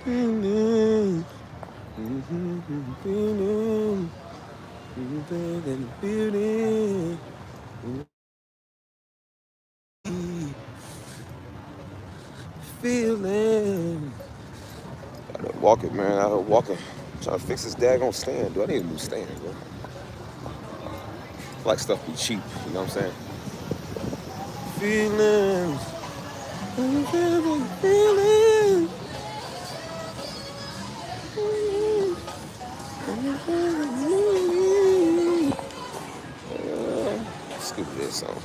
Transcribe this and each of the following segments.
Feeling. Gotta walk it, man. I gotta walk it. Trying to fix this daggone stand. Do I need a new stand, bro? I like stuff be cheap, you know what I'm saying? Feelings. Feelings. Stupid this song.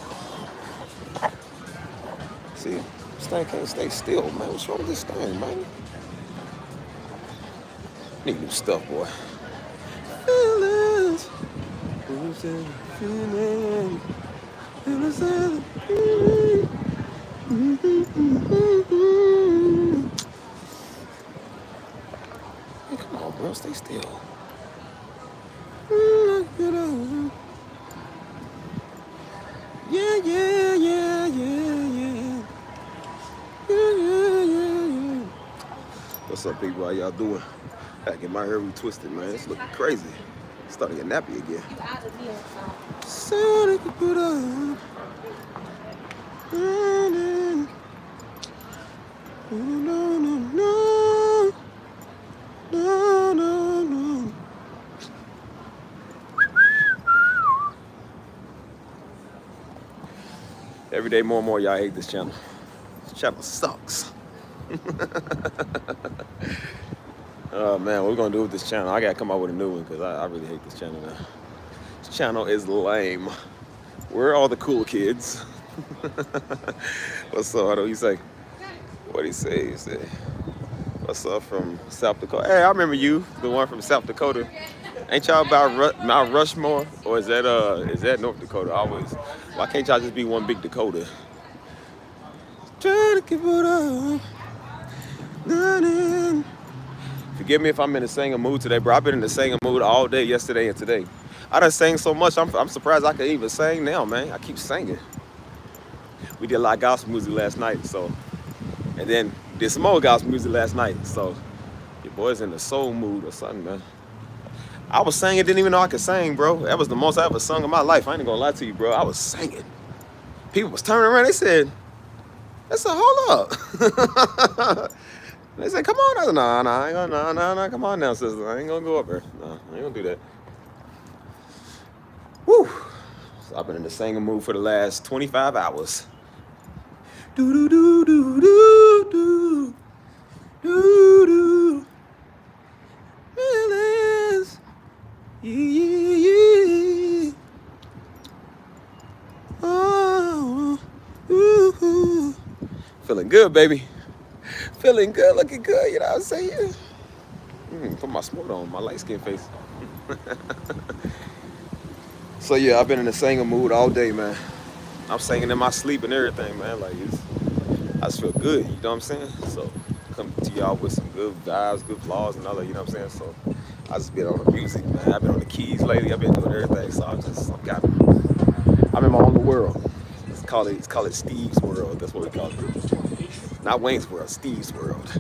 See, this thing can't stay still, man. What's wrong with this thing, man? Need new stuff, boy. Feelings. Feelings. Hey, come on, bro. Stay still. Yeah. What's up, people? How y'all doing? I get my hair retwisted, man. It's looking crazy. It's starting to get nappy again. You out of here, so they can put on. No. Every day more and more y'all hate this channel. This channel sucks. Oh man, what we gonna do with this channel? I gotta come out with a new one because I really hate this channel now. This channel is lame. Where are all the cool kids? What's up? What do you say? What he say? He say, what's up from South Dakota? Hey, I remember you, the one from South Dakota. Ain't y'all about Mount Rushmore, or is that North Dakota? Always. Why can't y'all just be one big Dakota? Trying to keep it up. Forgive me if I'm in the singing mood today, bro. I've been in the singing mood all day, yesterday and today. I done sang so much, I'm surprised I can even sing now, man. I keep singing. We did a lot of gospel music last night, so. And then did some more gospel music last night, so. Your boy's in the soul mood or something, man. I was singing, didn't even know I could sing, bro. That was the most I ever sung in my life. I ain't gonna lie to you, bro. I was singing. People was turning around, they said, hold up. They said, come on. I said, nah, come on now, sister. I ain't gonna go up there. No, I ain't gonna do that. Woo. So I've been in the singing mood for the last 25 hours. Do. Feelings. Yeah. Oh. Ooh. Feeling good, baby. Feeling good, looking good, you know what I'm saying? Put my smoke on, my light skin face. So yeah, I've been in the singing mood all day, man. I'm singing in my sleep and everything, man. Like I just feel good, you know what I'm saying? So come to y'all with some good vibes, good flaws and all that, you know what I'm saying? So I just been on the music, man. I've been on the keys lately. I've been doing everything. So I'm in my own little world. Let's call it Steve's world. That's what we call it. Not Wayne's world, Steve's world.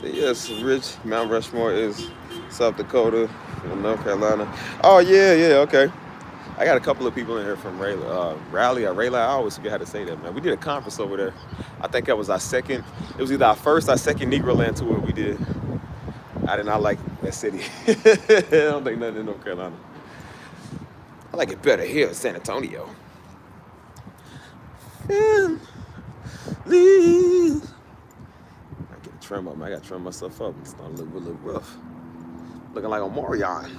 Yes, Rich. Mount Rushmore is South Dakota, North Carolina. Oh yeah, okay. I got a couple of people in here from Raleigh. I always forget how to say that, man. We did a conference over there. I think that was our second. It was either our first or second Negro Land tour we did. I did not like that city. I don't think nothing in North Carolina. I like it better here in San Antonio. Please. I get a trim up, man. I got to trim myself up. It's starting to look a little rough. Looking like a Morion.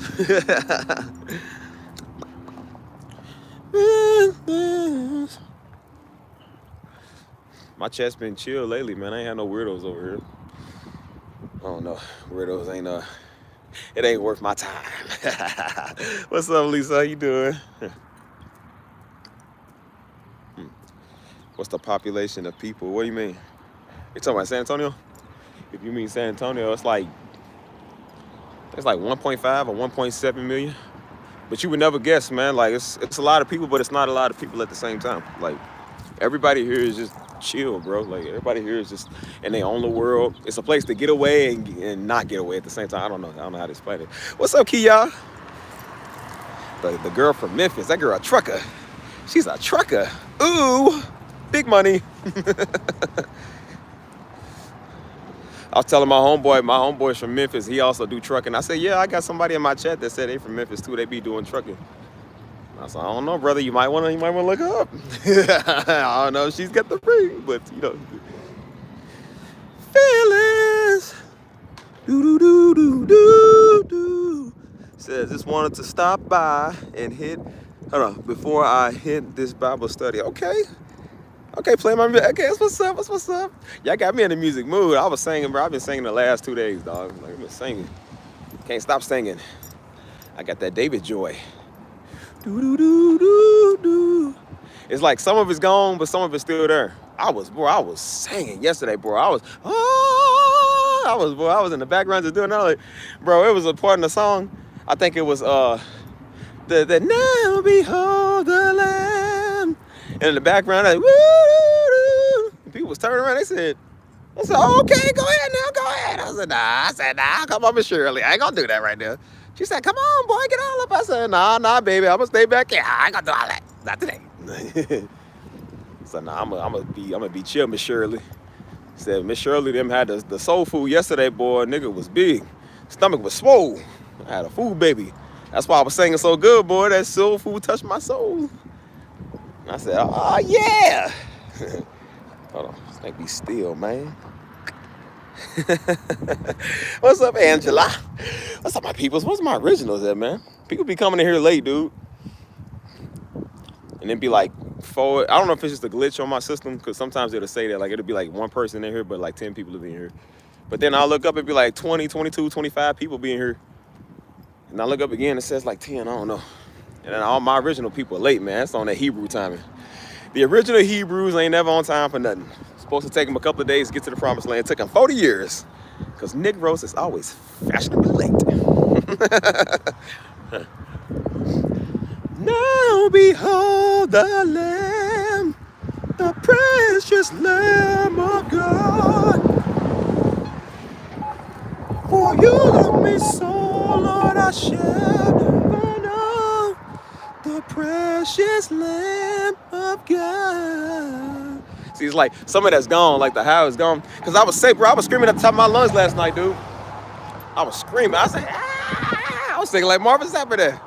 My chest been chill lately, man. I ain't had no weirdos over here. I don't know. Weirdos ain't it ain't worth my time. What's up, Lisa? How you doing? What's the population of people? What do you mean? You're talking about San Antonio? If you mean San Antonio, it's like 1.5 or 1.7 million. But you would never guess, man. Like it's a lot of people, but it's not a lot of people at the same time. Like everybody here is just chill, bro. Like everybody here is just in their own little world. It's a place to get away and not get away at the same time. I don't know how to explain it. What's up, Kia? The girl from Memphis. That girl a trucker. She's a trucker. Ooh, big money. I was telling my homeboy's from Memphis. He also do trucking. I said, yeah, I got somebody in my chat that said they from Memphis too. They be doing trucking. I said, I don't know, brother. You might want to look her up. I don't know if she's got the ring, but you know. Feelings. Do do do do do do. Says just wanted to stop by and hit. Hold on, before I hit this Bible study. Okay, play my music. Okay, that's what's up. Y'all got me in the music mood. I was singing, bro. I've been singing the last 2 days, dog. Like, I've been singing. Can't stop singing. I got that David joy. Do do do do do. It's like some of it's gone, but some of it's still there. I was singing yesterday, bro. I was in the background just doing that. Like, bro, it was a part in the song. I think it was the now behold the Lamb. And in the background, like, woo, people was turning around. They said, oh, okay, go ahead now, go ahead. I said, nah, come on, Miss Shirley. I ain't gonna do that right now. She said, come on, boy, get all up. I said, nah, baby, I'm gonna stay back here. I ain't gonna do all that. Not today. So nah, I'm gonna be chill, Miss Shirley. Said Miss Shirley them had the soul food yesterday, boy. Nigga was big. Stomach was swole. I had a food baby. That's why I was singing so good, boy. That soul food touched my soul. I said, oh yeah. Hold on, just make me still, man. What's up, Angela? What's up, my peoples? What's my originals at, man? People be coming in here late, dude. And then be like, forward. I don't know if it's just a glitch on my system, because sometimes it'll say that, like, it'll be like one person in here, but like 10 people will be in here. But then I'll look up, it'll be like 20, 22, 25 people be in here. And I look up again, it says like 10, I don't know. And then all my original people are late, man. That's on that Hebrew timing. The original Hebrews ain't never on time for nothing. Supposed to take them a couple of days to get to the promised land. It took them 40 years. Because Negroes is always fashionably late. Now behold the Lamb, the precious Lamb of God. For you love me so, Lord, I shall never know. The precious Lamb of God. See, it's like some of that's gone, like the how is gone. Because I was sick, bro. I was screaming at the top of my lungs last night, dude. I was screaming. I said, ah! I was thinking like Marvin Sapp there.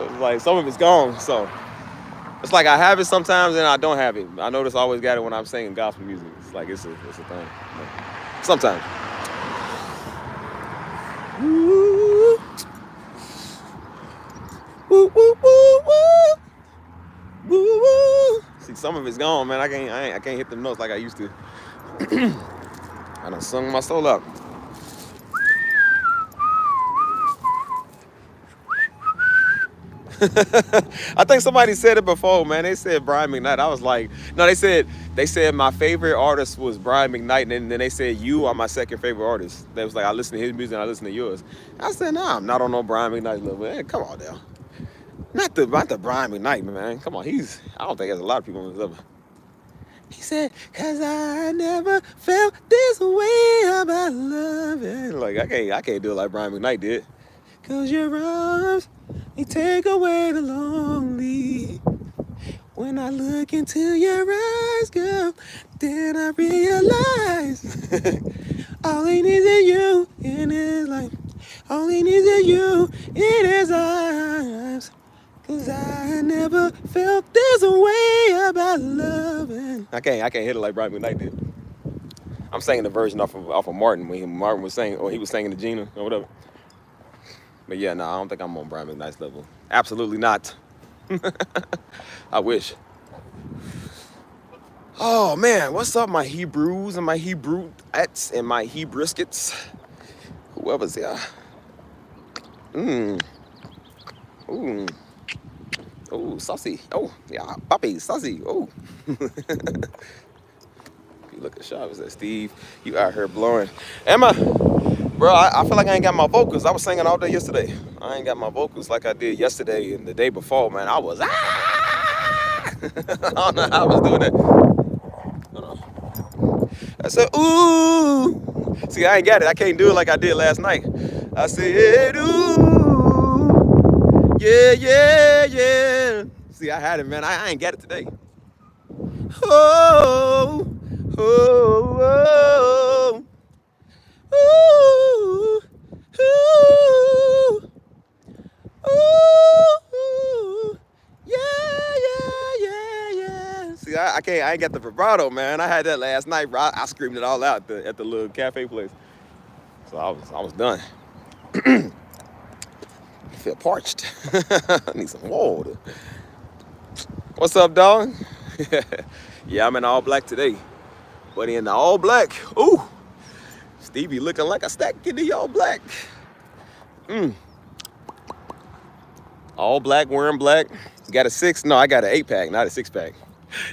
It was like some of it's gone. So it's like I have it sometimes and I don't have it. I notice I always got it when I'm singing gospel music. It's like it's a thing. Sometimes. Woo. Woo, woo, woo, woo. Woo, woo. See, some of it's gone, man. I can't hit them notes like I used to. I done sung my soul out. I think somebody said it before, man. They said Brian McKnight. I was like, no, they said my favorite artist was Brian McKnight, and then they said you are my second favorite artist. They was like, I listen to his music and I listen to yours. I said, nah, I'm not on no Brian McKnight level. Man, come on now. Not the Brian McKnight, man. Come on, I don't think there's a lot of people on his level. He said, cause I never felt this way about love. And like, I can't do it like Brian McKnight did. Cause your arms, they take away the lonely. When I look into your eyes, girl, then I realize all he needs is you in his life. All he needs is you in his eyes. Cause I never felt this way about loving. I can't hit it like Brian McKnight did. I'm singing the version off of Martin when Martin was saying, or he was singing to Gina or whatever. But yeah, no, I don't think I'm on Brian McKnight's level. Absolutely not. I wish. Oh man, what's up, my Hebrews and my Hebrewettes and my Hebriskets? Whoever's here. Oh, saucy. Oh, yeah, puppy, saucy. Oh. You looking sharp. Is that Steve? You out here blowing. Emma, bro, I feel like I ain't got my vocals. I was singing all day yesterday. I ain't got my vocals like I did yesterday and the day before, man. I was, I don't know how I was doing that. Hold on. I said, ooh. See, I ain't got it. I can't do it like I did last night. I said, ooh. Yeah, yeah, yeah. See, I had it, man. I ain't got it today. Oh, oh, oh, ooh, ooh. Ooh, yeah, yeah, yeah, yeah. See, I can't. I ain't got the vibrato, man. I had that last night, bro. I screamed it all out at the little cafe place. So I was done. I feel parched. I need some water. What's up, dog? Yeah, I'm in all black today. But in the all black, ooh, Stevie looking like a stack in the all black. All black, wearing black. Got a 6? No, I got an 8-pack, not a 6-pack.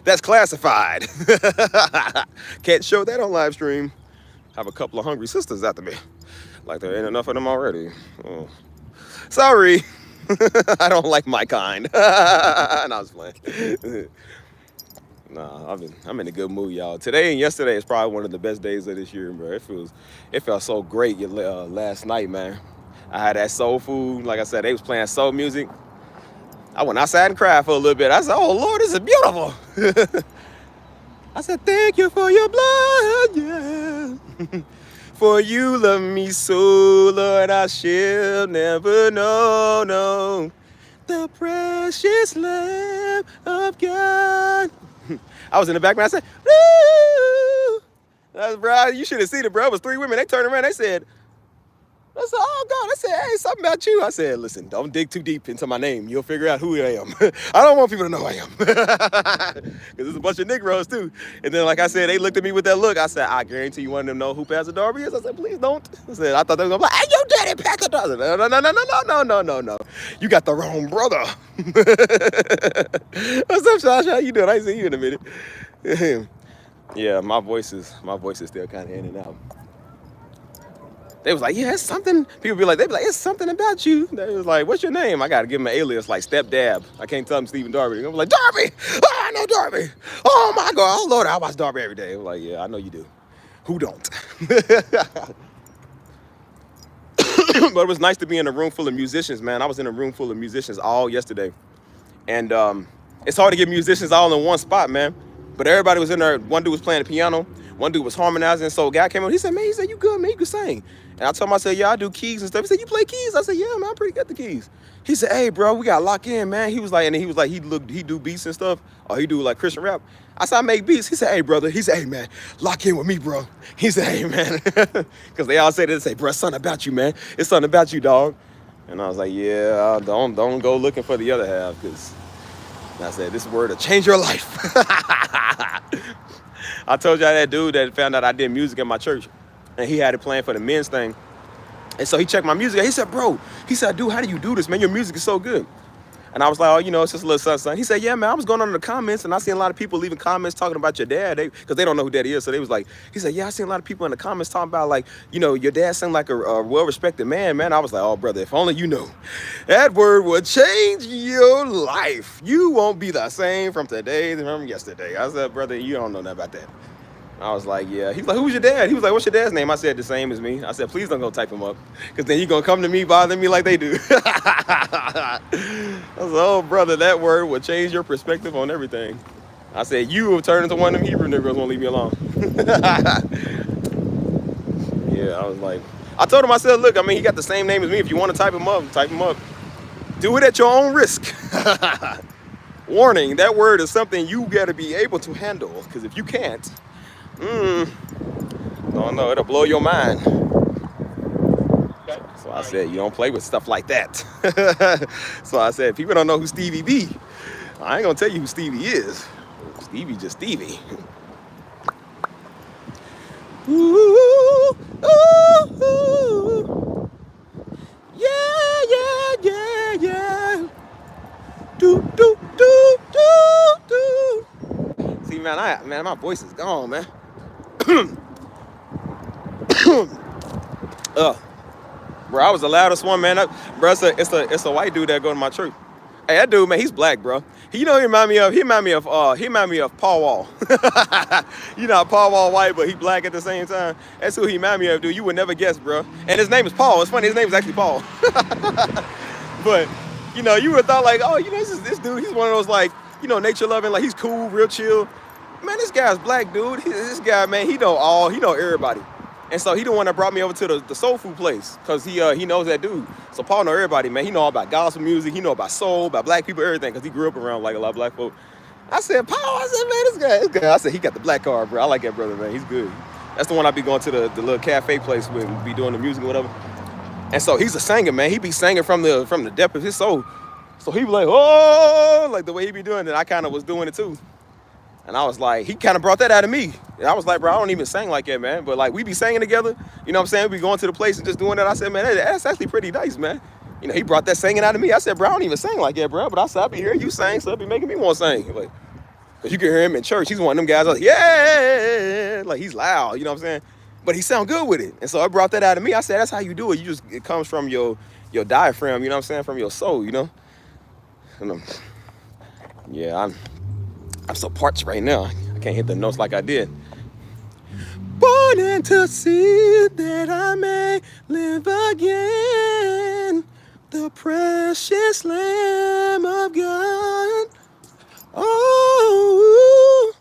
That's classified. Can't show that on live stream. Have a couple of hungry sisters after me. Like there ain't enough of them already. Oh. Sorry. I don't like my kind. No, I was playing. Nah, I'm in a good mood, y'all. Today and yesterday is probably one of the best days of this year, bro. It felt so great last night, man. I had that soul food. Like I said, they was playing soul music. I went outside and cried for a little bit. I said, oh, Lord, this is beautiful. I said, thank you for your blood, yeah. For you love me so, Lord, I shall never know, no. The precious Lamb of God. I was in the background. I said, woo! Bro, you should have seen it, bro. It was 3 women. They turned around. They said, I said, oh, God. I said, hey, something about you. I said, listen, don't dig too deep into my name. You'll figure out who I am. I don't want people to know who I am. Because there's a bunch of Negroes, too. And then, like I said, they looked at me with that look. I said, I guarantee you one of them know who Pastor Darby is. I said, please don't. I said, I thought they were going to be like, hey, your daddy, Pastor Darby. I said, no. You got the wrong brother. What's up, Shasha? How you doing? I ain't seen you in a minute. Yeah, my voice is still kind of in and out. They was like, yeah, it's something. They be like, it's something about you. They was like, what's your name? I got to give him an alias like Step Dab. I can't tell him Stephen Darby. I'm like, Darby! Oh, I know Darby. Oh, my God. Oh, Lord, I watch Darby every day. I'm like, yeah, I know you do. Who don't? But it was nice to be in a room full of musicians, man. I was in a room full of musicians all yesterday. And it's hard to get musicians all in one spot, man. But everybody was in there. One dude was playing the piano. One dude was harmonizing. So a guy came up. He said, man, you good, man. You can sing. And I told him, I said, yeah, I do keys and stuff. He said, you play keys? I said, yeah, man, I'm pretty good at the keys. He said, hey, bro, we got to lock in, man. He was like, he do beats and stuff. Or he do like Christian rap. I said, I make beats. He said, hey, brother. He said, hey, man, lock in with me, bro. He said, hey, man. Because they all say this, say, bro, it's something about you, man. It's something about you, dog. And I was like, yeah, don't go looking for the other half. Because I said, this word will change your life. I told y'all that dude that found out I did music in my church. And he had it playing for the men's thing. And so he checked my music. He said, bro, dude, how do you do this, man? Your music is so good. And I was like, oh, it's just a little something. He said, yeah, man, I was going under the comments, and I seen a lot of people leaving comments talking about your dad, because they don't know who daddy is. So they was like, he said, yeah, I seen a lot of people in the comments talking about, like, your dad seemed like a well-respected man, man. I was like, oh, brother, if only you knew. That word would change your life. You won't be the same from today than from yesterday. I said, brother, you don't know nothing about that. I was like, yeah. He was like, who's your dad? He was like, what's your dad's name? I said, the same as me. I said, please don't go type him up, because then you're going to come to me bothering me like they do. I was like, oh, brother, that word will change your perspective on everything. I said, you will turn into one of them Hebrew Negroes, won't leave me alone. Yeah, I was like, I told him, I said, look, I mean, he got the same name as me. If you want to type him up, type him up. Do it at your own risk. Warning, that word is something you got to be able to handle, because if you can't, don't know, it'll blow your mind. So I said, you don't play with stuff like that. So I said, people don't know who Stevie be. I ain't gonna tell you who Stevie is. Stevie just Stevie. Ooh, ooh, ooh. Yeah. Do. See, man, my voice is gone, man. Bro, I was the loudest one, man. Bro, it's a white dude that go to my church. Hey, that dude, man, he's black, bro. You know, he remind me of Paul Wall. You know, how Paul Wall white, but he black at the same time. That's who he remind me of, dude. You would never guess, bro. And his name is Paul. It's funny, his name is actually Paul. But you know, you would have thought like, oh, you know, this dude. He's one of those like, you know, nature loving, like he's cool, real chill. Man, this guy's black, dude. This guy, man, he know everybody. And so he the one that brought me over to the soul food place, because he knows that dude. So Paul know everybody, man. He know all about gospel music. He know about soul, about black people, everything, because he grew up around like a lot of black folk. I said, Paul, I said, man, this guy. I said, he got the black card, bro. I like that brother, man. He's good. That's the one I be going to the little cafe place with, and be doing the music or whatever. And so he's a singer, man. He be singing from the depth of his soul. So he be like, oh, like the way he be doing it. I kind of was doing it too. And I was like, he kind of brought that out of me. And I was like, bro, I don't even sing like that, man. But like, we be singing together. You know what I'm saying? We going to the place and just doing that. I said, man, that's actually pretty nice, man. You know, he brought that singing out of me. I said, bro, I don't even sing like that, bro. But I said, I be hearing you sing, so it be making me want to sing. Like, because you can hear him in church. He's one of them guys like, yeah. Like, he's loud, you know what I'm saying? But he sound good with it. And so I brought that out of me. I said, that's how you do it. It comes from your diaphragm, you know what I'm saying? From your soul, you know? And, yeah, I'm so parched right now. I can't hit the notes like I did. Born into sin that I may live again. The precious Lamb of God. Oh,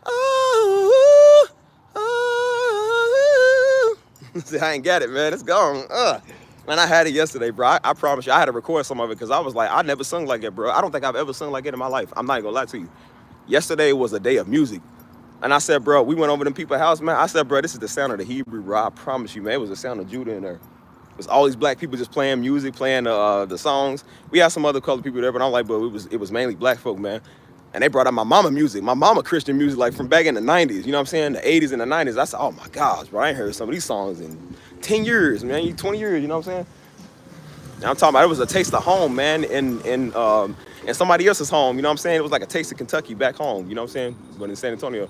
oh, oh. See, I ain't got it, man. It's gone. Man, I had it yesterday, bro. I promise you, I had to record some of it because I was like, I never sung like that, bro. I don't think I've ever sung like it in my life. I'm not even gonna lie to you. Yesterday was a day of music. And I said, bro, we went over to people's house, man. I said, bro, this is the sound of the Hebrew, bro. I promise you, man. It was the sound of Judah in there. It was all these black people just playing music, playing the songs. We had some other colored people there, but I'm like, bro, it was mainly black folk, man. And they brought out my mama music, my mama Christian music, like from back in the 90s, you know what I'm saying? The 80s and the 90s. I said, oh my gosh, bro, I ain't heard some of these songs in 10 years, man, 20 years, you know what I'm saying? Now I'm talking about, it was a taste of home, man, in somebody else's home, you know what I'm saying? It was like a taste of Kentucky back home, you know what I'm saying? But in San Antonio.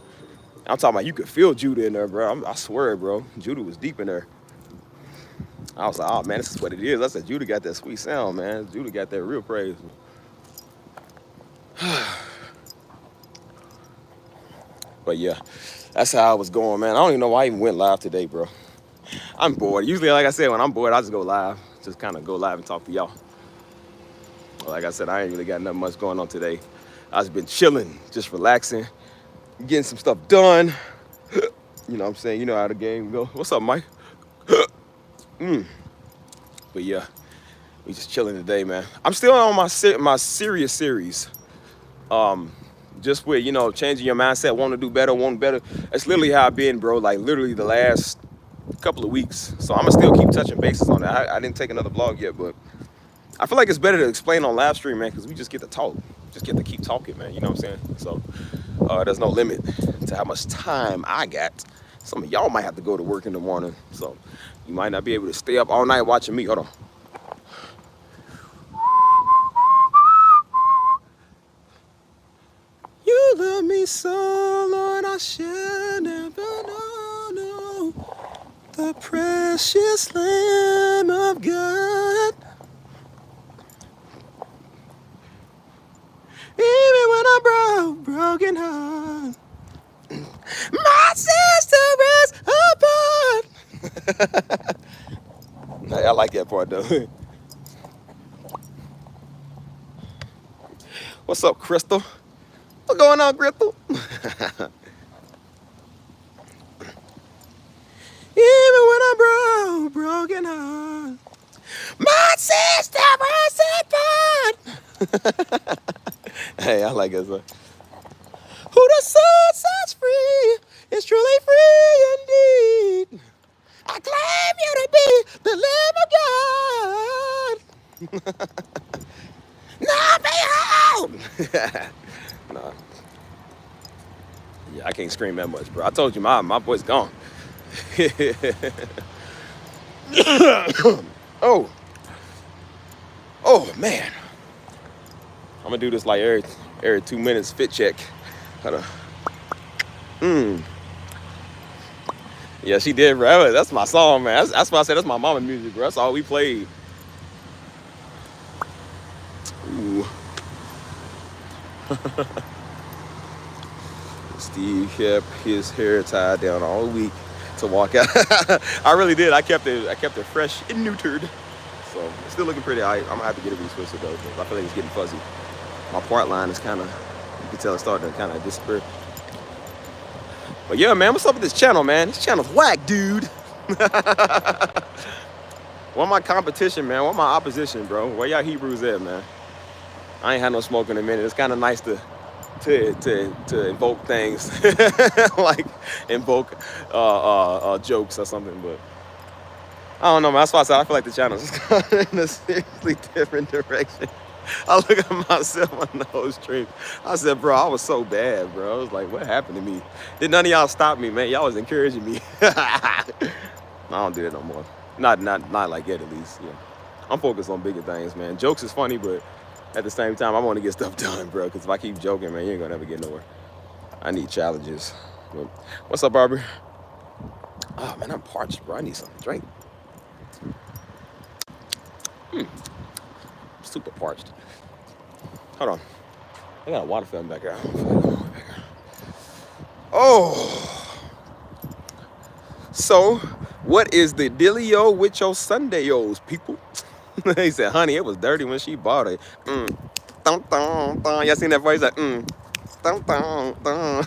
I'm talking about, you could feel Judah in there, bro. I swear, bro. Judah was deep in there. I was like, oh, man, this is what it is. I said, Judah got that sweet sound, man. Judah got that real praise. But, yeah, that's how I was going, man. I don't even know why I even went live today, bro. I'm bored. Usually, like I said, when I'm bored, I just go live. Just kind of go live and talk to y'all. Like I said, I ain't really got nothing much going on today. I just been chilling, just relaxing, getting some stuff done. You know what I'm saying? You know how the game go. What's up, Mike? But yeah, we just chilling today, man. I'm still on my serious series. Just with, you know, changing your mindset, wanting to do better, wanting better. That's literally how I've been, bro. Like literally the last couple of weeks. So I'm gonna still keep touching bases on that. I didn't take another vlog yet, but I feel like it's better to explain on live stream, man, because we just get to talk. Just get to keep talking, man. You know what I'm saying? So there's no limit to how much time I got. Some of y'all might have to go to work in the morning, so you might not be able to stay up all night watching me. Hold on. You love me so, Lord, I shall never know. The precious Lamb of God. Even when I'm broken heart, my sister is apart. I like that part though. What's up, Crystal? What's going on, Crystal? Even when I'm broken heart, my sister is apart. Hey, I like that song. Who the Son sets free is truly free indeed. I claim you to be the Lamb of God. Now behold. Nah. Yeah, I can't scream that much, bro. I told you my voice gone. Oh, man. I'm gonna do this like every 2 minutes fit check. Yeah, she did, bro. That's my song, man. That's why I said that's my mama music, bro. That's all we played. Ooh. Steve kept his hair tied down all week to walk out. I really did. I kept it fresh and neutered. So it's still looking pretty. I'm gonna have to get it retwisted though, because I feel like it's getting fuzzy. My part line is kind of, you can tell it's starting to kind of disappear. But yeah, man, what's up with this channel, man? This channel's whack, dude. Where my competition, man? Where my opposition, bro? Where y'all Hebrews at, man? I ain't had no smoke in a minute. It's kind of nice to invoke things, like invoke jokes or something. But I don't know, man. That's why I said I feel like the channel's going in a seriously different direction. I look at myself on those streams. I said, bro, I was so bad, bro. I was like, what happened to me? Did none of y'all stop me, man? Y'all was encouraging me. I don't do that no more. Not like that, at least. Yeah. I'm focused on bigger things, man. Jokes is funny, but at the same time, I want to get stuff done, bro. Because if I keep joking, man, you ain't gonna never get nowhere. I need challenges. But what's up, Barbie? Oh man, I'm parched, bro. I need something to drink. Super parched. Hold on. I got a water fountain back there. Oh. So, what is the dealio with your Sundays, people? He said, honey, it was dirty when she bought it. Dun, dun, dun. Y'all seen that voice? Like, dun, dun, dun.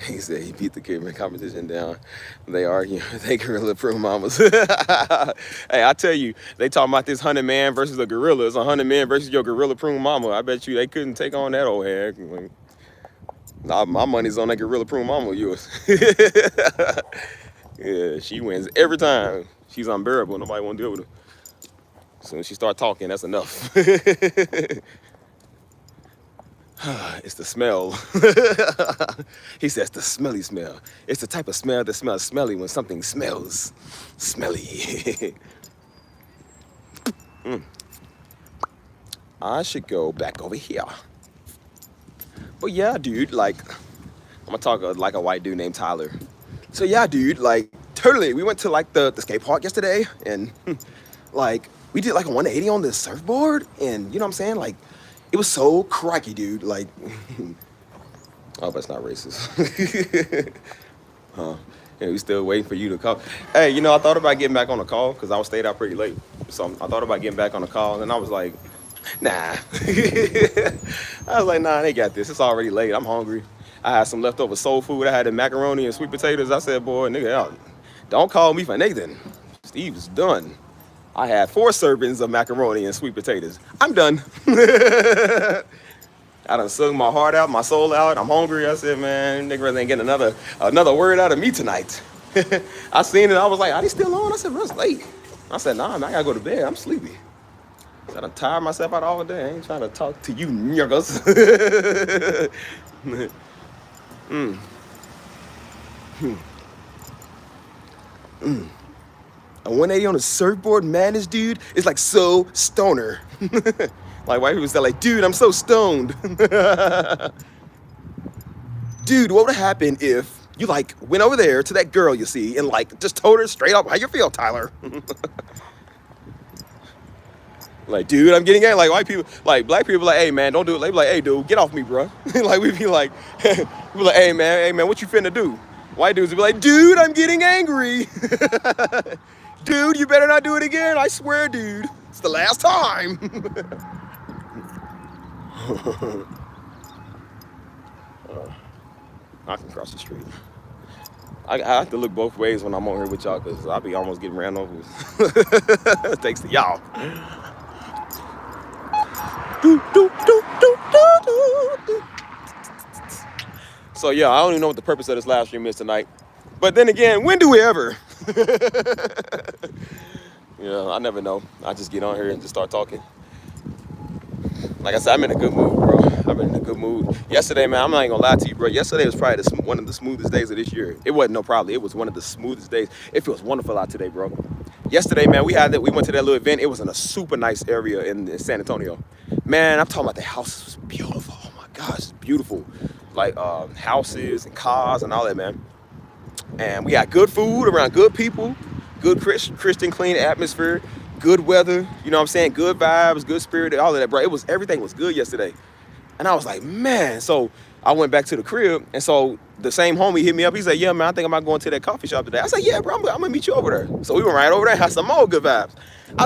He said he beat the caveman competition down. They argue. They gorilla prune mamas. Hey, I tell you, they talking about this 100 man versus a gorilla. It's 100 men versus your gorilla prune mama. I bet you they couldn't take on that old hair. Nah, my money's on that gorilla prune mama of yours. Yeah, she wins every time. She's unbearable. Nobody want to deal with her. As soon as she start talking, that's enough. It's the smell. He says the smelly smell. It's the type of smell that smells smelly when something smells smelly. I should go back over here. But yeah, dude, like, I'm gonna talk like a white dude named Tyler. So yeah, dude, like, totally. We went to like the skate park yesterday, and like we did like a 180 on the surfboard, and you know what I'm saying? Like, it was so crikey, dude. Like, oh, that's not racist. Huh? Yeah, we still waiting for you to call. Hey, you know, I thought about getting back on the call because I stayed out pretty late. So I thought about getting back on the call, and I was like, nah. I was like, nah, they got this. It's already late. I'm hungry. I had some leftover soul food. I had the macaroni and sweet potatoes. I said, boy, nigga, don't call me for Nathan. Steve's done. I had 4 servings of macaroni and sweet potatoes. I'm done. I done sung my heart out, my soul out. I'm hungry. I said, man, nigga really ain't getting another word out of me tonight. I seen it. I was like, are they still on? I said, bro, it's late. I said, nah, man, I gotta go to bed. I'm sleepy. I said, I'm tired myself out all day. I ain't trying to talk to you niggas. A 180 on a surfboard, madness, dude, it's like so stoner. Like white people say, like, dude, I'm so stoned. Dude, what would happen if you like went over there to that girl you see and like just told her straight up how you feel, Tyler? Like, dude, I'm getting angry. Like white people, like black people, like, hey man, don't do it. They be like, hey dude, get off me, bro. Like we be like, hey man, what you finna do? White dudes be like, dude, I'm getting angry. Dude, you better not do it again. I swear, dude. It's the last time. I can cross the street. I have to look both ways when I'm on here with y'all because I'll be almost getting ran over. Thanks to y'all. So yeah, I don't even know what the purpose of this live stream is tonight. But then again, when do we ever? Yeah, I never know. I just get on here and just start talking. Like I said, I'm in a good mood, bro. I'm in a good mood. Yesterday, man, I'm not even gonna lie to you, bro. Yesterday was probably one of the smoothest days of this year. It wasn't no problem. It was one of the smoothest days. It feels wonderful out today, bro. Yesterday, man, we went to that little event. It was in a super nice area in San Antonio. Man, I'm talking about the house was beautiful. Oh my gosh, it's beautiful. Like houses and cars and all that, man. And we got good food around good people, good Christian clean atmosphere. good weather, you know what I'm saying? Good vibes, good spirit, all of that, bro. Everything was good yesterday. And I was like, man. So I went back to the crib, and so the same homie hit me up. He said, yeah, man, I think I'm going to that coffee shop today. I said, yeah, bro, I'm gonna meet you over there. So we went right over there and had some more good vibes.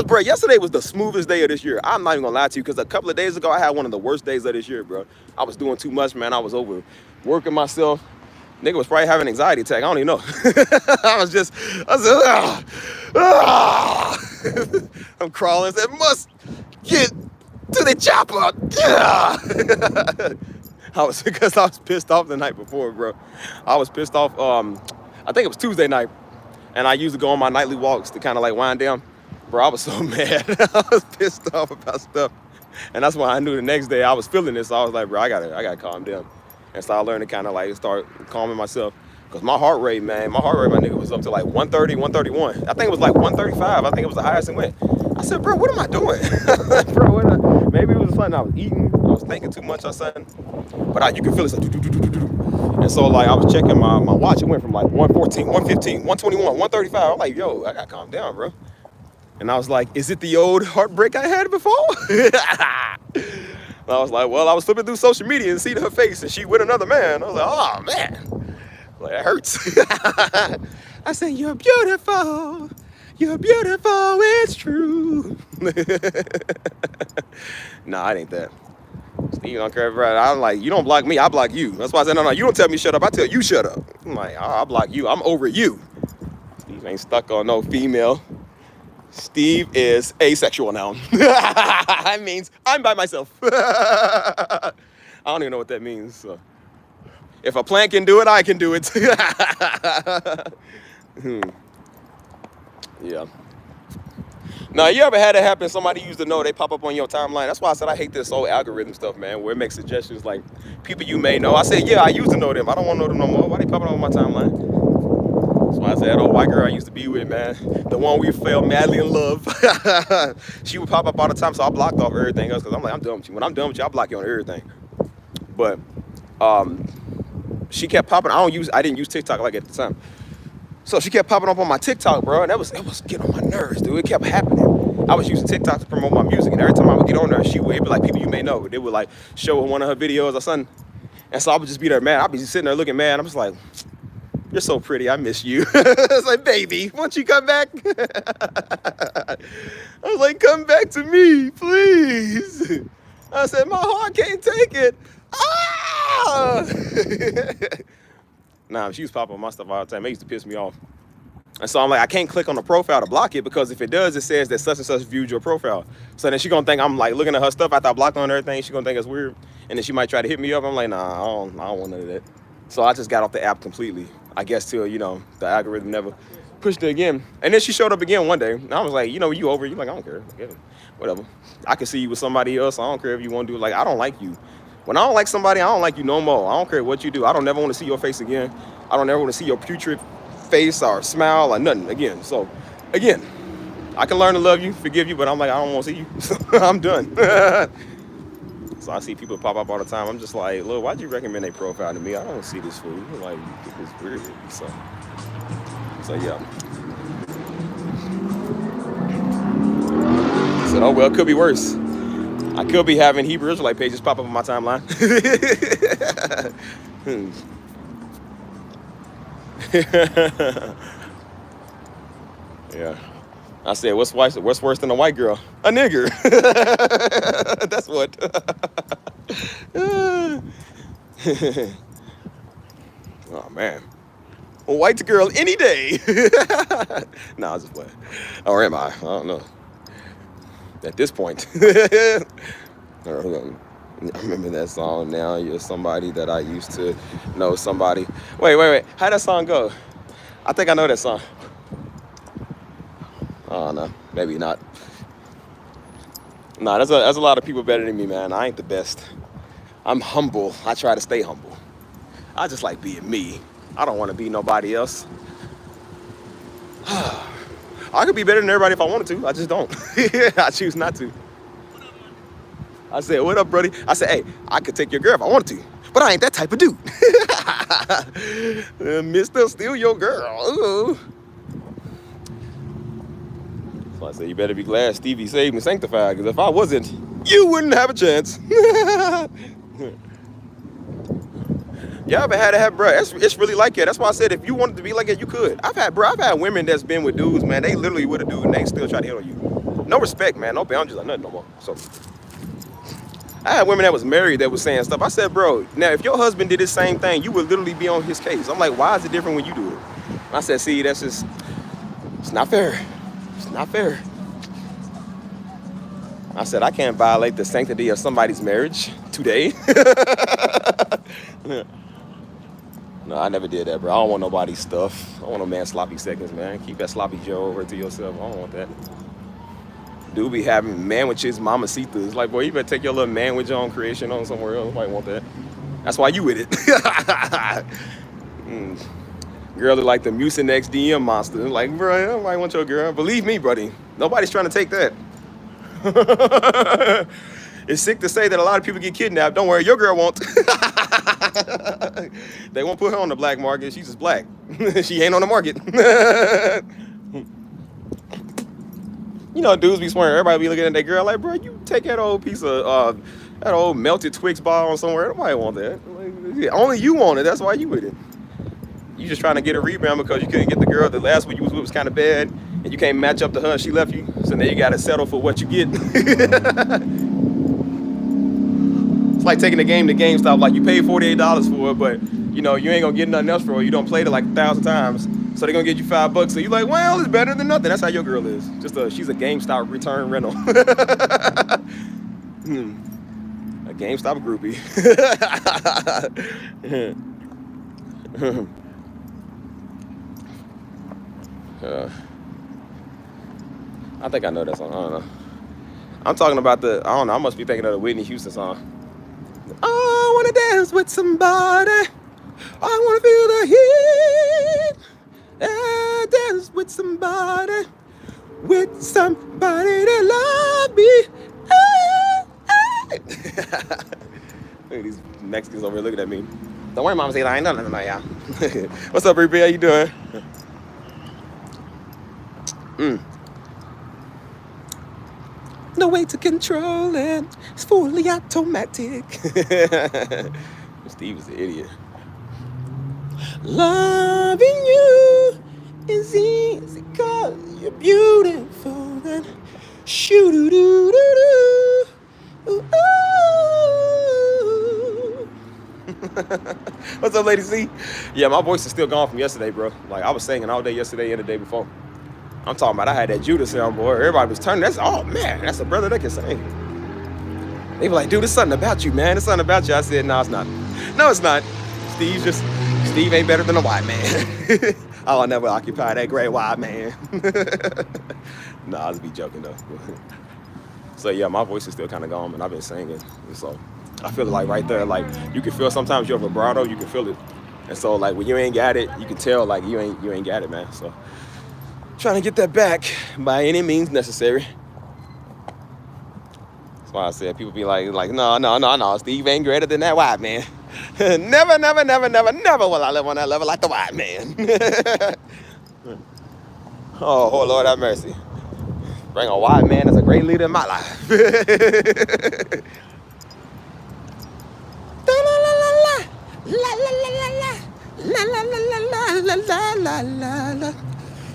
Bro, yesterday was the smoothest day of this year. I'm not even gonna lie to you, because a couple of days ago, I had one of the worst days of this year, bro. I was doing too much, man. I was overworking myself. Nigga was probably having an anxiety attack. I don't even know. I said, I'm crawling. I said, must get to the chopper. Because I was pissed off the night before, bro. I was pissed off. I think it was Tuesday night, and I used to go on my nightly walks to kind of like wind down. Bro, I was so mad. I was pissed off about stuff, and that's why I knew the next day I was feeling this. So I was like, bro, I gotta calm down, and so I learned to kind of like start calming myself. Cause my heart rate, my nigga was up to like 130, 131. I think it was like 135. I think it was the highest it went. I said, bro, what am I doing? Bro, maybe it was something I was eating. I was thinking too much or something. But you can feel it. Like, and so like I was checking my watch. It went from like 114, 115, 121, 135. I'm like, yo, I gotta calm down, bro. And I was like, is it the old heartbreak I had before? I was like, well, I was flipping through social media and see her face, and she with another man. I was like, oh man. Like, it hurts. I said, you're beautiful. You're beautiful. It's true. Nah, it ain't that. Steve don't care, bro. I'm like, you don't block me, I block you. That's why I said, no, you don't tell me shut up. I tell you shut up. I'm like, I block you. I'm over you. Steve ain't stuck on no female. Steve is asexual now. That means I'm by myself. I don't even know what that means. So. If a plant can do it, I can do it. Yeah. Now, you ever had it happen? Somebody used to know, they pop up on your timeline. That's why I said I hate this whole algorithm stuff, man, where it makes suggestions like people you may know. I said, yeah, I used to know them. I don't want to know them no more. Why they popping up on my timeline? That's why I said that old white girl I used to be with, man. The one we fell madly in love. She would pop up all the time, so I blocked off everything else because I'm like, I'm done with you. When I'm done with you, I block you on everything. But she kept popping. I didn't use TikTok like at the time. So she kept popping up on my TikTok, bro, and it was getting on my nerves, dude. It kept happening. I was using TikTok to promote my music, and every time I would get on there, it'd be like people you may know. They would like show one of her videos or something. And so I would just be there mad. I'd be just sitting there looking mad. I'm just like, you're so pretty. I miss you. It's like, baby, won't you come back? I was like, come back to me, please. I said, my heart can't take it. Ah! Nah, she was popping my stuff all the time. It used to piss me off. And so I'm like, I can't click on the profile to block it because if it does, it says that such and such viewed your profile. So then she gonna think I'm like looking at her stuff after I blocked on everything. She gonna think it's weird. And then she might try to hit me up. I'm like, nah, I don't want none of that. So I just got off the app completely. I guess till, the algorithm never pushed it again. And then she showed up again one day. And I was like, you over. You like, I don't care. Whatever. I can see you with somebody else. I don't care if you want to do it. Like, I don't like you. When I don't like somebody, I don't like you no more. I don't care what you do. I don't never want to see your face again. I don't ever want to see your putrid face or smile or nothing again. So, again, I can learn to love you, forgive you, but I'm like, I don't want to see you. So I'm done. So I see people pop up all the time. I'm just like, look, why'd you recommend a profile to me? I don't see this fool. Like, you think it's weird. So yeah. I said, oh, well, it could be worse. I could be having Hebrew Israelite pages pop up on my timeline. Yeah. I said, what's worse than a white girl? A nigger. That's what. Oh, man. A white girl any day. Nah, I was just playing. Or am I? I don't know. At this point. I remember that song now. You're somebody that I used to know somebody. Wait. How'd that song go? I think I know that song. Oh, no. Maybe not. Nah, there's a lot of people better than me, man. I ain't the best. I'm humble. I try to stay humble. I just like being me. I don't want to be nobody else. I could be better than everybody if I wanted to. I just don't. I choose not to. I said, what up, buddy? I said, hey, I could take your girl if I wanted to. But I ain't that type of dude. Mister, steal your girl. Ooh. So I said, you better be glad Stevie saved and sanctified, because if I wasn't, you wouldn't have a chance. Y'all ever had to have, bro? It's really like that. That's why I said if you wanted to be like that, you could. I've had women that's been with dudes, man. They literally with a dude and they still try to hit on you. No respect, man. No boundaries or nothing no more. So I had women that was married that was saying stuff. I said, bro, now if your husband did the same thing, you would literally be on his case. I'm like, why is it different when you do it? I said, see, that's just, it's not fair. It's not fair. I said, I can't violate the sanctity of somebody's marriage today. No, I never did that, bro. I don't want nobody's stuff. I don't want no man sloppy seconds, man. Keep that sloppy Joe over to yourself. I don't want that. Dude be having manwiches, mamacitas. Like, boy, you better take your little manwich on creation on somewhere else. Nobody want that. That's why you with it. Girl look like the Mucinex DM monster. Like, bro, nobody want your girl. Believe me, buddy. Nobody's trying to take that. It's sick to say that a lot of people get kidnapped. Don't worry, your girl won't. They won't put her on the black market. She's just black. She ain't on the market. You know, dudes be swearing. Everybody be looking at that girl like, bro, you take that old piece of, that old melted Twix bar on somewhere. Nobody want that. Like, only you want it. That's why you with it. You just trying to get a rebound because you couldn't get the girl. The last one you was with was kind of bad, and you can't match up to her. She left you. So now you got to settle for what you get. It's like taking a game to GameStop. Like, you paid $48 for it, but, you know, you ain't going to get nothing else for it. You don't played it like 1,000 times. So they're going to get you $5. So you're like, well, it's better than nothing. That's how your girl is. She's a GameStop return rental. A GameStop groupie. I think I know that song. I don't know. I'm talking about I don't know. I must be thinking of the Whitney Houston song. I want to dance with somebody. I want to feel the heat. I dance with somebody. With somebody that love me. Look at these Mexicans over here looking at me. Don't worry, Mama. Say I ain't nothing tonight, y'all. What's up, Ruby? How you doing? No way to control it. It's fully automatic. Steve is an idiot. Loving you is easy cause you're beautiful. And shoo-doo-doo-doo-doo. What's up, Lady C? Yeah, my voice is still gone from yesterday, bro. Like, I was singing all day yesterday and the day before. I'm talking about I had that Judas sound, boy. Everybody was turning. Oh, man, that's a brother that can sing. They were like, dude, there's something about you, man. There's something about you. I said, no, it's not. No, it's not. Steve ain't better than a white man. I'll never occupy that great white man. Nah, I'll just be joking, though. So, yeah, my voice is still kind of gone, and I've been singing. So I feel it, like, right there. Like, you can feel sometimes your vibrato, you can feel it. And so, like, when you ain't got it, you can tell, like, you ain't got it, man. So trying to get that back by any means necessary. That's why I said people be like, no, Steve ain't greater than that white man. Never will I live on that level like the white man. Oh, Lord have mercy. Bring a white man as a great leader in my life.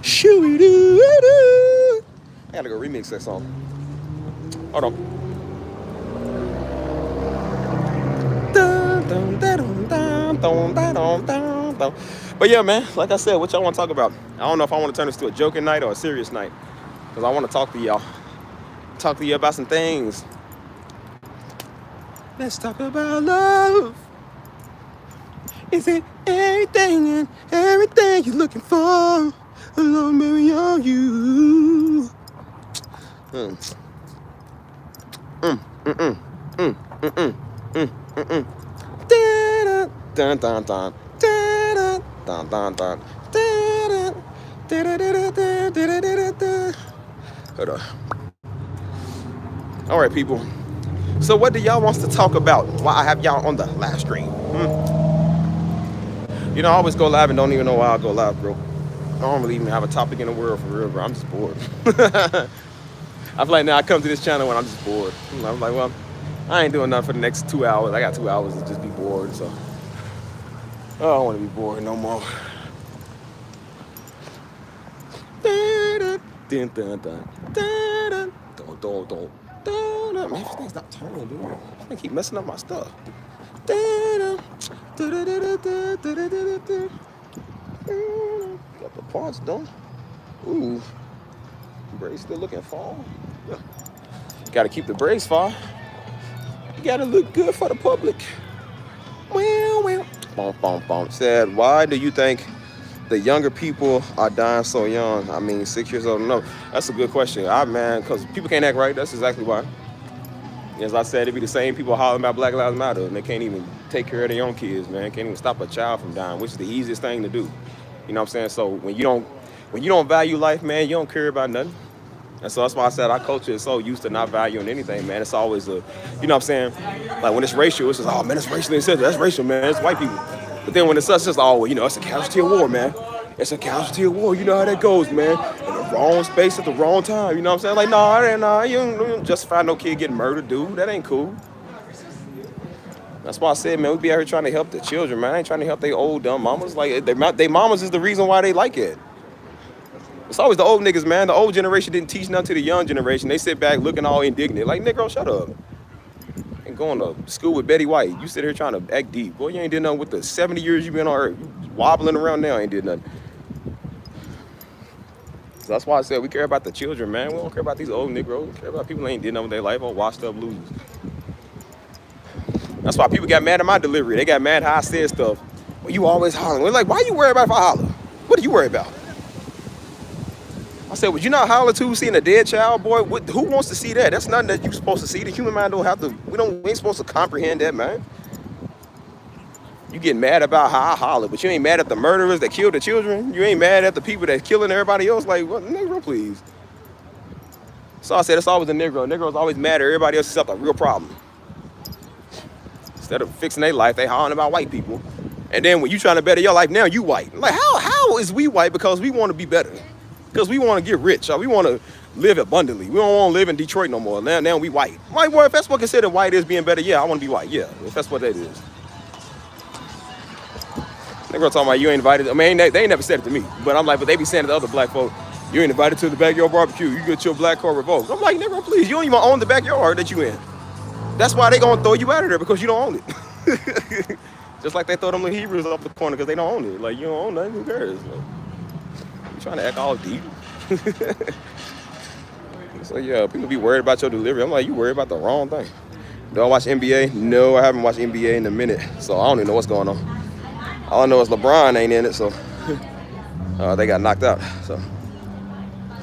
Shoo-doo-doo. I gotta go remix that song. Hold on. But yeah, man, like I said, what y'all want to talk about? I don't know if I want to turn this to a joking night or a serious night, because I want to talk to y'all. Talk to you about some things. Let's talk about love. Is it everything and everything you're looking for? Alone, baby, on you. Dun dun dun dun dun dun dun. Hold on. All right, people. So what do y'all want to talk about while I have y'all on the live stream? You know, I always go live and don't even know why I go live, bro. I don't really even have a topic in the world for real, bro. I'm just bored. I feel like now I come to this channel when I'm just bored. I'm like, well, I ain't doing nothing for the next 2 hours. I got 2 hours to just be bored, so I don't want to be bored no more. Man, this thing stop turning, dude. I keep messing up my stuff. Got the parts done. Ooh, braids still looking fall. Yeah. Gotta keep the braids far. You gotta look good for the public. Said, why do you think the younger people are dying so young? I mean, 6 years old. No, that's a good question. Man, because people can't act right. That's exactly why. As I said, it'd be the same people hollering about Black Lives Matter, and they can't even take care of their own kids, man. Can't even stop a child from dying, which is the easiest thing to do. You know what I'm saying? So when you don't value life, man, you don't care about nothing. And so that's why I said our culture is so used to not valuing anything, man. It's always you know what I'm saying? Like when it's racial, it's just, oh man, it's racially insensitive. That's racial, man. It's white people. But then when it's us, it's just, oh, well, you know, it's a casualty of war, man. It's a casualty of war. You know how that goes, man. In the wrong space at the wrong time. You know what I'm saying? Like, nah, you don't justify no kid getting murdered, dude. That ain't cool. That's why I said, man, we be out here trying to help the children, man. I ain't trying to help their old dumb mamas. Like, they mamas is the reason why they like it. It's always the old niggas, man. The old generation didn't teach nothing to the young generation. They sit back looking all indignant. Like, Negro, shut up. And going to school with Betty White. You sit here trying to act deep. Boy, you ain't did nothing with the 70 years you been on Earth. You wobbling around now, ain't did nothing. So that's why I said we care about the children, man. We don't care about these old Negroes. We care about people that ain't did nothing with their life or washed up losers. That's why people got mad at my delivery. They got mad how I said stuff. Well, you always hollering. We're like, why you worried about if I holler? What are you worried about? I said, would you not holler too seeing a dead child, boy? Who wants to see that? That's nothing that you're supposed to see. The human mind don't have to, we ain't supposed to comprehend that, man. You get mad about how I holler, but you ain't mad at the murderers that killed the children. You ain't mad at the people that's killing everybody else. Like, what, Negro, please. So I said, it's always a Negro. Negro's always mad at everybody else except a real problem. Instead of fixing their life, they hollering about white people. And then when you trying to better your life, now you white. Like, how is we white? Because we want to be better. Because we want to get rich. Or we want to live abundantly. We don't want to live in Detroit no more. Now we white. White, well, if that's what considered white is being better, yeah, I want to be white. Yeah, if that's what that is. Negro talking about you ain't invited. I mean, they ain't never said it to me. But I'm like, but they be saying to the other black folk, you ain't invited to the backyard barbecue. You get your black card revoked. I'm like, Negro, please, you don't even own the backyard that you in. That's why they gonna throw you out of there, because you don't own it. Just like they throw them little Hebrews off the corner because they don't own it. Like, you don't own nothing, who cares? Like, you trying to act all deep. So yeah, people be worried about your delivery. I'm like, you worried about the wrong thing. Do I watch NBA? No, I haven't watched NBA in a minute, so I don't even know what's going on. All I know is LeBron ain't in it, so they got knocked out. So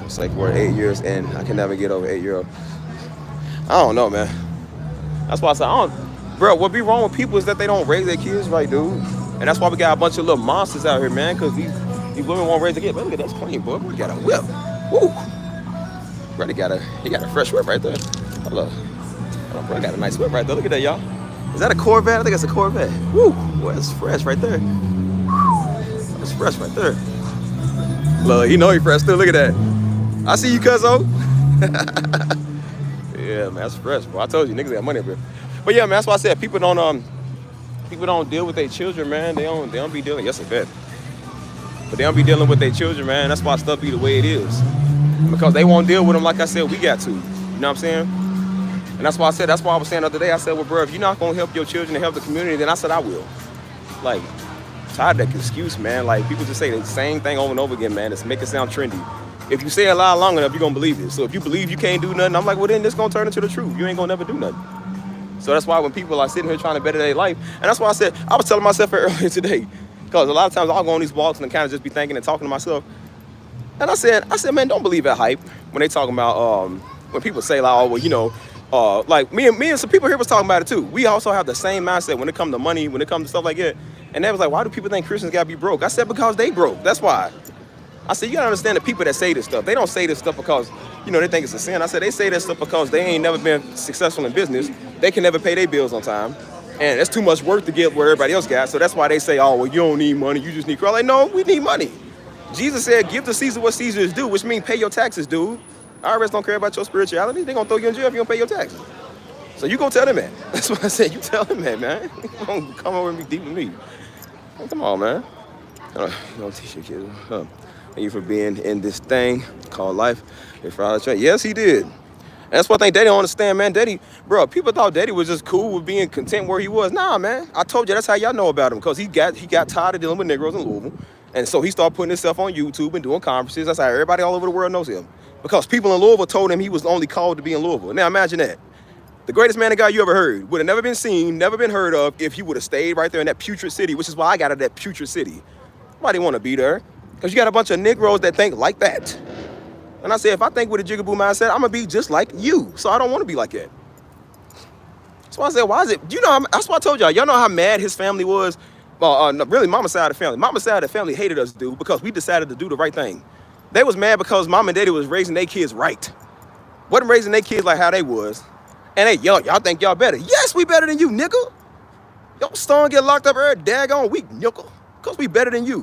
it's like we're 8 years in. I can never get over 8-year-old. I don't know, man. That's why I said, bro, what be wrong with people is that they don't raise their kids right, dude. And that's why we got a bunch of little monsters out here, man, because these women won't raise their kids. But look at that clean, boy. We got a whip. Woo. Bro, he got a fresh whip right there. Hold up, bro, I got a nice whip right there. Look at that, y'all. Is that a Corvette? I think it's a Corvette. Woo, boy, that's fresh right there. That's fresh right there. Look, you know he fresh too. Look at that. I see you, cuzzo. Yeah, man, that's fresh, bro. I told you, niggas got money up here. But yeah, man, that's why I said people don't deal with their children, man. They don't be dealing. Yes, I bet. But they don't be dealing with their children, man. That's why stuff be the way it is. Because they won't deal with them like I said we got to. You know what I'm saying? And that's why I was saying the other day, I said, well, bro, if you're not gonna help your children and help the community, then I said I will. Like, tired of that excuse, man. Like, people just say the same thing over and over again, man. It's make it sound trendy. If you say it loud long enough, you're gonna believe it. So if you believe you can't do nothing, I'm like, well, then this gonna turn into the truth. You ain't gonna never do nothing. So that's why when people are sitting here trying to better their life, and that's why I said, I was telling myself earlier today, because a lot of times I'll go on these walks and kind of just be thinking and talking to myself. And I said, man, don't believe that hype when they talking about, when people say like, oh, well, you know, like me and some people here was talking about it too. We also have the same mindset when it comes to money, when it comes to stuff like that. And they was like, why do people think Christians gotta be broke? I said, because they broke. That's why. I said, you gotta understand the people that say this stuff. They don't say this stuff because, you know, they think it's a sin. I said, they say this stuff because they ain't never been successful in business. They can never pay their bills on time. And it's too much work to get what everybody else got. So that's why they say, oh, well, you don't need money. You just need credit. Like, no, we need money. Jesus said, give to Caesar what Caesar is due, which means pay your taxes, dude. IRS don't care about your spirituality. They're going to throw you in jail if you don't pay your taxes. So you go tell them that. That's what I said. You tell them that, man. Don't come over and be deep with me. Come on, man. You don't teach your kids. Thank you for being in this thing called life. Yes, he did. And that's one thing Daddy don't understand, man. Daddy, bro, people thought Daddy was just cool with being content where he was. Nah, man. I told you that's how y'all know about him, because he got tired of dealing with Negroes in Louisville. And so he started putting himself on YouTube and doing conferences. That's how everybody all over the world knows him. Because people in Louisville told him he was only called to be in Louisville. Now imagine that. The greatest man of God you ever heard would have never been seen, never been heard of if he would have stayed right there in that putrid city, which is why I got out of that putrid city. Nobody want to be there, because you got a bunch of Negroes that think like that. And I said, if I think with a jigaboo mindset, I'm going to be just like you. So I don't want to be like that. So I said, why is it? You know, that's why I told y'all. Y'all know how mad his family was? Well, no, really, Mama's side of the family. Mama's side of the family hated us, dude, because we decided to do the right thing. They was mad because Mom and Daddy was raising their kids right. Wasn't raising their kids like how they was. And they, y'all think y'all better. Yes, we better than you, nigga. Your son get locked up every daggone week, nigga. Because we better than you.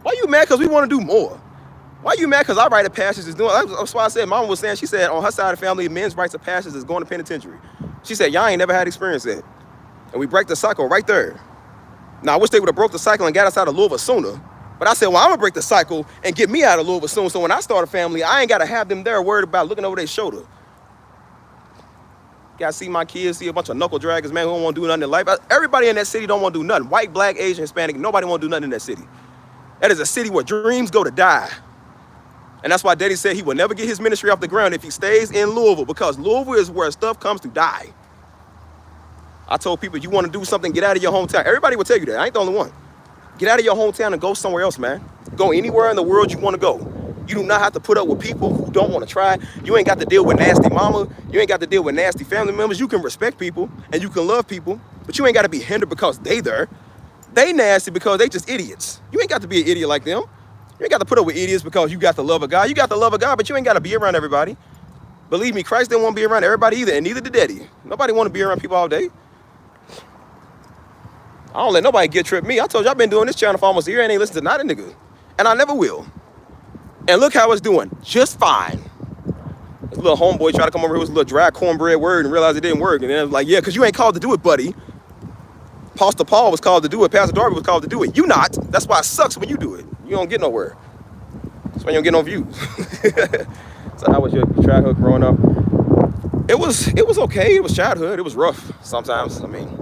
Why you mad because we want to do more? Why you mad because our rite of passage is doing? That's why I said, Mama was saying, she said on her side of the family, men's rites of passage is going to penitentiary. She said, y'all ain't never had experience that. And we break the cycle right there. Now, I wish they would have broke the cycle and got us out of Louisville sooner. But I said, well, I'm going to break the cycle and get me out of Louisville soon. So when I start a family, I ain't got to have them there worried about looking over their shoulder. Got to see my kids, see a bunch of knuckle draggers, man, who don't want to do nothing in life. Everybody in that city don't want to do nothing. White, black, Asian, Hispanic, nobody want to do nothing in that city. That is a city where dreams go to die. And that's why Daddy said he will never get his ministry off the ground if he stays in Louisville, because Louisville is where stuff comes to die. I told people, you want to do something, get out of your hometown. Everybody will tell you that. I ain't the only one. Get out of your hometown and go somewhere else, man. Go anywhere in the world you want to go. You do not have to put up with people who don't want to try. You ain't got to deal with nasty mama. You ain't got to deal with nasty family members. You can respect people and you can love people, but you ain't got to be hindered because they there. They nasty because they just idiots. You ain't got to be an idiot like them. You ain't got to put up with idiots because you got the love of God. You got the love of God, but you ain't got to be around everybody. Believe me, Christ didn't want to be around everybody either, and neither did Daddy. Nobody want to be around people all day. I don't let nobody get tripped me. I told you I've been doing this channel for almost a year and ain't listened to not a nigga. And I never will. And look how it's doing. Just fine. This little homeboy tried to come over here with a little dry cornbread word and realized it didn't work. And then I was like, yeah, because you ain't called to do it, buddy. Pastor Paul was called to do it. Pastor Darby was called to do it. You not. That's why it sucks when you do it. You don't get nowhere. That's why you don't get no views. So how was your childhood growing up? It was okay. It was childhood. It was rough sometimes. I mean,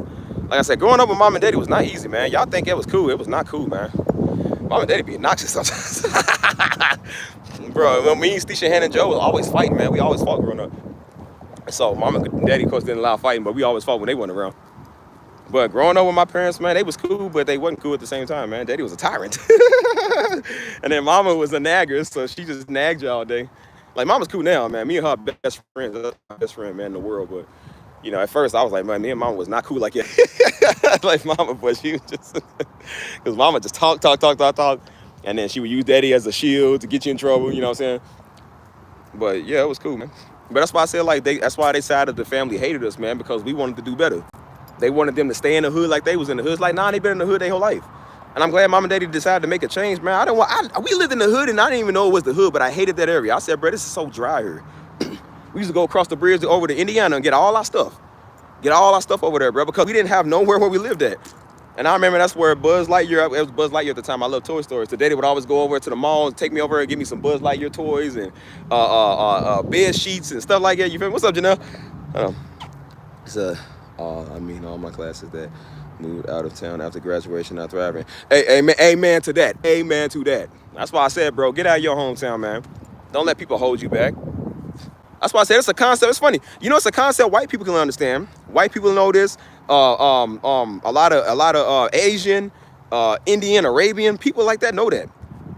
like I said, growing up with Mom and Daddy was not easy, man. Y'all think it was cool. It was not cool, man. Mom and Daddy be obnoxious sometimes. Bro, when me, Stisha, Hannah, and Joe was always fighting, man. We always fought growing up. So Mom and Daddy, of course, didn't allow fighting, but we always fought when they weren't around. But growing up with my parents, man, they was cool, but they wasn't cool at the same time, man. Daddy was a tyrant. And then Mama was a nagger, so she just nagged you all day. Like, Mama's cool now, man. Me and her best friends. That's my best friend, man, in the world. But, you know, at first I was like, man, me and Mama was not cool like that. Like Mama, but she was just, because Mama just talk. And then she would use Daddy as a shield to get you in trouble, you know what I'm saying? But, yeah, it was cool, man. But that's why I said, like, that's why they side of the family hated us, man, because we wanted to do better. They wanted them to stay in the hood like they was in the hood. It's like, nah, they been in the hood their whole life. And I'm glad Mom and Daddy decided to make a change, man. We lived in the hood and I didn't even know it was the hood, but I hated that area. I said, bro, this is so dry here. We used to go across the bridge over to Indiana and get all our stuff. Get all our stuff over there, bro, because we didn't have nowhere where we lived at. And I remember that's where Buzz Lightyear, it was Buzz Lightyear at the time. I love Toy Story. So Daddy would always go over to the mall and take me over and give me some Buzz Lightyear toys and bed sheets and stuff like that. You feel me? What's up, Janelle? All my classes that moved out of town after graduation not thriving. Hey, amen to that. Amen to that. That's why I said, bro, get out of your hometown, man. Don't let people hold you back. That's why I said it's a concept. It's funny. You know, it's a concept white people can understand. White people know this. A lot of Asian, Indian, Arabian people like that know that.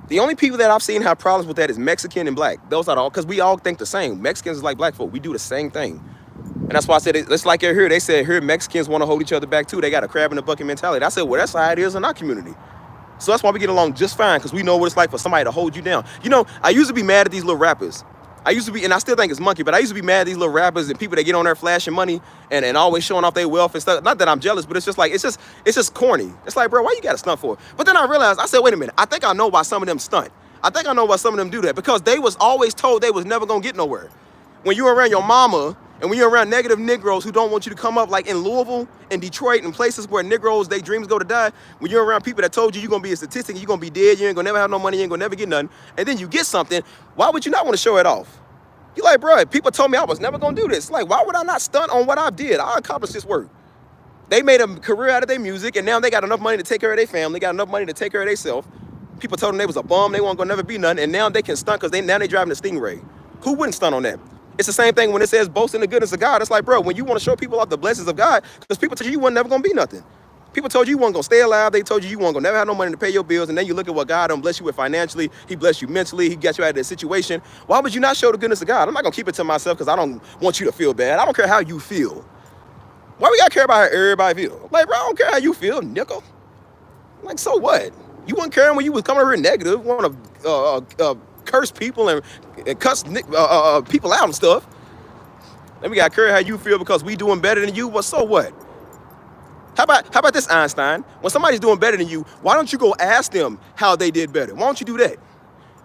The only people that I've seen have problems with that is Mexican and black. Those are all, because we all think the same. Mexicans is like black folk. We do the same thing. And that's why I said, it's like here. They said here Mexicans want to hold each other back too. They got a crab in the bucket mentality. I said, well, that's how it is in our community. So that's why we get along just fine, because we know what it's like for somebody to hold you down. You know, I used to be mad at these little rappers. I used to be, and I still think it's monkey, but I used to be mad at these little rappers and people that get on there flashing money and always showing off their wealth and stuff. Not that I'm jealous, but it's just corny. It's like, bro, why you got to stunt for it? But then I realized, I said, wait a minute, I think I know why some of them stunt. I think I know why some of them do that, because they was always told they was never gonna get nowhere. When you're around your mama and when you're around negative Negroes who don't want you to come up, like in Louisville and Detroit and places where Negroes, their dreams go to die, when you're around people that told you you're gonna be a statistic, you're gonna be dead, you ain't gonna never have no money, you ain't gonna never get nothing, and then you get something, why would you not want to show it off? You like, bro, people told me I was never gonna do this. Like, why would I not stunt on what I did? I accomplished this work. They made a career out of their music, and now they got enough money to take care of their family, got enough money to take care of themselves. People told them they was a bum, they weren't gonna never be nothing, and now they can stunt because now they driving a Stingray. Who wouldn't stunt on that? It's the same thing when it says boast in the goodness of God. It's like, bro, when you want to show people off the blessings of God, because people told you weren't never gonna be nothing. People told you weren't gonna stay alive. They told you weren't gonna never have no money to pay your bills, and then you look at what God done bless you with financially. He blessed you mentally. He got you out of that situation. Why would you not show the goodness of God? I'm not gonna keep it to myself because I don't want you to feel bad. I don't care how you feel. Why we gotta care about how everybody feel? Like, bro, I don't care how you feel, nickel. Like, so what? You wasn't caring when you was coming over here negative, want to curse people and cuss people out and stuff. Then we gotta care how you feel because we doing better than you. Well, so what? How about this, Einstein? When somebody's doing better than you, why don't you go ask them how they did better? Why don't you do that?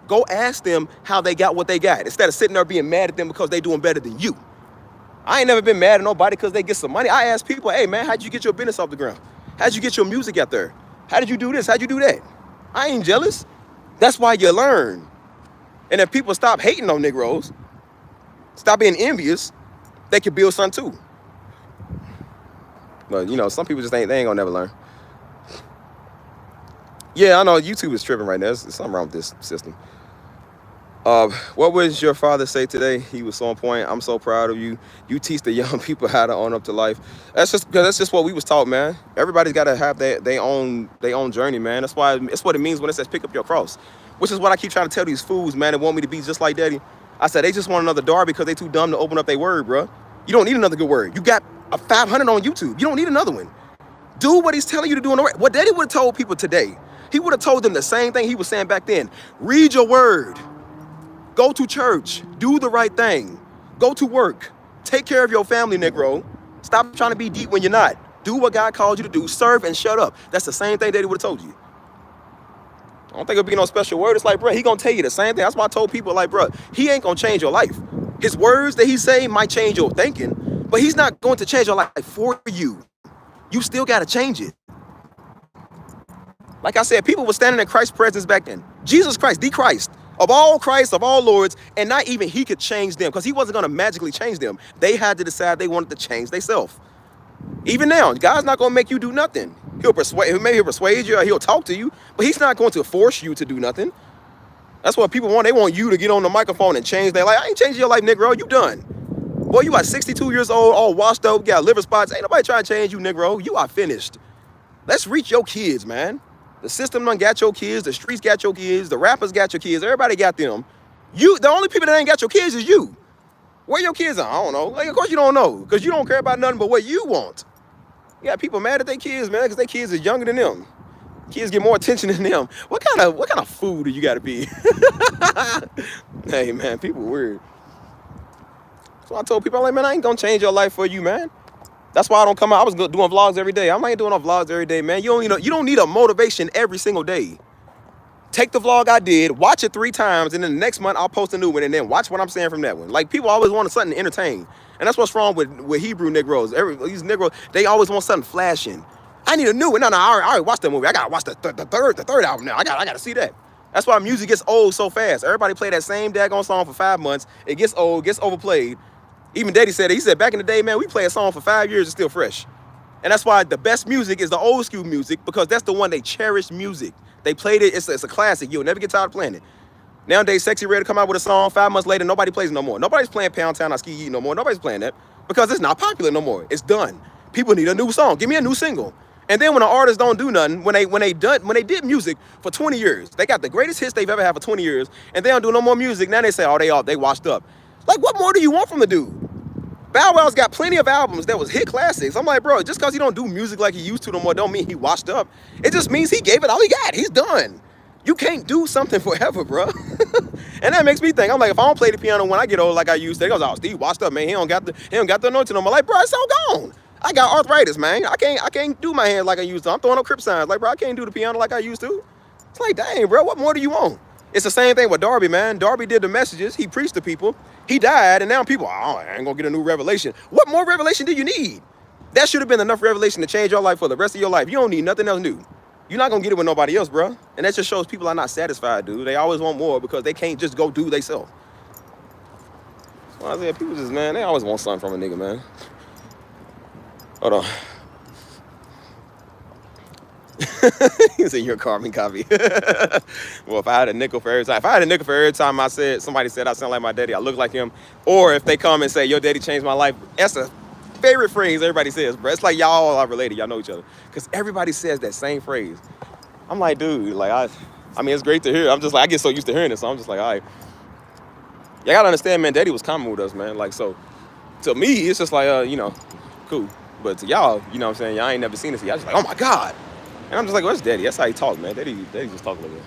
Go ask them how they got what they got instead of sitting there being mad at them because they doing better than you. I ain't never been mad at nobody because they get some money. I ask people, hey, man, how'd you get your business off the ground? How'd you get your music out there? How did you do this? How'd you do that? I ain't jealous. That's why you learn. And if people stop hating on Negroes, stop being envious, they can build something too. But, you know, some people just they ain't gonna never learn. Yeah, I know YouTube is tripping right now. There's something wrong with this system. What would your father say today? He was so on point. I'm so proud of you. You teach the young people how to own up to life. That's just what we was taught, man. Everybody's got to have their own journey, man. That's what it means when it says pick up your cross, which is what I keep trying to tell these fools, man, that want me to be just like daddy. I said they just want another door because they too dumb to open up their word, bro. You don't need another good word. You got a 500 on YouTube. You don't need another one. Do what he's telling you to do in the word. What daddy would have told people today, he would have told them the same thing he was saying back then. Read your word. Go to church, do the right thing, go to work, take care of your family, Negro. Stop trying to be deep when you're not. Do what God called you to do, serve and shut up. That's the same thing Daddy would have told you. I don't think it'll be no special word. It's like, bro, he gonna tell you the same thing. That's why I told people, like, bro, he ain't gonna change your life. His words that he say might change your thinking, but he's not going to change your life for you. You still gotta change it. Like I said, people were standing in Christ's presence back then. Jesus Christ, the Christ. Of all Christ, of all Lords, and not even he could change them because he wasn't going to magically change them. They had to decide they wanted to change themselves. Even now, God's not going to make you do nothing. Maybe he'll persuade you or he'll talk to you, but he's not going to force you to do nothing. That's what people want. They want you to get on the microphone and change their life. I ain't changing your life, Negro. You done. Boy, you are 62 years old, all washed up, got liver spots. Ain't nobody trying to change you, Negro. You are finished. Let's reach your kids, man. The system done got your kids, the streets got your kids, the rappers got your kids, everybody got them. The only people that ain't got your kids is you. Where your kids are? I don't know. Like, of course you don't know, because you don't care about nothing but what you want. You got people mad at their kids, man, because their kids is younger than them. Kids get more attention than them. What kind of fool do you gotta be? Hey man, people weird. So I told people, I'm like, man, I ain't gonna change your life for you, man. That's why I don't come out. I was doing vlogs every day. I'm not doing no vlogs every day, man. You don't need a motivation every single day. Take the vlog I did, watch it 3 times, and then the next month I'll post a new one, and then watch what I'm saying from that one. Like, people always want something to entertain. And that's what's wrong with Hebrew Negroes. These Negroes, they always want something flashing. I need a new one. No, I already watched that movie. I gotta watch the third album now. I gotta see that. That's why music gets old so fast. Everybody play that same daggone song for 5 months. It gets old, gets overplayed. Even Daddy said it. He said back in the day, man, we play a song for 5 years, it's still fresh. And that's why the best music is the old school music, because that's the one they cherish music. They played it, it's a classic. You'll never get tired of playing it. Nowadays, Sexy Red come out with a song, 5 months later, nobody plays it no more. Nobody's playing Pound Town, I Ski Yee no more. Nobody's playing that because it's not popular no more. It's done. People need a new song. Give me a new single. And then when the artists don't do nothing, when they did music for 20 years, they got the greatest hits they've ever had for 20 years, and they don't do no more music, now they say, oh, they washed up. Like, what more do you want from the dude? Bow Wow's got plenty of albums that was hit classics. I'm like, bro, just because he don't do music like he used to no more don't mean he washed up. It just means he gave it all he got. He's done. You can't do something forever, bro. And that makes me think, I'm like, if I don't play the piano when I get old like I used to, they goes, oh, Steve washed up, man. He don't got the anointing no more. Like, bro, it's all gone. I got arthritis, man. I can't do my hands like I used to. I'm throwing up crip signs. Like, bro, I can't do the piano like I used to. It's like, dang, bro, what more do you want? It's the same thing with Darby, man. Darby did the messages. He preached to people. He died, and now people, oh, I ain't gonna get a new revelation. What more revelation do you need? That should have been enough revelation to change your life for the rest of your life. You don't need nothing else new. You're not gonna get it with nobody else, bro. And that just shows people are not satisfied, dude. They always want more because they can't just go do themselves. So I said, people just, man, they always want something from a nigga, man. Hold on. He said you're a carbon copy. Well, if I had a nickel for every time I said somebody said I sound like my daddy, I look like him, or if they come and say your daddy changed my life, that's a favorite phrase everybody says, bro. It's like y'all all are related, y'all know each other, because everybody says that same phrase. I'm like, dude, like I mean, it's great to hear. I'm just like, I get so used to hearing it, so I'm just like, all right. You gotta understand, man. Daddy was common with us, man. Like, so to me, it's just like, you know, cool. But to y'all, you know what I'm saying? Y'all ain't never seen this. Y'all just like, oh my God. And I'm just like, where's Daddy? That's how he talk, man. Daddy just talk like that.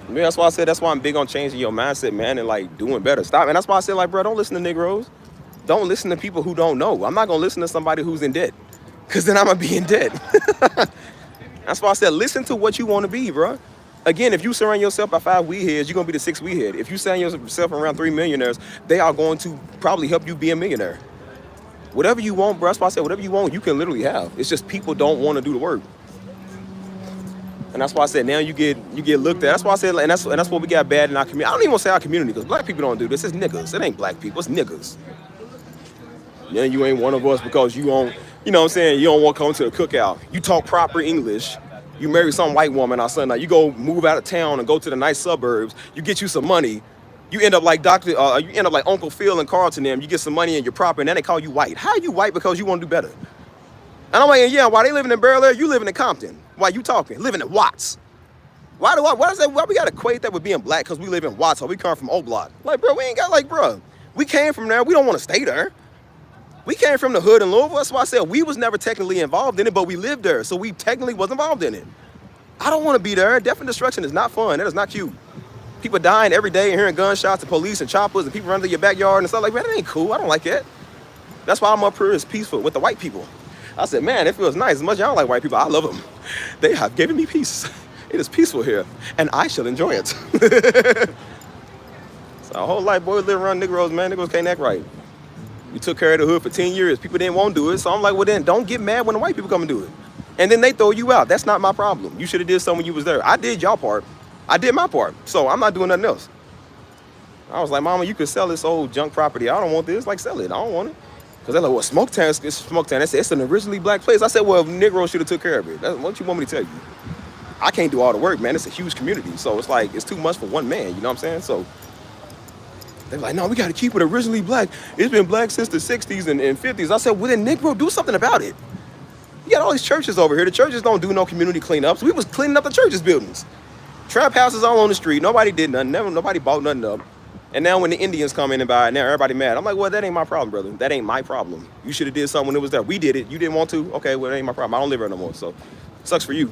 Yeah, that's why I said, that's why I'm big on changing your mindset, man, and like doing better. Stop. And that's why I said, like, bro, don't listen to Negroes. Don't listen to people who don't know. I'm not gonna listen to somebody who's in debt, because then I'm gonna be in debt. That's why I said, listen to what you want to be, bro. Again, if you surround yourself by 5 weed heads, you're gonna be the 6th weed head. If you surround yourself around 3 millionaires, they are going to probably help you be a millionaire. Whatever you want, bro, that's why I said, whatever you want, you can literally have. It's just people don't want to do the work. And that's why I said, now you get looked at. That's why I said, and that's what we got bad in our community. I don't even want to say our community, because black people don't do this. It's niggas. It ain't black people. It's niggas. Yeah, you ain't one of us because you don't, you know what I'm saying, you don't want to come to a cookout. You talk proper English. You marry some white woman or something. Like, you go move out of town and go to the nice suburbs. You get you some money. You end up like you end up like Uncle Phil and Carlton them. You get some money and you're proper, and then they call you white. How are you white because you want to do better? And I'm like, yeah, why they living in Bel Air, you living in Compton. Why you talking? Living in Watts. Why we gotta equate that with being black because we live in Watts or we come from O Block? Like, bro, we ain't got, like, bro, we came from there. We don't want to stay there. We came from the hood in Louisville. That's why I said we was never technically involved in it, but we lived there, so we technically was involved in it. I don't want to be there. Death and destruction is not fun. That is not cute. People dying every day and hearing gunshots and police and choppers and people running through your backyard and stuff like that. That ain't cool. I don't like that. That's why I'm up here as peaceful with the white people. I said, man, it feels nice. As much as I don't like white people, I love them. They have given me peace. It is peaceful here, and I shall enjoy it. So our whole life, boys live around Negroes, man. Negroes can't act right. We took care of the hood for 10 years. People didn't want to do it, so I'm like, well, then don't get mad when the white people come and do it. And then they throw you out. That's not my problem. You should have did something when you was there. I did y'all part. I did my part. So I'm not doing nothing else. I was like, Mama, you could sell this old junk property. I don't want this. Like, sell it. I don't want it. Because they're like, well, Smoketown is Smoketown. They said, it's an originally black place. I said, well, Negroes should have took care of it. That's what you want me to tell you. I can't do all the work, man. It's a huge community. So it's like, it's too much for one man. You know what I'm saying? So they're like, no, we got to keep it originally black. It's been black since the 60s and 50s. I said, well, then Negro, do something about it. You got all these churches over here. The churches don't do no community cleanups. We was cleaning up the churches' buildings. Trap houses all on the street. Nobody did nothing. Nobody bought nothing up. And now when the Indians come in and buy it, now everybody mad. I'm like, well, that ain't my problem, brother. That ain't my problem. You should have did something when it was there. We did it. You didn't want to? Okay, well, it ain't my problem. I don't live here no more. So, sucks for you.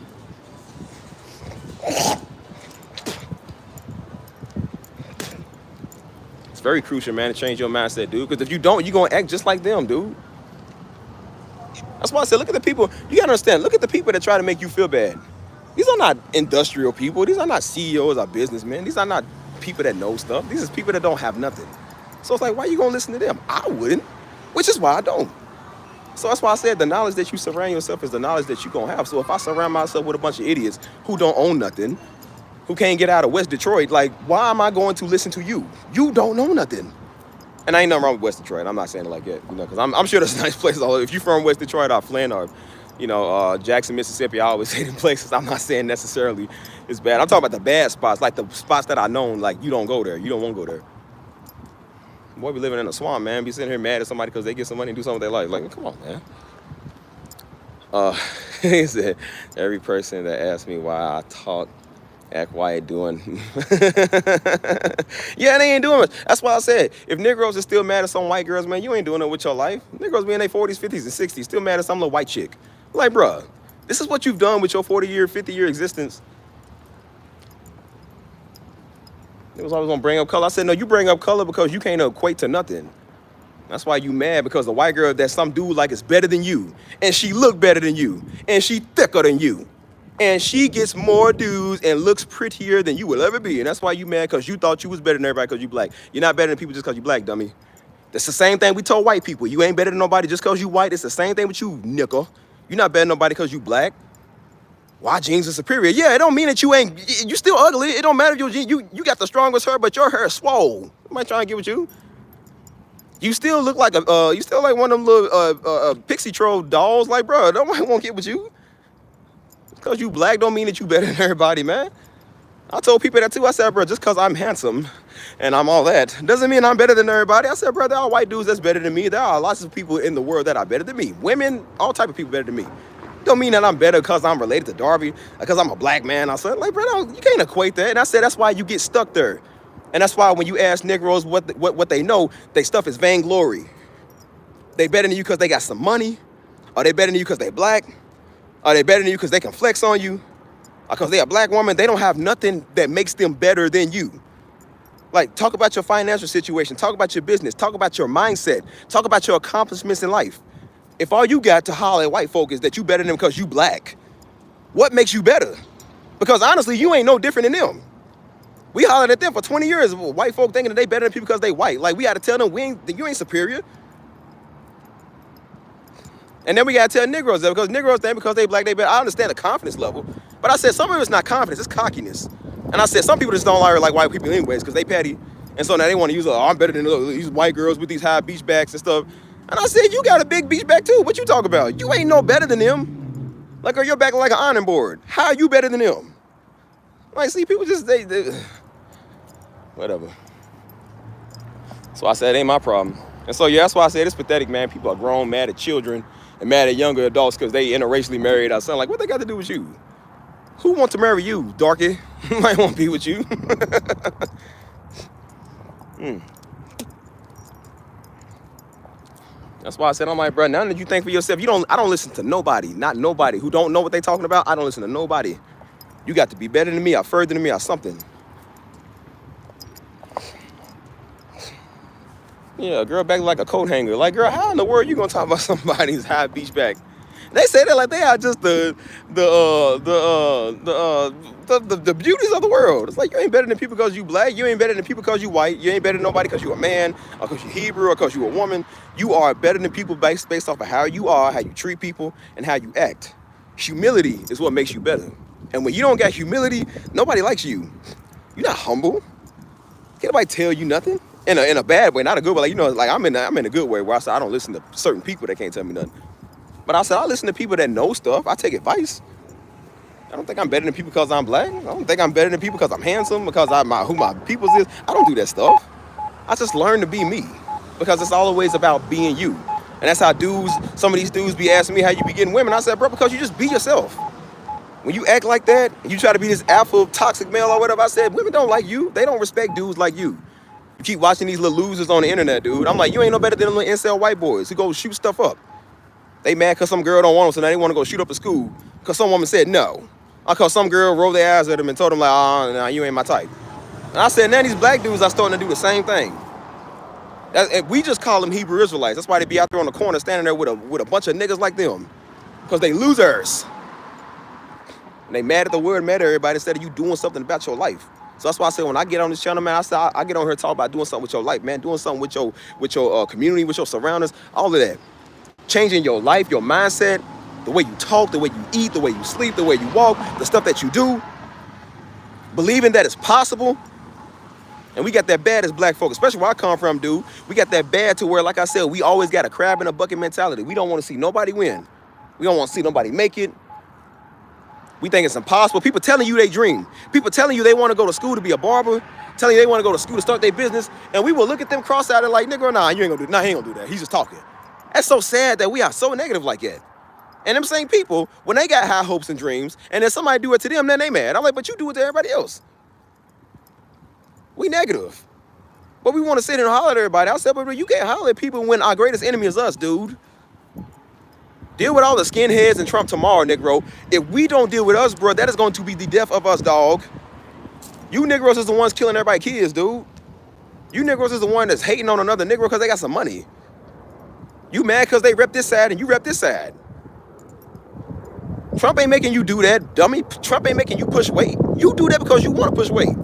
It's very crucial, man, to change your mindset, dude. Because if you don't, you're going to act just like them, dude. That's why I said, look at the people. You got to understand, look at the people that try to make you feel bad. These are not industrial people. These are not CEOs or businessmen. These are not people that know stuff. These are people that don't have nothing. So it's like, why are you going to listen to them? I wouldn't, which is why I don't. So that's why I said the knowledge that you surround yourself is the knowledge that you're going to have. So if I surround myself with a bunch of idiots who don't own nothing, who can't get out of West Detroit, like, why am I going to listen to you? You don't know nothing. And I ain't nothing wrong with West Detroit. I'm not saying it like that, you know, because I'm sure there's nice places all over. If you're from West Detroit or Flint or, you know, Jackson, Mississippi, I always say them places. I'm not saying necessarily it's bad. I'm talking about the bad spots, like the spots that I know, like, you don't go there. You don't want to go there. Boy, we living in a swamp, man. Be sitting here mad at somebody because they get some money and do something they like. Like, come on, man. He said, every person that asks me why I talk, act white doing. Yeah, they ain't doing much. That's why I said, if Negroes are still mad at some white girls, man, you ain't doing it with your life. Negroes be in their 40s, 50s, and 60s, still mad at some little white chick. Like, bruh, this is what you've done with your 40-year, 50-year existence. It was always gonna bring up color. I said, no, you bring up color because you can't equate to nothing. That's why you mad, because the white girl that some dude like is better than you, and she look better than you, and she thicker than you. And she gets more dudes and looks prettier than you will ever be. And that's why you mad, because you thought you was better than everybody because you black. You're not better than people just because you black, dummy. That's the same thing we told white people. You ain't better than nobody just because you white. It's the same thing with you, nickel. You're not better than nobody because you black. Why genes are superior? Yeah, it don't mean that you still ugly. It don't matter if your gene, you got the strongest hair, but your hair is swole. Am I trying to get with you? You still look like you still like one of them little pixie troll dolls. Like, bro, nobody won't get with you. Because you black don't mean that you better than everybody, man. I told people that too. I said, bro, just because I'm handsome and I'm all that doesn't mean I'm better than everybody. I said, bro, there are white dudes that's better than me. There are lots of people in the world that are better than me. Women, all type of people better than me. Don't mean that I'm better because I'm related to Darby, because I'm a black man. I said, like, bro, you can't equate that. And I said, that's why you get stuck there. And that's why when you ask Negroes what they know, they stuff is vainglory. They better than you because they got some money. Are they better than you because they black? Are they better than you because they can flex on you? Or because they a black woman? They don't have nothing that makes them better than you. Like, talk about your financial situation. Talk about your business. Talk about your mindset. Talk about your accomplishments in life. If all you got to holler at white folk is that you better than them because you black, what makes you better? Because honestly, you ain't no different than them. We hollered at them for 20 years. White folk thinking that they better than people because they white. Like, we got to tell them you ain't superior. And then we got to tell Negroes that because Negroes think because they black, they better. I understand the confidence level. But I said some of it's not confidence, it's cockiness. And I said some people just don't like white people anyways because they petty. And so now they want to use, I'm better than these white girls with these high beach backs and stuff. And I said, you got a big beach back too. What you talk about? You ain't no better than them. Like, or you're back like an ironing board. How are you better than them? Like, see, people just, they whatever. So I said, it ain't my problem. And so, yeah, that's why I said it's pathetic, man. People are grown, mad at children, and mad at younger adults because they interracially married our son. Like, what they got to do with you? Who wants to marry you, darky? I won't be with you. That's why I said, I'm like, bro, now that you think for yourself, I don't listen to nobody, not nobody who don't know what they talking about. I don't listen to nobody. You got to be better than me or further than me or something. Yeah, a girl back like a coat hanger. Like, girl, how in the world you gonna talk about somebody's high beach back? They say that like they are just the beauties of the world. It's like, you ain't better than people because you black. You ain't better than people because you white. You ain't better than nobody because you a man or because you Hebrew or because you a woman. You are better than people based off of how you are, how you treat people, and how you act. Humility is what makes you better. And when you don't got humility, nobody likes you. You're not humble. Can't nobody tell you nothing. In a bad way, not a good way. Like, you know, like I'm in a good way where I say I don't listen to certain people that can't tell me nothing. But I said I listen to people that know stuff. I take advice. I don't think I'm better than people because I'm black. I don't think I'm better than people because I'm handsome, because who my people's is. I don't do that stuff. I just learn to be me because it's always about being you. And that's how some of these dudes be asking me how you be getting women. I said, bro, because you just be yourself. When you act like that and you try to be this alpha toxic male or whatever, I said, women don't like you. They don't respect dudes like you. You keep watching these little losers on the internet, dude. I'm like, you ain't no better than the little incel white boys who go shoot stuff up. They mad because some girl don't want them, so now they want to go shoot up a school because some woman said no. Or because some girl rolled their eyes at them and told them, like, oh, nah, you ain't my type. And I said, now these black dudes are starting to do the same thing. We just call them Hebrew Israelites. That's why they be out there on the corner standing there with a bunch of niggas like them. Because they losers. And they mad at the word, mad at everybody instead of you doing something about your life. So that's why I say when I get on this channel, man, I get on here and talk about doing something with your life, man. Doing something with your community, with your surroundings, all of that. Changing your life, your mindset, the way you talk, the way you eat, the way you sleep, the way you walk, the stuff that you do. Believing that it's possible. And we got that bad as black folk, especially where I come from, dude. We got that bad to where, like I said, we always got a crab in a bucket mentality. We don't want to see nobody win. We don't want to see nobody make it. We think it's impossible. People telling you they dream. People telling you they want to go to school to be a barber. Telling you they want to go to school to start their business. And we will look at them cross-eyed and like, nigga, nah, you ain't gonna do. Nah, he ain't gonna do that. He's just talking. That's so sad that we are so negative like that. And them same people, when they got high hopes and dreams, and then somebody do it to them, then they mad. I'm like, but you do it to everybody else. We negative. But we want to sit here and holler at everybody. I said, but you can't holler at people when our greatest enemy is us, dude. Deal with all the skinheads and Trump tomorrow, Negro. If we don't deal with us, bro, that is going to be the death of us, dog. You Negroes is the ones killing everybody's kids, dude. You Negroes is the one that's hating on another Negro because they got some money. You mad because they rep this side and you rep this side. Trump ain't making you do that, dummy. Trump ain't making you push weight. You do that because you want to push weight.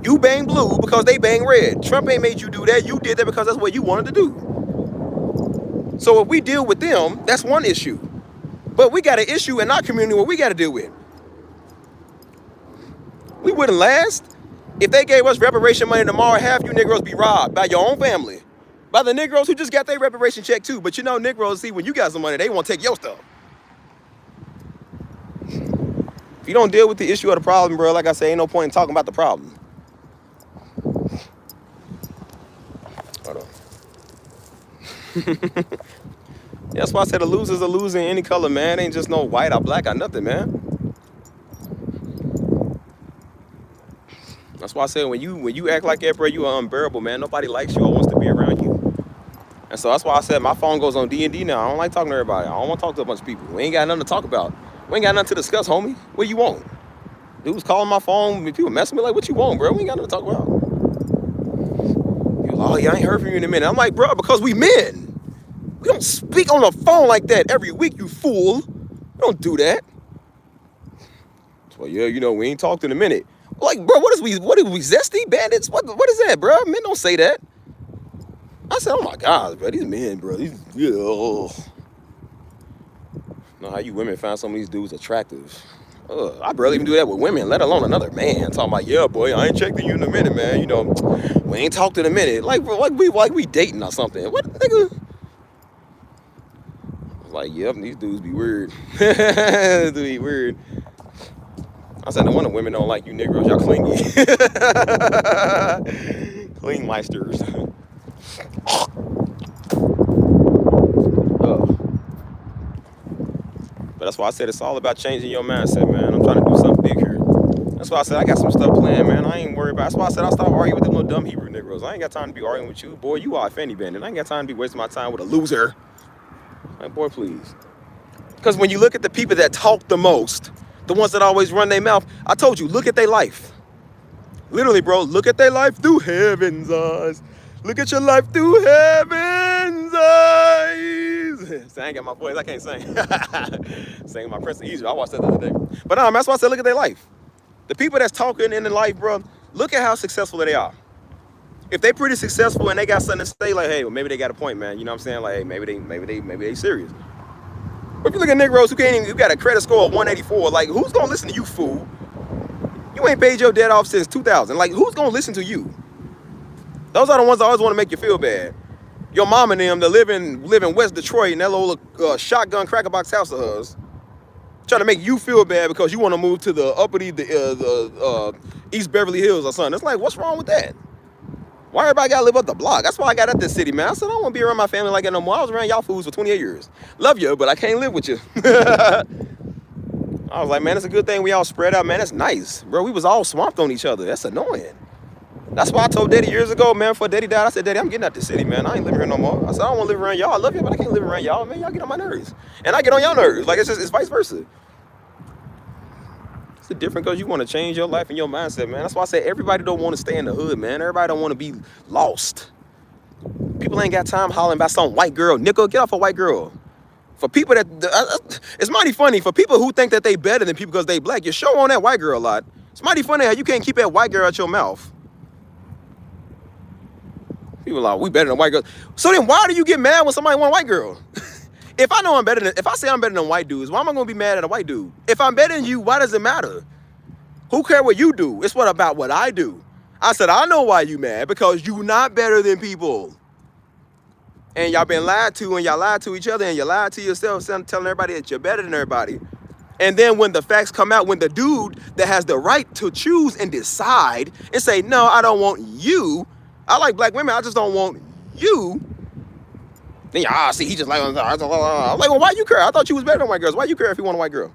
You bang blue because they bang red. Trump ain't made you do that. You did that because that's what you wanted to do. So if we deal with them, that's one issue. But we got an issue in our community what we got to deal with. We wouldn't last. If they gave us reparation money tomorrow, half you Negroes be robbed by your own family. By the Negroes who just got their reparation check too. But you know, Negroes, see, when you got some money, they want to take your stuff. If you don't deal with the issue of the problem, bro, like I say, ain't no point in talking about the problem. Hold on. Yeah, that's why I said a loser's a loser in any color, man. Ain't just no white or black or nothing, man. That's why I said when you act like that, bro, you are unbearable, man. Nobody likes you or wants to be around you. And so that's why I said my phone goes on D&D now. I don't like talking to everybody. I don't want to talk to a bunch of people. We ain't got nothing to talk about. We ain't got nothing to discuss, homie. What do you want? Dudes calling my phone. People messing with me like, what you want, bro? We ain't got nothing to talk about. People like, oh, yeah, I ain't heard from you in a minute. I'm like, bro, because we men. We don't speak on the phone like that every week, you fool. We don't do that. So, yeah, you know, we ain't talked in a minute. Like, bro, what are we, zesty bandits? What is that, bro? Men don't say that. I said, oh my God, bro, these men, bro, know how you women find some of these dudes attractive. I barely even do that with women, let alone another man. Talking about, yeah, boy, I ain't checked you in a minute, man. You know, we ain't talked in a minute. Like, bro, like we dating or something. What, nigga? Like, yep, these dudes be weird. They be weird. I said, no wonder women don't like you Negroes. Y'all clingy. Clean meisters. But that's why I said it's all about changing your mindset, man. I'm trying to do something big here. That's why I said I got some stuff planned, man. I ain't worried about it. That's why I said I'll stop arguing with them little dumb Hebrew Negroes. I ain't got time to be arguing with you. Boy, you are a fanny bandit. I ain't got time to be wasting my time with a loser. Like, boy, please. Because when you look at the people that talk the most, the ones that always run their mouth, I told you, look at their life. Literally, bro, look at their life through heaven's eyes. Look at your life through heaven's eyes. See, I ain't got my voice. I can't sing. Singing my Prince of Egypt. I watched that the other day. But that's why I said look at their life. The people that's talking in their life, bro, look at how successful they are. If they pretty successful and they got something to say, like, hey, well, maybe they got a point, man. You know what I'm saying? Like, hey, maybe they serious. But if you look at Negroes who got a credit score of 184, like, who's gonna listen to you, fool? You ain't paid your debt off since 2000. Like, who's gonna listen to you? Those are the ones that always want to make you feel bad. Your mom and them that live in West Detroit in that little shotgun cracker box house of hers, trying to make you feel bad because you want to move to the uppity East Beverly Hills or something. It's like, what's wrong with that? Why everybody gotta live up the block? That's why I got out this city, man. I said I don't want to be around my family like that no more. I was around y'all fools for 28 years. Love you, but I can't live with you. I was like, man, it's a good thing we all spread out, man. That's nice, bro. We was all swamped on each other. That's annoying. That's why I told Daddy years ago, man, before Daddy died, I said, Daddy, I'm getting out this city, man. I ain't living here no more. I said, I don't want to live around y'all. I love you, but I can't live around y'all, man. Y'all get on my nerves. And I get on y'all nerves. Like, it's vice versa. It's different because you want to change your life and your mindset, man. That's why I say everybody don't want to stay in the hood, man. Everybody don't want to be lost. People ain't got time hollering about some white girl. Nickel, get off a white girl. For people that, it's mighty funny. For people who think that they better than people because they black, you show on that white girl a lot. It's mighty funny how you can't keep that white girl out your mouth. People are like, we better than white girls. So then why do you get mad when somebody want a white girl? If I say I'm better than white dudes, why am I gonna be mad at a white dude? If I'm better than you, why does it matter? Who cares what you do? It's about what I do. I said, I know why you mad, because you not better than people. And y'all been lied to, and y'all lied to each other, and you lied to yourself, telling everybody that you're better than everybody. And then when the facts come out, when the dude that has the right to choose and decide and say, no, I don't want you. I like black women, I just don't want you. Then see, he just like, I'm like, well, why you care? I thought you was better than white girls. Why you care if you want a white girl?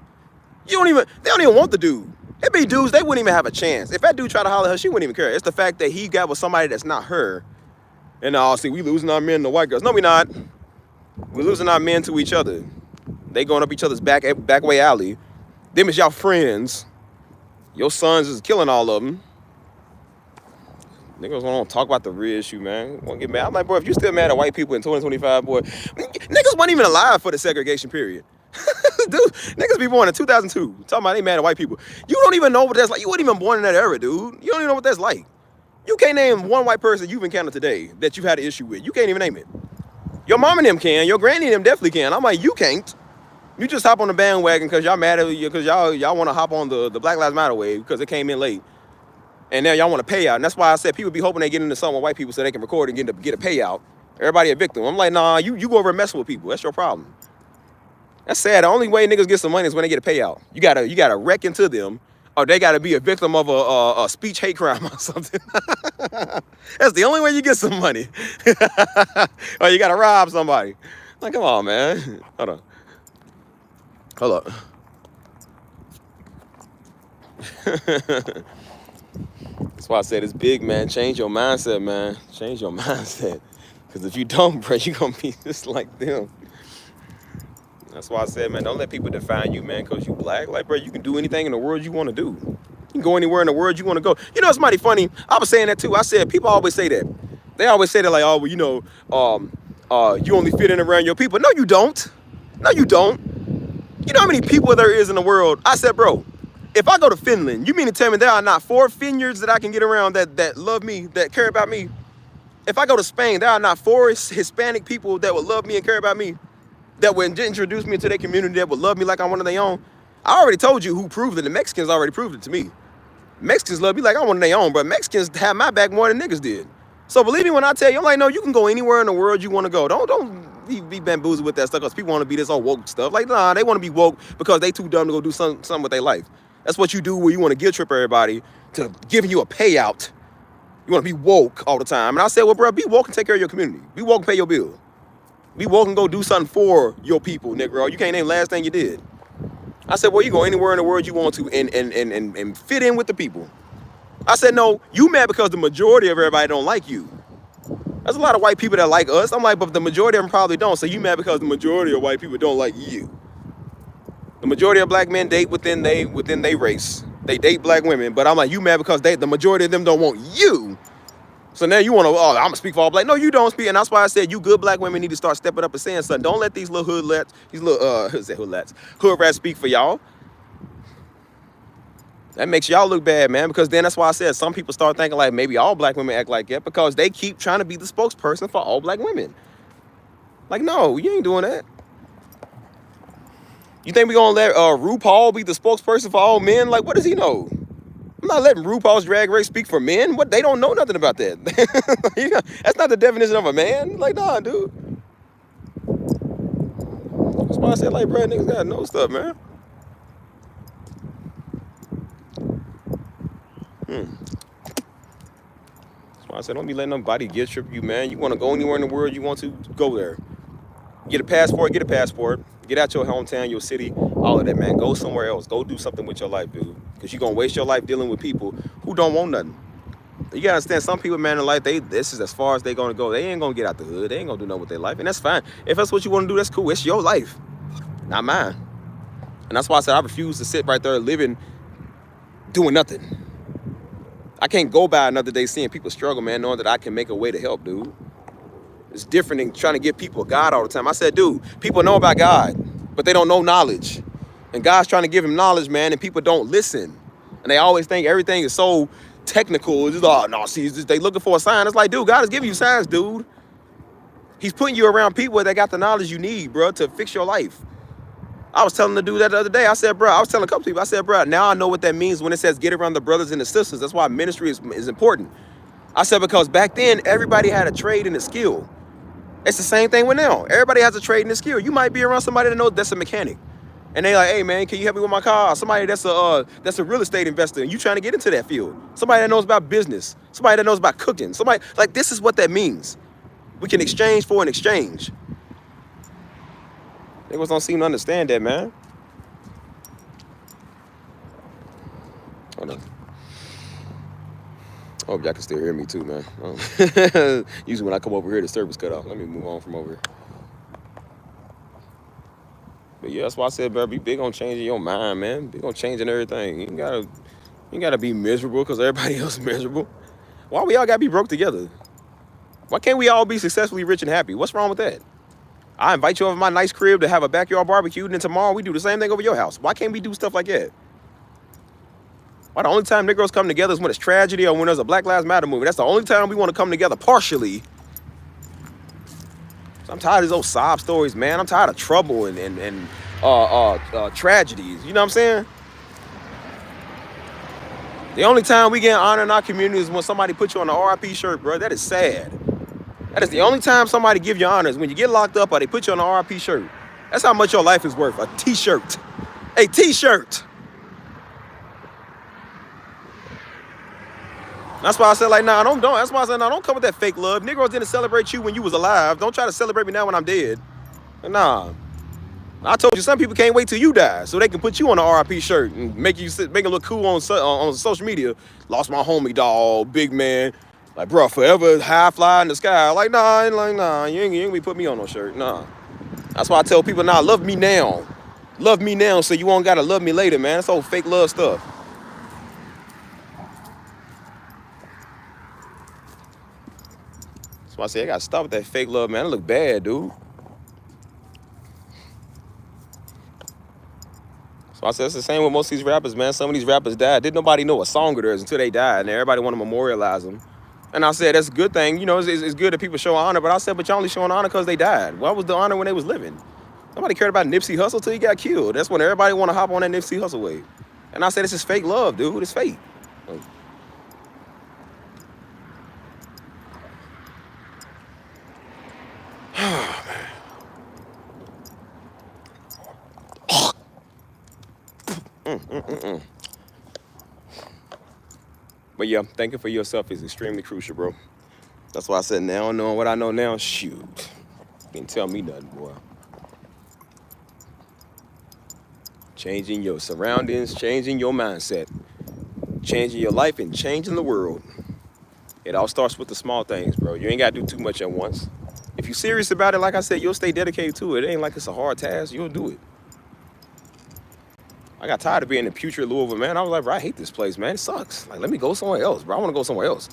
They don't even want the dude. It be dudes, they wouldn't even have a chance. If that dude tried to holler at her, she wouldn't even care. It's the fact that he got with somebody that's not her. And see, we losing our men to white girls. No, we not. We're losing our men to each other. They going up each other's backway alley. Them is y'all friends. Your sons is killing all of them. Niggas don't talk about the real issue, man. Won't get mad. I'm like, boy, if you still mad at white people in 2025, boy, niggas weren't even alive for the segregation period. Dude, niggas be born in 2002. Talking about they mad at white people. You don't even know what that's like. You weren't even born in that era, dude. You don't even know what that's like. You can't name one white person you've encountered today that you've had an issue with. You can't even name it. Your mom and them can. Your granny and them definitely can. I'm like, you can't. You just hop on the bandwagon because y'all mad at you, because y'all want to hop on the Black Lives Matter wave because it came in late. And now y'all want to pay out. And that's why I said people be hoping they get into something with white people so they can record and get a payout. Everybody a victim. I'm like, nah, you go over and mess with people. That's your problem. That's sad. The only way niggas get some money is when they get a payout. You gotta wreck into them, or they gotta be a victim of a speech hate crime or something. That's the only way you get some money. Or you gotta rob somebody. Like, come on, man. Hold up. That's why I said it's big, man. Change your mindset, man. Change your mindset. Because if you don't, bro, you're going to be just like them. That's why I said, man, don't let people define you, man, because you black. Like, bro, you can do anything in the world you want to do. You can go anywhere in the world you want to go. You know, it's mighty funny. I was saying that, too. I said, people always say that. They always say that, like, oh, well, you know, you only fit in around your people. No, you don't. No, you don't. You know how many people there is in the world? I said, bro, if I go to Finland, you mean to tell me there are not 4 Finns that I can get around that love me, that care about me? If I go to Spain, there are not 4 Hispanic people that would love me and care about me, that would introduce me to their community, that would love me like I'm one of their own. I already told you who proved it. The Mexicans already proved it to me. Mexicans love me like I'm one of their own, but Mexicans have my back more than niggas did. So believe me when I tell you, I'm like, no, you can go anywhere in the world you want to go. Don't be bamboozled with that stuff because people want to be this all woke stuff. Like, nah, they want to be woke because they too dumb to go do something with their life. That's what you do where you want to guilt trip everybody to giving you a payout. You want to be woke all the time. And I said, well, bro, be woke and take care of your community. Be woke and pay your bill. Be woke and go do something for your people, Negro. You can't name the last thing you did. I said, well, you go anywhere in the world you want to and fit in with the people. I said, no, you mad because the majority of everybody don't like you. There's a lot of white people that like us. I'm like, but the majority of them probably don't. So you mad because the majority of white people don't like you. The majority of black men date within they race. They date black women. But I'm like, you mad because the majority of them don't want you. So now you want to, oh, I'm going to speak for all black. No, you don't speak. And that's why I said you good black women need to start stepping up and saying something. Don't let these little hood rats speak for y'all. That makes y'all look bad, man, because then that's why I said some people start thinking like maybe all black women act like that because they keep trying to be the spokesperson for all black women. Like, no, you ain't doing that. You think we gonna let RuPaul be the spokesperson for all men? Like, what does he know? I'm not letting RuPaul's Drag Race speak for men. What? They don't know nothing about that. That's not the definition of a man. Like, nah, dude. That's why I said, like, bro, niggas gotta know stuff, man. That's why I said, don't be letting nobody guilt trip you, man. You want to go anywhere in the world you want to, go there. Get a passport. Get out your hometown, your city, all of that, man. Go somewhere else. Go do something with your life, dude. Because you're going to waste your life dealing with people who don't want nothing. You got to understand, some people, man, in life, this is as far as they're going to go. They ain't going to get out the hood. They ain't going to do nothing with their life. And that's fine. If that's what you want to do, that's cool. It's your life, not mine. And that's why I said I refuse to sit right there living, doing nothing. I can't go by another day seeing people struggle, man, knowing that I can make a way to help, dude. It's different than trying to give people God all the time. I said, dude, people know about God, but they don't know knowledge. And God's trying to give him knowledge, man, and people don't listen. And they always think everything is so technical. It's just, oh, no, see, they looking for a sign. It's like, dude, God is giving you signs, dude. He's putting you around people that got the knowledge you need, bro, to fix your life. I was telling the dude that the other day, I said, bro, I was telling a couple people, I said, bro, now I know what that means when it says get around the brothers and the sisters. That's why ministry is important. I said, because back then, everybody had a trade and a skill. It's the same thing with now. Everybody has a trade and a skill. You might be around somebody that knows that's a mechanic. And they like, hey, man, can you help me with my car? Somebody that's a real estate investor, and you trying to get into that field. Somebody that knows about business. Somebody that knows about cooking. Somebody, like, this is what that means. We can exchange for an exchange. Niggas don't seem to understand that, man. Hold on. I hope y'all can still hear me too, man. Usually when I come over here, the service cut off. Let me move on from over here. But yeah, that's why I said, bro, be big on changing your mind, man. Big on changing everything. You ain't gotta be miserable because everybody else is miserable. Why we all gotta be broke together? Why can't we all be successfully rich and happy? What's wrong with that? I invite you over my nice crib to have a backyard barbecue, and then tomorrow we do the same thing over your house. Why can't we do stuff like that? Why the only time Negroes come together is when it's tragedy or when there's a Black Lives Matter movement? That's the only time we want to come together partially. So I'm tired of these old sob stories, man. I'm tired of trouble and tragedies. You know what I'm saying? The only time we get honor in our community is when somebody puts you on an RIP shirt, bro. That is sad. That is the only time somebody give you honors, when you get locked up or they put you on an RIP shirt. That's how much your life is worth. A t-shirt. A t-shirt. That's why I said, like, nah, don't. That's why I said, nah, don't come with that fake love. Negroes didn't celebrate you when you was alive. Don't try to celebrate me now when I'm dead. Nah. I told you some people can't wait till you die so they can put you on an RIP shirt and make it look cool on social media. Lost my homie, dog, big man. Like, bro, forever high fly in the sky. Like, nah, you ain't gonna be put me on no shirt. Nah. That's why I tell people, nah, love me now. Love me now so you won't gotta love me later, man. That's old fake love stuff. That's why I say I gotta stop with that fake love, man. It look bad, dude. So I said it's the same with most of these rappers, man. Some of these rappers died. Didn't nobody know a song of theirs until they died, and everybody want to memorialize them. And I said, that's a good thing. You know, it's good that people show honor, but I said, but y'all only showing honor because they died. What was the honor when they was living? Nobody cared about Nipsey Hussle till he got killed. That's when everybody want to hop on that Nipsey Hussle wave. And I said, this is fake love, dude. It's fake. But yeah, thinking for yourself is extremely crucial, bro. That's why I said, now knowing what I know now, shoot. You can't tell me nothing, boy. Changing your surroundings, changing your mindset, changing your life, and changing the world. It all starts with the small things, bro. You ain't got to do too much at once. If you're serious about it, like I said, you'll stay dedicated to it. It ain't like it's a hard task. You'll do it. I got tired of being in putrid Louisville, man. I was like, bro, I hate this place, man. It sucks. Like, let me go somewhere else, bro. I want to go somewhere else.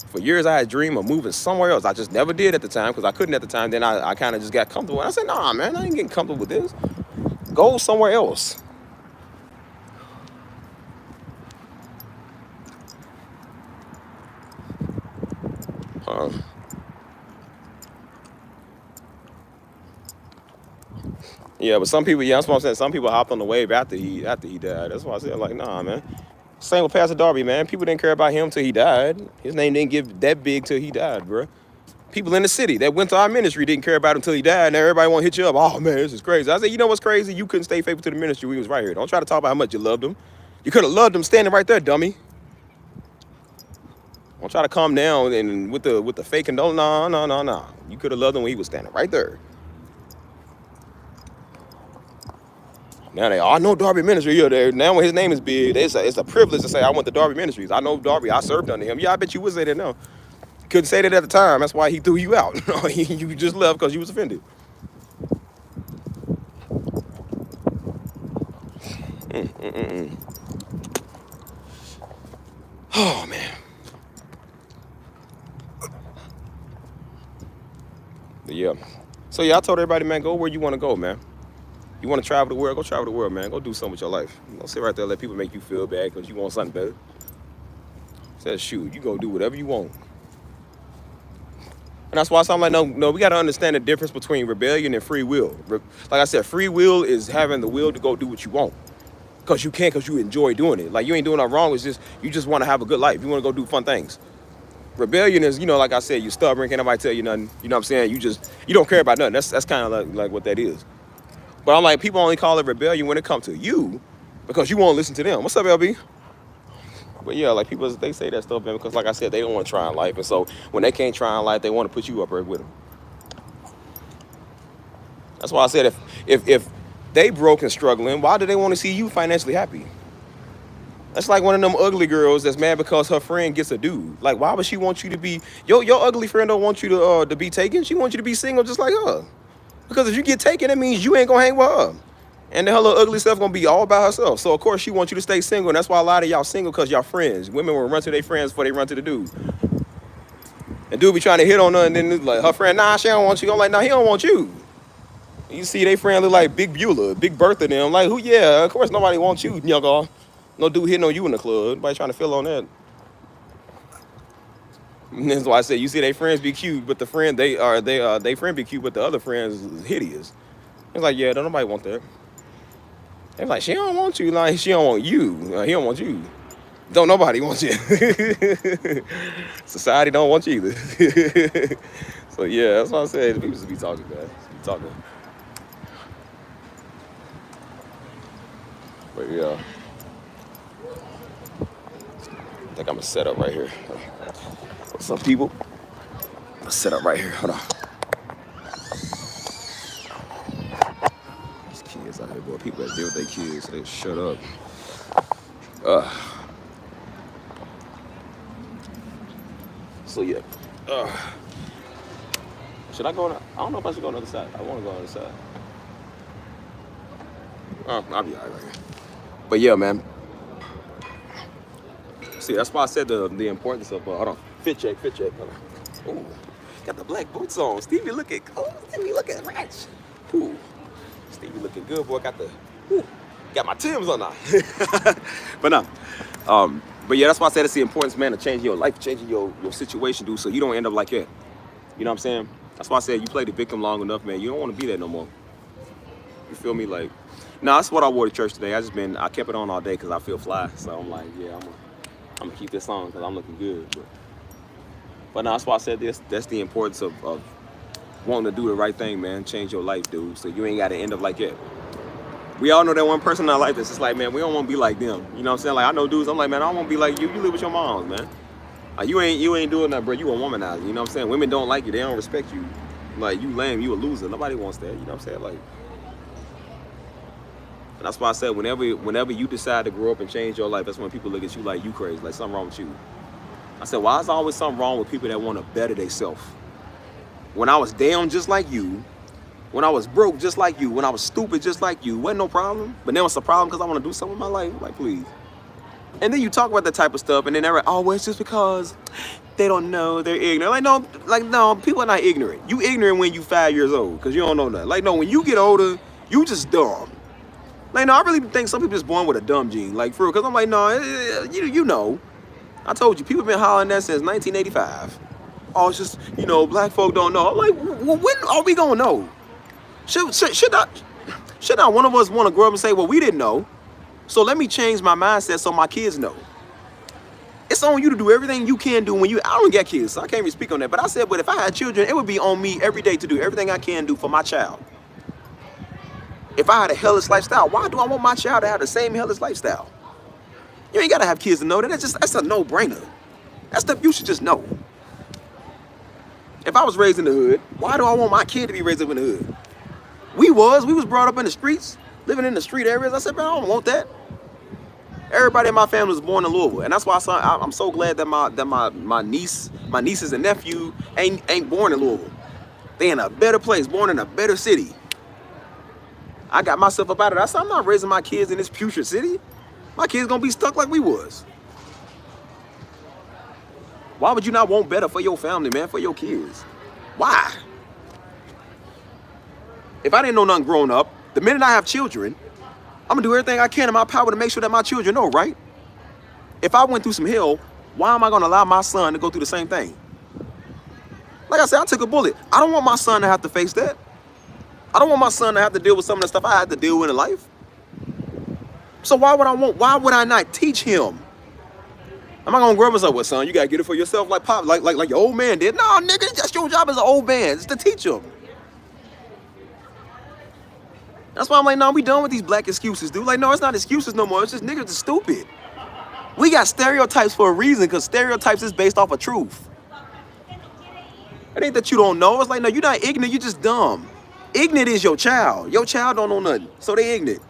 For years, I had a dream of moving somewhere else. I just never did at the time because I couldn't at the time. Then I kind of just got comfortable. And I said, nah, man, I ain't getting comfortable with this. Go somewhere else. Yeah, but some people, yeah, that's what I'm saying. Some people hopped on the wave after he died. That's why I said, like, nah, man. Same with Pastor Darby, man. People didn't care about him till he died. His name didn't get that big till he died, bro. People in the city that went to our ministry didn't care about him till he died, and everybody want to hit you up. Oh, man, this is crazy. I said, you know what's crazy? You couldn't stay faithful to the ministry when he was right here. Don't try to talk about how much you loved him. You could have loved him standing right there, dummy. Don't try to calm down and with the fake and don't, no. You could have loved him when he was standing right there. Now I know Darby Ministry. Yeah, now when his name is big, it's a privilege to say I went to Darby Ministries. I know Darby. I served under him. Yeah, I bet you would say that now. Couldn't say that at the time. That's why he threw you out. You just left because you was offended. Oh, man. But yeah. So, yeah, I told everybody, man, go where you want to go, man. You want to travel the world? Go travel the world, man. Go do something with your life. Don't sit right there and let people make you feel bad because you want something better. Says, shoot, you go do whatever you want. And that's why I'm like, no, we got to understand the difference between rebellion and free will. Like I said, free will is having the will to go do what you want. Because you can, because you enjoy doing it. Like, you ain't doing nothing wrong. It's just, you just want to have a good life. You want to go do fun things. Rebellion is, like I said, you stubborn, can't nobody tell you nothing. You know what I'm saying? You don't care about nothing. That's kind of like what that is. But I'm like, people only call it rebellion when it comes to you because you won't listen to them. What's up, LB? But yeah, like people, they say that stuff, man, because like I said, they don't want to try in life. And so when they can't try in life, they want to put you up there with them. That's why I said if they broke and struggling, why do they want to see you financially happy? That's like one of them ugly girls that's mad because her friend gets a dude. Like, why would she want you to be, your ugly friend don't want you to be taken. She wants you to be single just like her. Because if you get taken, that means you ain't going to hang with her. And her little ugly stuff going to be all by herself. So, of course, she wants you to stay single. And that's why a lot of y'all single because y'all friends. Women will run to their friends before they run to the dude. And dude be trying to hit on her. And then like her friend, nah, she don't want you. I'm like, nah, he don't want you. You see they friend look like Big Beulah, Big Bertha them. Like, who? Yeah, of course nobody wants you, young girl. No dude hitting on you in the club. Nobody trying to fill on that. And that's why I said you see they friends be cute, but the friend they friend be cute, but the other friends is hideous. It's like, yeah, don't nobody want that. They're like, she don't want you. Like, she don't want you. He don't want you. Don't nobody want you. Society don't want you either. So yeah, that's what I said. People just be talking, man. Just be talking. But yeah, I think I'm gonna set up right here. What's up, people? I'm gonna set up right here. Hold on. These kids out here, boy. People that deal with their kids, they shut up. So yeah. Should I go on? I don't know if I should go on the other side. I want to go on the other side. I'll be all right here. But yeah, man. See, that's why I said the importance of, hold on, fit check. Hold on. Ooh, got the black boots on. Stevie looking rich. Ooh, Stevie looking good, boy. Got my Timbs on now. But no, but yeah, that's why I said it's the importance, man, of changing your life, changing your situation, dude, so you don't end up like that. You know what I'm saying? That's why I said you play the victim long enough, man. You don't want to be that no more. You feel me? Like, no, that's what I wore to church today. I kept it on all day because I feel fly. So I'm like, yeah, I'm gonna keep this on because I'm looking good. But no, that's why I said this. That's the importance of wanting to do the right thing, man. Change your life, dude. So you ain't got to end up like that. We all know that one person in our life that's just like, man, we don't want to be like them. You know what I'm saying? Like, I know dudes, I'm like, man, I don't want to be like you. You live with your moms, man. Like, you ain't doing that, bro. You a womanizer. You know what I'm saying? Women don't like you. They don't respect you. Like, you lame. You a loser. Nobody wants that. You know what I'm saying? Like, and that's why I said whenever you decide to grow up and change your life, that's when people look at you like you crazy, like something wrong with you. I said, why is there always something wrong with people that want to better themselves? When I was down just like you, when I was broke just like you, when I was stupid just like you, wasn't no problem. But now it's a problem because I want to do something with my life. Like, please. And then you talk about that type of stuff, and then they're like, oh, well, it's just because they don't know, they're ignorant. No, people are not ignorant. You ignorant when you 5 years old because you don't know nothing. Like, no, when you get older, you just dumb. Like, no, I really think some people just born with a dumb gene. Like, for real, because I'm like, no, you know. I told you, people been hollering that since 1985. Oh, it's just, black folk don't know. I'm like, well, when are we going to know? Should not one of us want to grow up and say, well, we didn't know, so let me change my mindset so my kids know. It's on you to do everything you can do I don't get kids, so I can't even speak on that. But I said, but if I had children, it would be on me every day to do everything I can do for my child. If I had a hellish lifestyle, why do I want my child to have the same hellish lifestyle? You ain't gotta have kids to know that. That's a no-brainer. That stuff you should just know. If I was raised in the hood, why do I want my kid to be raised up in the hood? We was brought up in the streets, living in the street areas. I said, man, I don't want that. Everybody in my family was born in Louisville, and that's why I'm so glad that my nieces and nephew ain't born in Louisville. They in a better place, born in a better city. I got myself up out of that. I said, I'm not raising my kids in this putrid city. My kids gonna be stuck like we was. Why would you not want better for your family, man, for your kids? Why? If I didn't know nothing growing up, the minute I have children, I'm gonna do everything I can in my power to make sure that my children know, right? If I went through some hell, why am I gonna allow my son to go through the same thing? Like I said, I took a bullet. I don't want my son to have to face that. I don't want my son to have to deal with some of the stuff I had to deal with in life. So why would I not teach him? Am I gonna grow up and say, well, son, you gotta get it for yourself like pop, like your old man did? No, nigga, that's your job as an old man. It's to teach him. That's why I'm like, no, we done with these black excuses, dude. Like, no, it's not excuses no more. It's just niggas are stupid. We got stereotypes for a reason, because stereotypes is based off of truth. It ain't that you don't know. It's like, no, you're not ignorant, you just dumb. Ignorant is your child. Your child don't know nothing, so they ignorant.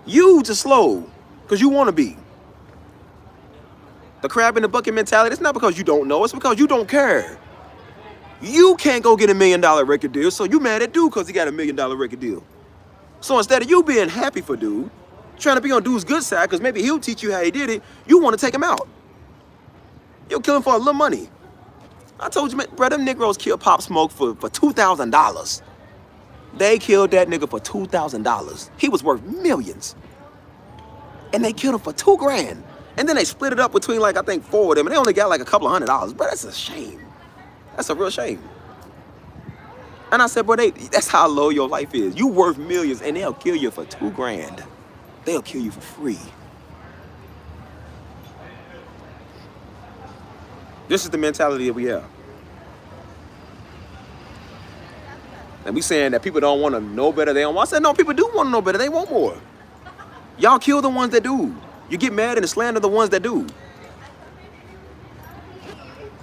You just slow, because you want to be. The crab in the bucket mentality, it's not because you don't know, it's because you don't care. You can't go get $1 million record deal, so you mad at dude because he got $1 million record deal. So instead of you being happy for dude, trying to be on dude's good side, because maybe he'll teach you how he did it, you want to take him out. You'll kill him for a little money. I told you, man, bro, them Negroes kill Pop Smoke for $2,000. They killed that nigga for $2,000. He was worth millions. And they killed him for $2,000. And then they split it up between, like, I think 4 of them, and they only got like a couple $100. Bro, that's a shame. That's a real shame. And I said, bro, that's how low your life is. You worth millions, and they'll kill you for $2,000. They'll kill you for free. This is the mentality that we have. And we saying that people don't want to know better. They don't want. I said, no, people do want to know better. They want more. Y'all kill the ones that do. You get mad and slander the ones that do.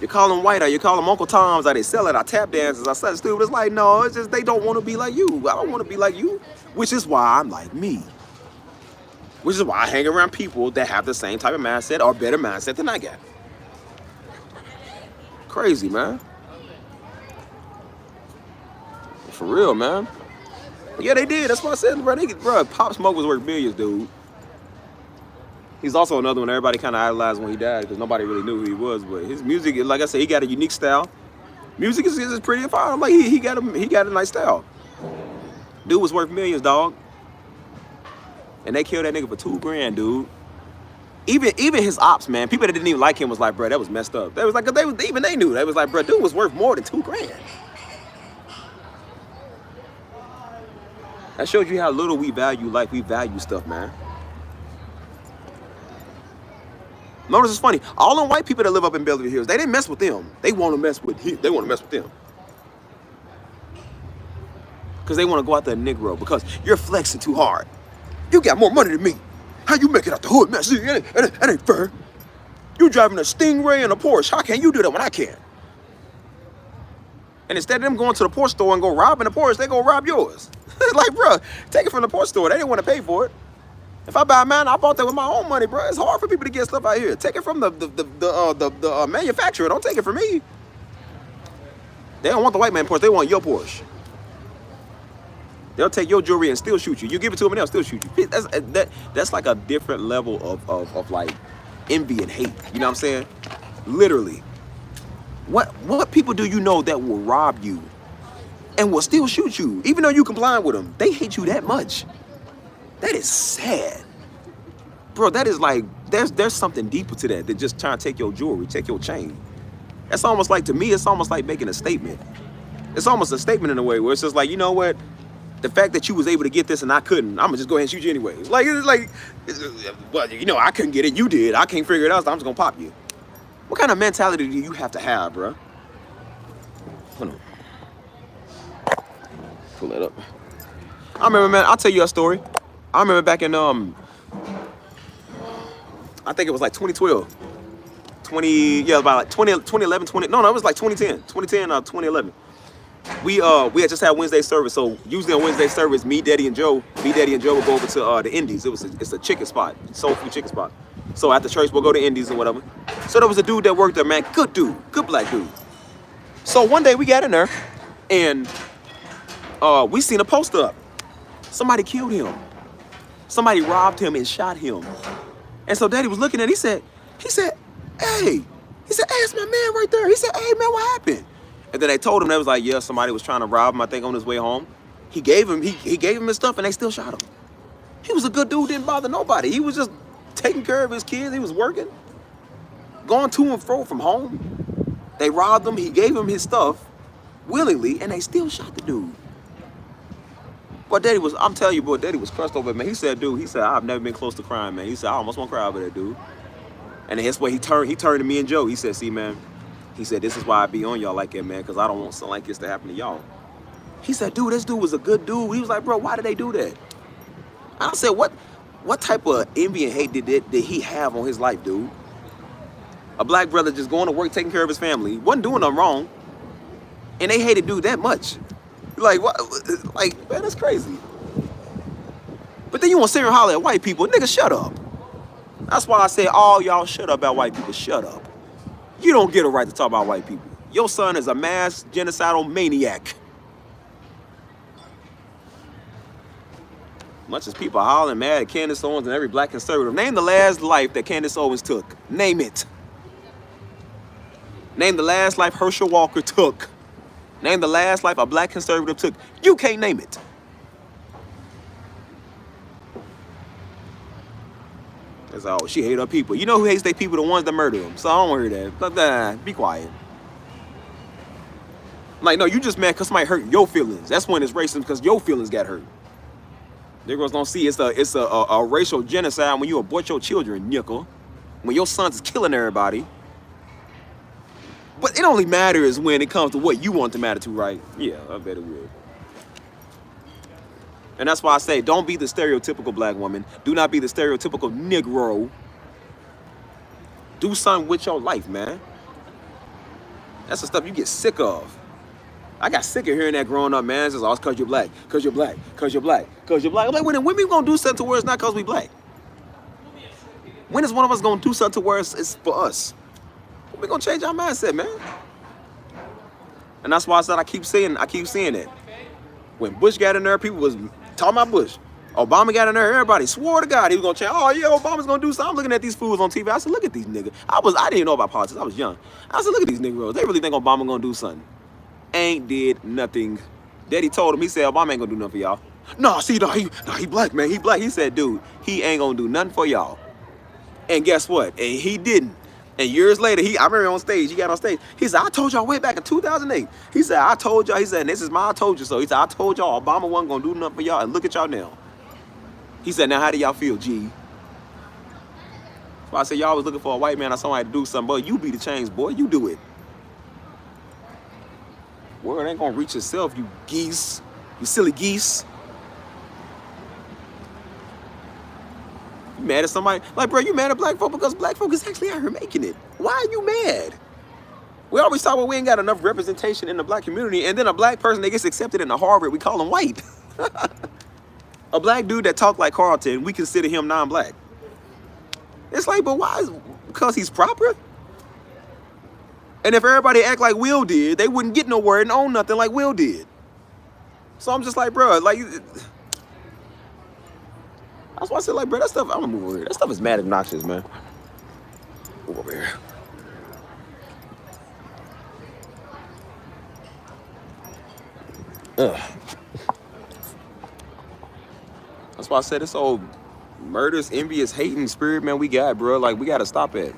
You call them white, or you call them Uncle Toms, or they sell it, or tap dancers, or such stupid. It's like, no, it's just they don't want to be like you. I don't want to be like you, which is why I'm like me. Which is why I hang around people that have the same type of mindset or better mindset than I got. Crazy, man. For real, man. Yeah, they did. That's what I said, bro. Pop Smoke was worth millions, dude. He's also another one everybody kind of idolized when he died because nobody really knew who he was. But his music, like I said, he got a unique style. Music is pretty fine. I'm like, he got a nice style. Dude was worth millions, dog. And they killed that nigga for $2,000, dude. Even his ops, man, people that didn't even like him was like, bro, that was messed up. They was like, they knew. They was like, bro, dude was worth more than $2,000. That shows you how little we value life. We value stuff, man. Notice it's funny. All them white people that live up in Beverly Hills, they didn't mess with them. They want to mess with him. They want to mess with them. Because they want to go out there and Negro. Because you're flexing too hard. You got more money than me. How you make it out the hood, man? See, that ain't fair. You driving a Stingray and a Porsche. How can you do that when I can't? And instead of them going to the Porsche store and go robbing the Porsche, they go rob yours. Like, bro, take it from the Porsche store. They didn't want to pay for it. If I buy mine, I bought that with my own money, bro. It's hard for people to get stuff out here. Take it from the manufacturer. Don't take it from me. They don't want the white man Porsche. They want your Porsche. They'll take your jewelry and still shoot you. You give it to them and they'll still shoot you. That's like a different level of like envy and hate. You know what I'm saying? Literally. What people do you know that will rob you and will still shoot you, even though you comply with them? They hate you that much. That is sad. Bro, that is like, there's something deeper to that than just trying to take your jewelry, take your chain. That's almost like, to me, it's almost like making a statement. It's almost a statement in a way where it's just like, you know what? The fact that you was able to get this and I couldn't, I'm gonna just go ahead and shoot you anyway. Well, you know, I couldn't get it, you did. I can't figure it out, so I'm just gonna pop you. What kind of mentality do you have to have, bro? Hold on. Pull that up. I remember, man, I'll tell you a story. I remember back in, I think it was like 2012. About like 2011, it was like 2010 or 2011. We had just had Wednesday service, so usually on Wednesday service, me, Daddy, and Joe would go over to the Indies. It's a chicken spot, soul food chicken spot. So after church, we'll go to Indies and whatever. So there was a dude that worked there, man, good dude, good black dude. So one day we got in there, and we seen a poster up. Somebody killed him. Somebody robbed him and shot him. And so Daddy was looking at it, he said, hey, it's my man right there. He said, hey man, what happened? And then they told him, they was like, yeah, somebody was trying to rob him, I think, on his way home. He gave him his stuff and they still shot him. He was a good dude, didn't bother nobody. He was just taking care of his kids. He was working, going to and fro from home. They robbed him, he gave him his stuff willingly, and they still shot the dude. But Daddy was, I'm telling you, boy, Daddy was crushed over it, man. He said, I've never been close to crying, man. He said, I almost want to cry over that dude. And that's why he turned to me and Joe. He said, see, man, he said, this is why I be on y'all like that, man, because I don't want something like this to happen to y'all. He said, dude, this dude was a good dude. He was like, bro, why did they do that? I said, what type of envy and hate did he have on his life, dude? A black brother just going to work, taking care of his family, wasn't doing nothing wrong, and they hated dude that much. Like, what? Like, man, that's crazy. But then you want to sit here and holler at white people. Nigga, shut up. That's why I say all y'all shut up about white people. Shut up. You don't get a right to talk about white people. Your son is a mass genocidal maniac. Much as people are hollering mad at Candace Owens and every black conservative, name the last life that Candace Owens took. Name it. Name the last life Herschel Walker took. Name the last life a black conservative took. You can't name it. That's all. She hate her people. You know who hates their people? The ones that murder them. So I don't want to hear that. But be quiet. Like, no, you just mad because somebody hurt your feelings. That's when it's racist, because your feelings got hurt. Negroes don't see it's a racial genocide when you abort your children, nickel. When your sons is killing everybody. But it only matters when it comes to what you want to matter to, right? Yeah, I bet it will. And that's why I say, don't be the stereotypical black woman. Do not be the stereotypical Negro. Do something with your life, man. That's the stuff you get sick of. I got sick of hearing that growing up, man. It's just, oh, it's because you're black, because you're black, because you're black, because you're black. I'm like, when we going to do something to where it's not because we black? When is one of us going to do something to where it's for us? We're going to change our mindset, man. And that's why I said I keep seeing it. When Bush got in there, people was talking about Bush. Obama got in there, everybody swore to God he was going to change. Oh, yeah, Obama's going to do something. I'm looking at these fools on TV. I said, look at these niggas. I didn't know about politics. I was young. I said, look at these Negroes. They really think Obama going to do something. Ain't did nothing. Daddy told him, he said, Obama ain't going to do nothing for y'all. No, see, he black, man. He black. He said, dude, he ain't going to do nothing for y'all. And guess what? And he didn't. And years later, I remember on stage, he got on stage. He said, I told y'all way back in 2008. He said, I told y'all. He said, and this is my I told you so. He said, I told y'all Obama wasn't going to do nothing for y'all. And look at y'all now. He said, now how do y'all feel, G? So I said, y'all was looking for a white man or somebody to do something. But you be the change, boy. You do it. Word ain't going to reach itself, you geese. You silly geese. You mad at somebody? Like, bro, you mad at black folk because black folk is actually out here making it. Why are you mad? We always talk about we ain't got enough representation in the black community, and then a black person that gets accepted into Harvard, we call him white. A black dude that talk like Carlton, we consider him non-black. It's like, but why? Because he's proper? And if everybody act like Will did, they wouldn't get nowhere and own nothing like Will did. So I'm just like, bro, like... That's why I said, like, bro, that stuff, I'm gonna move over here. That stuff is mad obnoxious, man. Move over here. Ugh. That's why I said this old murderous, envious, hating spirit, man, we got, bro. Like, we gotta stop it.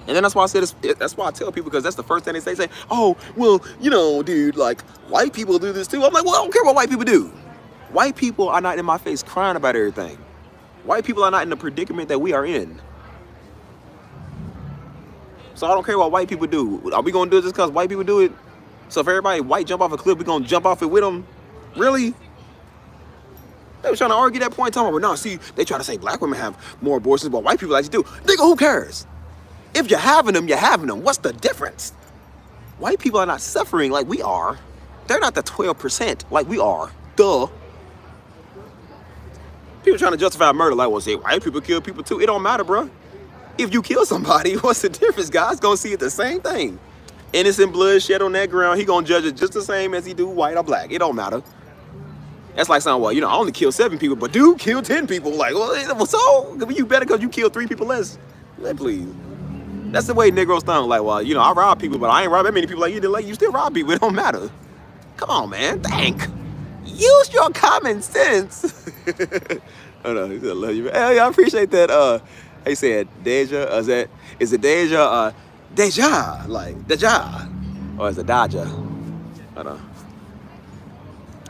And then that's why I said that's why I tell people, because that's the first thing they say, oh, well, you know, dude, like, white people do this too. I'm like, well, I don't care what white people do. White people are not in my face crying about everything. White people are not in the predicament that we are in. So I don't care what white people do. Are we going to do it just because white people do it? So if everybody white jump off a cliff, we going to jump off it with them? Really? They were trying to argue that point. Talking about, no, see, they try to say black women have more abortions, but white people actually do. Nigga, who cares? If you're having them, you're having them. What's the difference? White people are not suffering like we are. They're not the 12% like we are. Duh. People trying to justify murder like, well, say white people kill people too. It don't matter, bro. If you kill somebody, what's the difference? God's gonna see it the same thing. Innocent blood shed on that ground, he gonna judge it just the same as he do white or black. It don't matter. That's like saying, well, you know, I only killed 7 people, but dude killed 10 people. Like, well, so you better because you killed 3 people less. Like, please. That's the way Negroes think. Like, well, you know, I rob people, but I ain't rob that many people like you did. Like, you still rob people. It don't matter. Come on, man. Think. Use your common sense. Oh no, he said, I love you. Hell yeah, I appreciate that. He said Deja. Is it Deja? Deja, like Deja, or is it Daja? I don't know.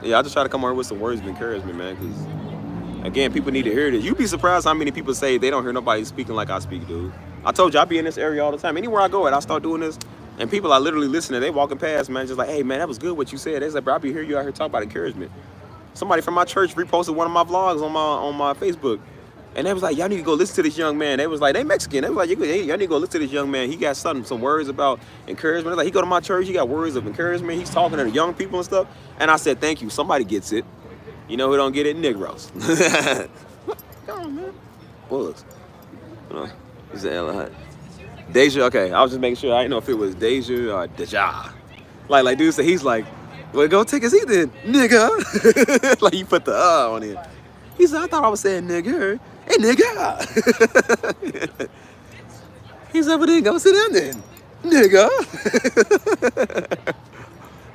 Yeah, I just try to come over with some words of encouragement, man. Because again, people need to hear this. You'd be surprised how many people say they don't hear nobody speaking like I speak, dude. I told you I be in this area all the time. Anywhere I go, I start doing this. And people are literally listening. They walking past, man, just like, hey, man, that was good what you said. They like, bro, I be hearing you out here talk about encouragement. Somebody from my church reposted one of my vlogs on my Facebook. And they was like, y'all need to go listen to this young man. They was like, they Mexican. They was like, hey, y'all need to go listen to this young man. He got some words about encouragement. Like, he go to my church. He got words of encouragement. He's talking to the young people and stuff. And I said, thank you. Somebody gets it. You know who don't get it? Negroes. Come on, man. Bullets. He's an L. Deja, okay. I was just making sure. I didn't know if it was Deja or Deja. Like dude said, he's like, well, go take a seat then, nigga. Like, you put the on it. He said, I thought I was saying nigga. Hey, nigga. He said, well, then go sit down then, nigga.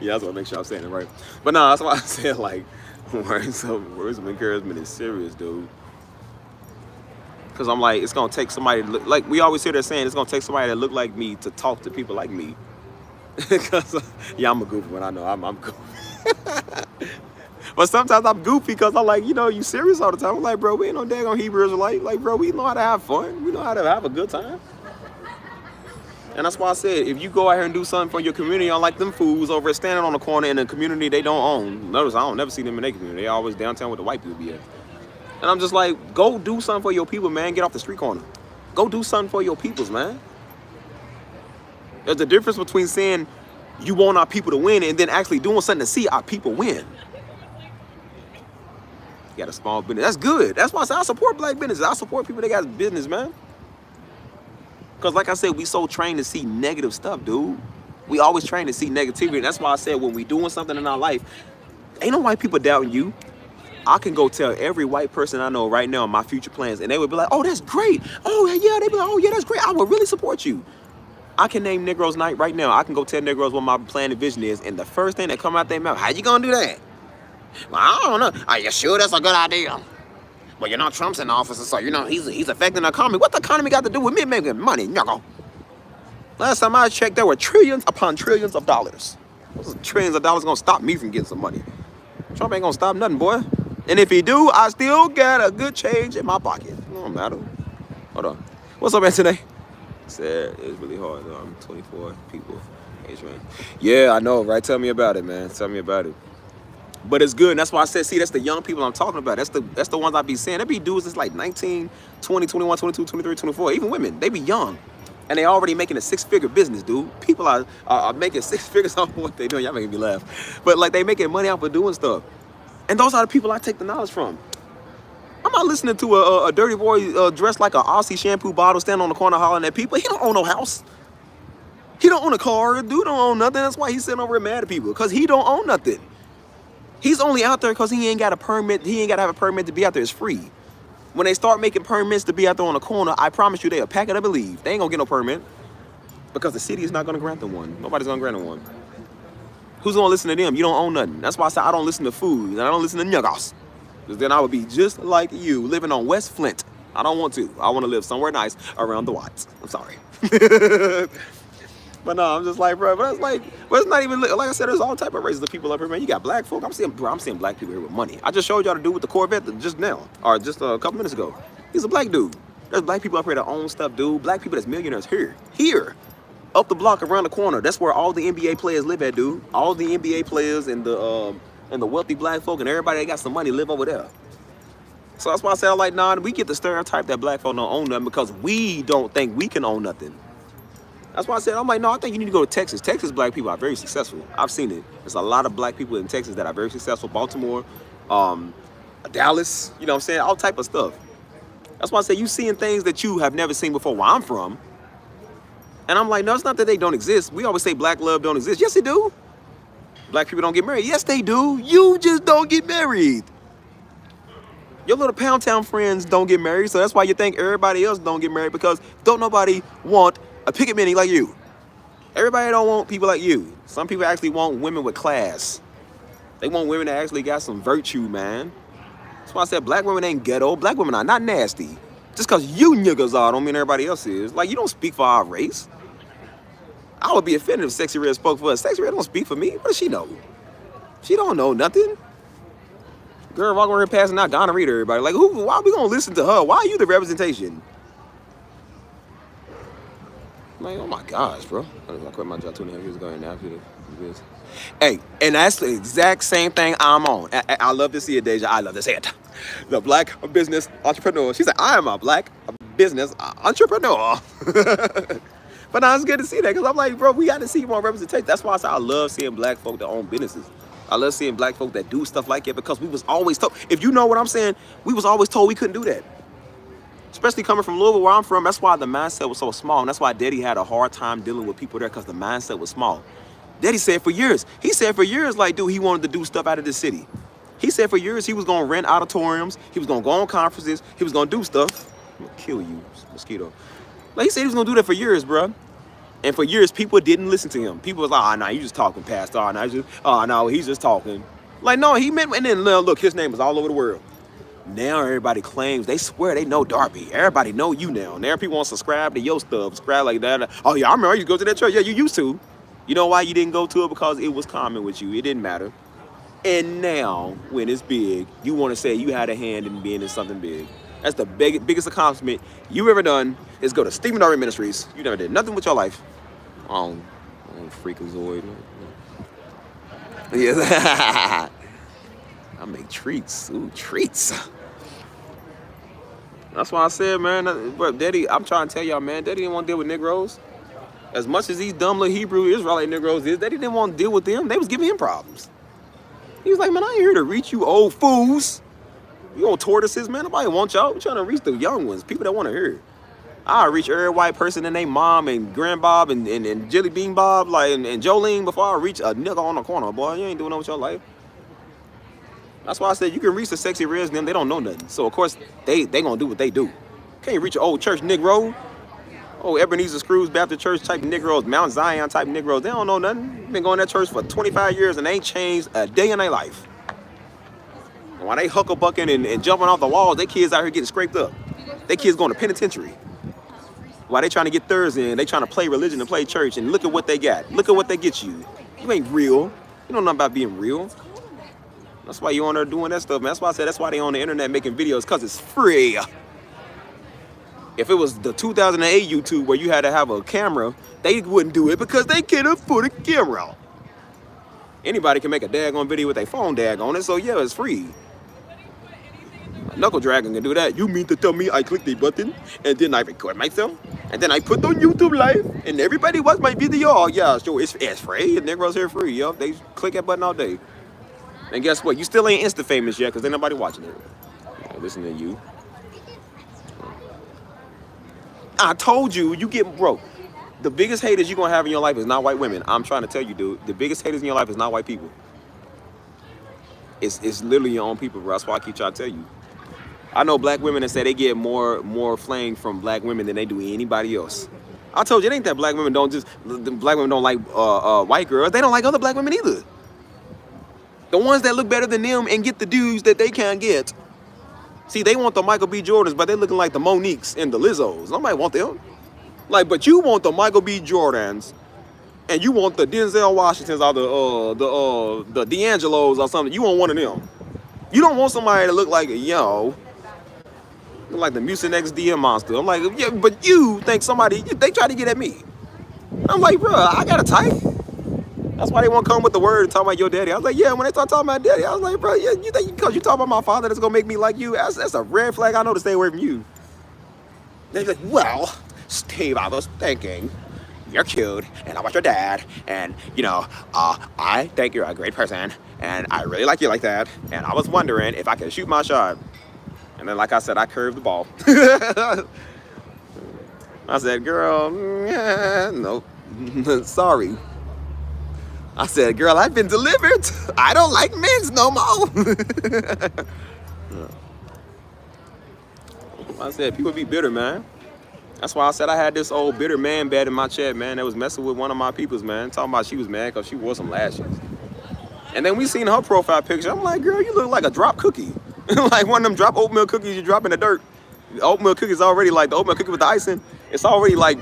Yeah, that's what I make sure I'm saying it right. But no, that's why I said like words of encouragement is serious, dude. Cause I'm like, it's gonna take somebody to look, like we always hear that saying, it's gonna take somebody that look like me to talk to people like me. Cause yeah, I'm a goofy one. I know I'm goofy. But sometimes I'm goofy because I'm like, you serious all the time. I'm like, bro, we ain't no daggone Hebrew Israelite. Like, bro, we know how to have fun. We know how to have a good time. And that's why I said, if you go out here and do something for your community, unlike them fools over there standing on the corner in a community they don't own. Notice I don't never see them in their community. They always downtown with the white people be at. And I'm just like, go do something for your people, man. Get off the street corner. Go do something for your peoples, man. There's a difference between saying you want our people to win and then actually doing something to see our people win. You got a small business. That's good. That's why I say I support black businesses. I support people that got business, man. Because like I said, we so trained to see negative stuff, dude. We always trained to see negativity. And that's why I said when we doing something in our life, ain't no white people doubting you. I can go tell every white person I know right now my future plans, and they would be like, oh, that's great. Oh, yeah, they'd be like, oh, yeah, that's great. I would really support you. I can name Negroes night right now. I can go tell Negroes what my plan and vision is, and the first thing that come out their mouth, how you gonna do that? Well, I don't know. Are you sure that's a good idea? Well, Trump's in office, so, he's affecting the economy. What the economy got to do with me making money, Last time I checked, there were trillions upon trillions of dollars. Those trillions of dollars gonna stop me from getting some money. Trump ain't gonna stop nothing, boy. And if he do, I still got a good change in my pocket. It don't matter. Hold on. What's up, man, today? Said it's really hard, though. I'm 24 people. Age range. Yeah, I know, right? Tell me about it, man. Tell me about it. But it's good, and that's why I said, see, that's the young people I'm talking about. That's the ones I be seeing. There be dudes that's like 19, 20, 21, 22, 23, 24. Even women, they be young. And they already making a six-figure business, dude. People are making six figures off of what they doing. Y'all making me laugh. But like they making money off of doing stuff. And those are the people I take the knowledge from. I'm not listening to a dirty boy dressed like an Aussie shampoo bottle standing on the corner hollering at people. He don't own no house. He don't own a car. Dude don't own nothing. That's why he's sitting over here mad at people. Because he don't own nothing. He's only out there because he ain't got a permit. He ain't got to have a permit to be out there. It's free. When they start making permits to be out there on the corner, I promise you they'll pack it up and leave. They ain't going to get no permit. Because the city is not going to grant them one. Nobody's going to grant them one. Who's going to listen to them? You don't own nothing. That's why I said I don't listen to food. And I don't listen to nuggos. Because then I would be just like you, living on West Flint. I don't want to. I want to live somewhere nice around the Watts. I'm sorry. But no, I'm just like, bro, but it's not even, like I said, there's all type of races of people up here, man. You got black folk. I'm seeing black people here with money. I just showed y'all the dude with the Corvette just now, or just a couple minutes ago. He's a black dude. There's black people up here that own stuff, dude. Black people that's millionaires here. Up the block, around the corner. That's where all the NBA players live at, dude. All the NBA players and the wealthy black folk and everybody that got some money live over there. So that's why I said, like, nah, we get the stereotype that black folk don't own nothing because we don't think we can own nothing. That's why I said, I'm like, no, I think you need to go to Texas. Texas black people are very successful. I've seen it. There's a lot of black people in Texas that are very successful. Baltimore, Dallas, you know what I'm saying? All type of stuff. That's why I say you seeing things that you have never seen before where I'm from. And I'm like, no, it's not that they don't exist. We always say black love don't exist. Yes, they do. Black people don't get married. Yes, they do. You just don't get married. Your little Pound Town friends don't get married, so that's why you think everybody else don't get married, because don't nobody want a picket mini like you. Everybody don't want people like you. Some people actually want women with class. They want women that actually got some virtue, man. That's why I said black women ain't ghetto. Black women are not nasty. Just because you niggas are don't mean everybody else is. Like, you don't speak for our race. I would be offended if Sexy Red spoke for us. Sexy Red don't speak for me. What does she know? She don't know nothing. Girl walking around passing out gonorrhea to everybody. Like, why are we going to listen to her? Why are you the representation? Like, oh my gosh, bro. I quit my job 2.5 years ago and now I feel this. Hey, and that's the exact same thing I'm on. I love to see it, Deja. I love to see it. The black business entrepreneur. She said, I am a black business entrepreneur. But now it's good to see that, because I'm like, bro, we got to see more representation. That's why I say I love seeing black folk that own businesses. I love seeing black folk that do stuff like it, because we was always told, if you know what I'm saying, we was always told we couldn't do that. Especially coming from Louisville, where I'm from, that's why the mindset was so small. And that's why Daddy had a hard time dealing with people there, because the mindset was small. Daddy said for years, like, dude, he wanted to do stuff out of the city. He said for years he was going to rent auditoriums. He was going to go on conferences. He was going to do stuff. I'm going to kill you, mosquito. Like, he said he was going to do that for years, bro. And for years, people didn't listen to him. People was like, oh, no, you just talking, Pastor. Oh, no, he's just talking. Like, no, he meant, and then look, his name is all over the world. Now everybody claims, they swear they know Darby. Everybody know you now. Now people want to subscribe to your stuff, subscribe like that. Oh, yeah, I remember I used to go to that church. Yeah, you used to. You know why you didn't go to it? Because it was common with you. It didn't matter. And now, when it's big, you want to say you had a hand in being in something big. That's the biggest accomplishment you ever done, is go to Stephen Darby Ministries. You never did nothing with your life. Oh, freakazoid. Yes. I make treats. Ooh, treats. That's why I said, man, bro, Daddy, I'm trying to tell y'all, man, Daddy didn't want to deal with Negroes. As much as these dumb little Hebrew Israelite Negroes is, Daddy didn't want to deal with them. They was giving him problems. He was like, man, I ain't here to reach you old fools. You old tortoises, man. Nobody want y'all. We're trying to reach the young ones, people that want to hear. I'll reach every white person and their mom and grandbob and Jelly Bean Bob like and Jolene before I reach a nigga on the corner, boy. You ain't doing that with your life. That's why I said you can reach the sexy reds and them, they don't know nothing. So of course they gonna do what they do. Can't reach an old church Negro. Oh, Ebenezer Scrooge Baptist Church type Negroes, Mount Zion type Negroes. They don't know nothing. Been going to that church for 25 years and they ain't changed a day in their life. And while they hucklebucking and jumping off the walls, they kids out here getting scraped up. They kids going to penitentiary. While they trying to get theirs in, they trying to play religion and play church, and look at what they got. Look at what they get you. You ain't real. You don't know about being real. That's why you on there doing that stuff, man. That's why I said that's why they on the internet making videos, because it's free. If it was the 2008 YouTube where you had to have a camera, they wouldn't do it because they can't afford a camera. Anybody can make a daggone video with their phone on it, so yeah, it's free. Knuckle Dragon can do that. You mean to tell me I click the button and then I record myself and then I put on YouTube live and everybody watch my video? Oh yeah, sure, it's free. The Negroes here free, yo. They click that button all day. And guess what? You still ain't Insta famous yet because ain't nobody watching it. Listen to you. I told you, you get broke. The biggest haters you're gonna have in your life is not white women. I'm trying to tell you, dude. The biggest haters in your life is not white people. It's literally your own people, bro. That's why I keep trying to tell you. I know black women that say they get more flame from black women than they do anybody else. I told you, it ain't that black women don't like white girls. They don't like other black women either. The ones that look better than them and get the dudes that they can't get. See, they want the Michael B. Jordans, but they looking like the Moniques and the Lizzos. Nobody want them. Like, but you want the Michael B. Jordans, and you want the Denzel Washingtons or the D'Angelos or something. You want one of them. You don't want somebody to look like like the Mucinex DM monster. I'm like, yeah, but you think they try to get at me. I'm like, bro, I got a type. That's why they won't come with the word and talk about your daddy. I was like, yeah, when they start talking about daddy, I was like, bro, yeah, you think because you talk about my father that's gonna make me like you? That's a red flag. I know to stay away from you. They're like, well, Steve, I was thinking you're cute and I was your dad, and I think you're a great person and I really like you like that, and I was wondering if I could shoot my shot. And then, like I said, I curved the ball. I said, girl, nope. Sorry. I said, girl, I've been delivered. I don't like men's no more. I said, people be bitter, man. That's why I said I had this old bitter man bad in my chat, man, that was messing with one of my peoples, man. Talking about she was mad because she wore some lashes. And then we seen her profile picture. I'm like, girl, you look like a drop cookie. Like one of them drop oatmeal cookies you drop in the dirt. The oatmeal cookie is already like the oatmeal cookie with the icing. It's already like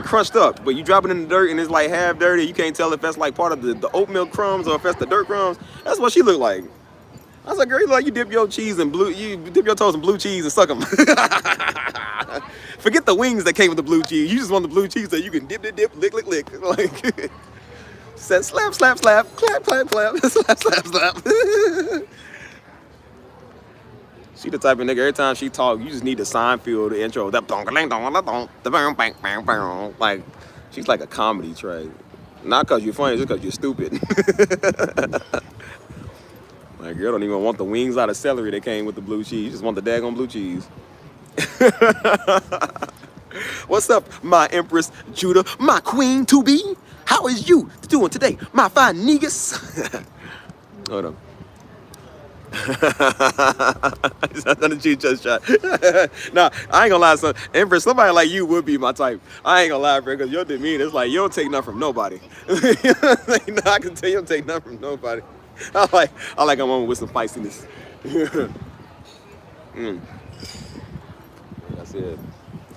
crunched up, but you drop it in the dirt and it's like half dirty. You can't tell if that's like part of the oatmeal crumbs or if that's the dirt crumbs. That's what she looked like. I was like, girl, you dip your cheese in you dip your toes in blue cheese and suck them. Forget the wings that came with the blue cheese. You just want the blue cheese so you can dip, lick. Like, said slap, slap, slap, clap, clap, clap, slap, slap, slap. She the type of nigga, every time she talk, you just need the Seinfeld intro. Like, she's like a comedy trait. Not because you're funny, just because you're stupid. Like, girl don't even want the wings out of celery that came with the blue cheese. You just want the daggone blue cheese. What's up, my Empress Judah, my queen to be? How is you doing today, my fine niggas? Hold on. He's not gonna cheat just shot. Nah, I ain't gonna lie, son. And for somebody like you would be my type. I ain't gonna lie, bro, because your demeanor is like you don't take nothing from nobody. Like, nah, I can tell you don't take nothing from nobody. I like a woman with some feistiness. Mm, that's it.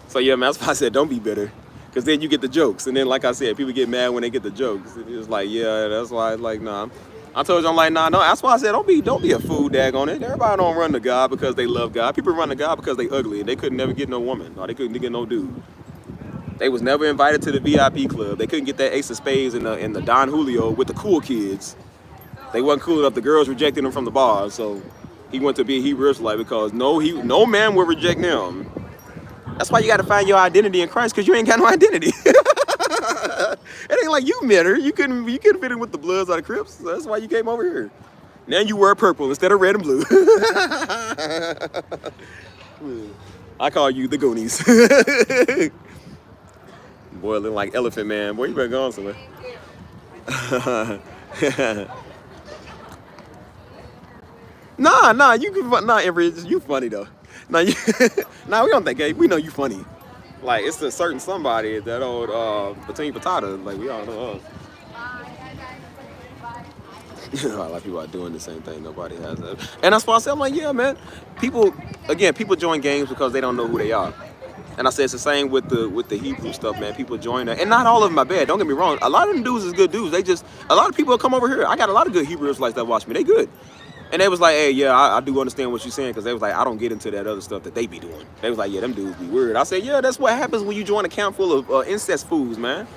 So yeah, man, that's why I said don't be bitter. Cause then you get the jokes. And then like I said, people get mad when they get the jokes. It's like, yeah, that's why it's like, nah. I told you I'm like, nah, no. That's why I said don't be a fool dag on it. Everybody don't run to God because they love God. People run to God because they ugly and they couldn't never get no woman. Or they couldn't get no dude. They was never invited to the VIP club. They couldn't get that Ace of Spades in the Don Julio with the cool kids. They wasn't cool enough. The girls rejected him from the bar. So he went to be a Hebrew Israelite because no man would reject him. That's why you got to find your identity in Christ, because you ain't got no identity. It ain't like you met her. You couldn't fit in with the Bloods or the Crips. So that's why you came over here. Now you wear purple instead of red and blue. I call you the Goonies. Boy, looking like Elephant Man. Boy, you better go on somewhere. Nah, Everett, you funny though. Nah, we don't think, hey, we know you funny. Like, it's a certain somebody, that old Between Patata, like, we all know us. A lot of people are doing the same thing. Nobody has that. And that's why I said, I'm like, yeah, man. People join games because they don't know who they are. And I said it's the same with the Hebrew stuff, man. People join that. And not all of them are bad. Don't get me wrong. A lot of them dudes is good dudes. A lot of people come over here. I got a lot of good Hebrew Israelites that watch me. They good. And they was like, hey, yeah, I do understand what you're saying, because they was like, I don't get into that other stuff that they be doing. They was like, yeah, them dudes be weird. I said, yeah, that's what happens when you join a camp full of incest fools, man.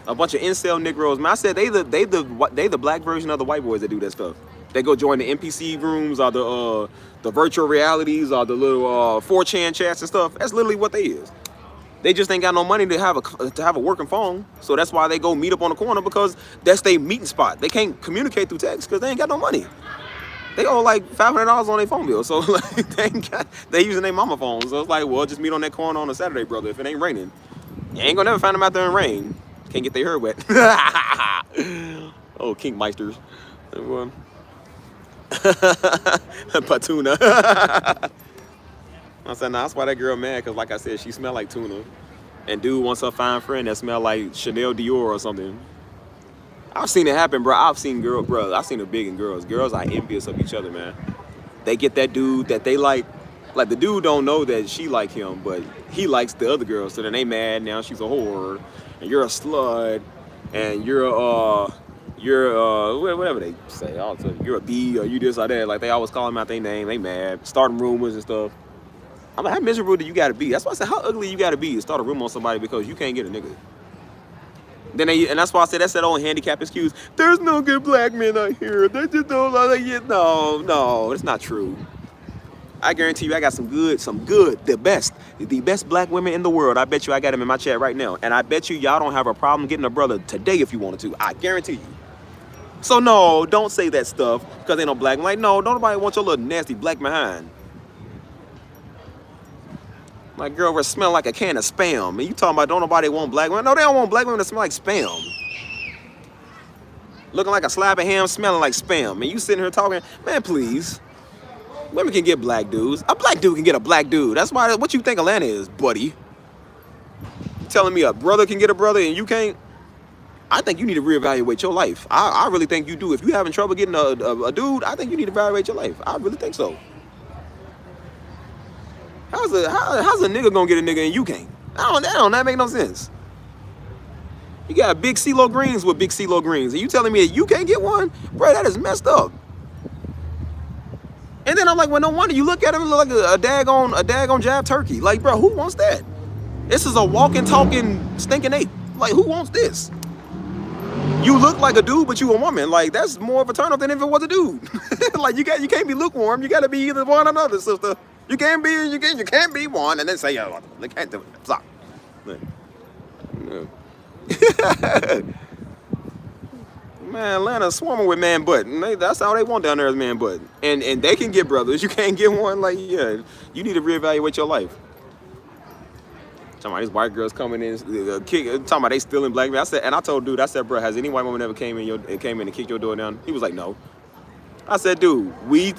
A bunch of incel Negroes, man. I said they the black version of the white boys that do that stuff. They go join the NPC rooms or the virtual realities or the little 4chan chats and stuff. That's literally what they is. They just ain't got no money to have a working phone, so that's why they go meet up on the corner, because that's their meeting spot. They can't communicate through text because they ain't got no money. They owe like $500 on their phone bill, so like they using their mama phone. So it's like, well, just meet on that corner on a Saturday, brother. If it ain't raining, you ain't gonna never find them out there in rain. Can't get their hair wet. Oh, Kinkmeisters. Everyone. Patuna. I said, nah, that's why that girl mad, because like I said, she smelled like tuna. And dude wants her fine friend that smell like Chanel Dior or something. I've seen it happen, bro. I've seen it big in girls. Girls are envious of each other, man. They get that dude that they like. Like, the dude don't know that she like him, but he likes the other girl. So then they mad. Now she's a whore, and you're a slut, and you're whatever they say. You're a B, or you this or that. Like, they always call them out their name. They mad, starting rumors and stuff. I'm like, how miserable do you gotta be? That's why I said, how ugly you gotta be to start a rumor on somebody because you can't get a nigga. And that's why I said, that's that old handicap excuse. There's no good black men out here. They just don't like it. No, it's not true. I guarantee you, I got some good, the best black women in the world. I bet you I got them in my chat right now. And I bet you y'all don't have a problem getting a brother today if you wanted to. I guarantee you. So no, don't say that stuff because ain't no black. Like, no, don't nobody want your little nasty black behind. My girl was smelling like a can of Spam. And you talking about don't nobody want black women? No, they don't want black women that smell like Spam. Looking like a slab of ham, smelling like Spam. And you sitting here talking, man, please. Women can get black dudes. A black dude can get a black dude. That's why, what you think Atlanta is, buddy? You telling me a brother can get a brother and you can't? I think you need to reevaluate your life. I really think you do. If you having trouble getting a dude, I think you need to evaluate your life. I really think so. How's a nigga gonna get a nigga and you can't? That make no sense. You got big CeeLo Greens with big CeeLo Greens, and you telling me that you can't get one? Bro, that is messed up. And then I'm like, well, no wonder you look at him and look like a daggone jive turkey. Like, bro, who wants that? This is a walking, talking, stinking ape. Like, who wants this? You look like a dude, but you a woman. Like, that's more of a turn up than if it was a dude. Like, you can't be lukewarm. You gotta be either one or another, sister. You can't be one and then say, oh, they can't do it. Stop. No. Man, Atlanta's swarming with man butt. That's all they want down there is man butt. And they can get brothers. You can't get one. Like, yeah, you need to reevaluate your life. Talking about these white girls coming in, talking about they stealing black men. I told dude, bro, has any white woman ever came in and kicked your door down? He was like, no. I said, dude,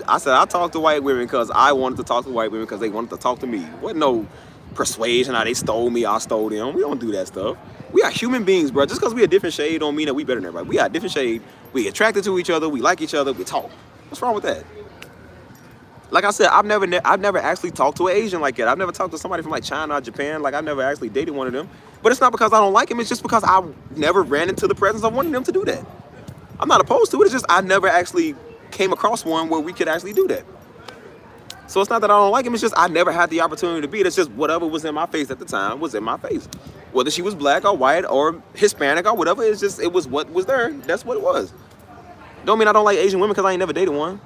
I talked to white women because I wanted to talk to white women because they wanted to talk to me. Wasn't no persuasion, how they stole me, I stole them. We don't do that stuff. We are human beings, bro. Just because we a different shade don't mean that we better than everybody. We are a different shade. We attracted to each other. We like each other. We talk. What's wrong with that? Like I said, I've never actually talked to an Asian like that. I've never talked to somebody from like China or Japan. Like I've never actually dated one of them. But it's not because I don't like him. It's just because I never ran into the presence of wanting them to do that. I'm not opposed to it. It's just I never actually came across one where we could actually do that. So it's not that I don't like him. It's just I never had the opportunity to be it. It's just whatever was in my face at the time was in my face. Whether she was black or white or Hispanic or whatever, it's just, it was what was there. That's what it was. Don't mean I don't like Asian women because I ain't never dated one.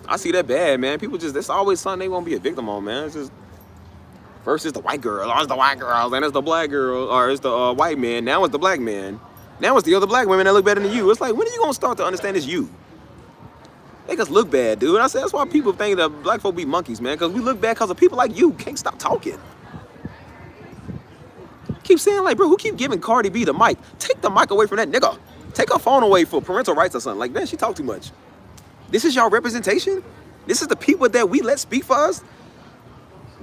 I see that bad, man. People just, there's always something they won't be a victim on, man. It's just, first it's the white girl, or it's the white girls, and it's the black girl, or it's the white man. Now it's the black man. Now it's the other black women that look better than you. It's like, when are you going to start to understand it's you? Make us look bad, dude. And I said, that's why people think that black folk be monkeys, man. Because we look bad because of people like you can't stop talking. Keep saying, like, bro, who keep giving Cardi B the mic? Take the mic away from that nigga. Take her phone away for parental rights or something. Like, man, she talk too much. This is y'all representation? This is the people that we let speak for us?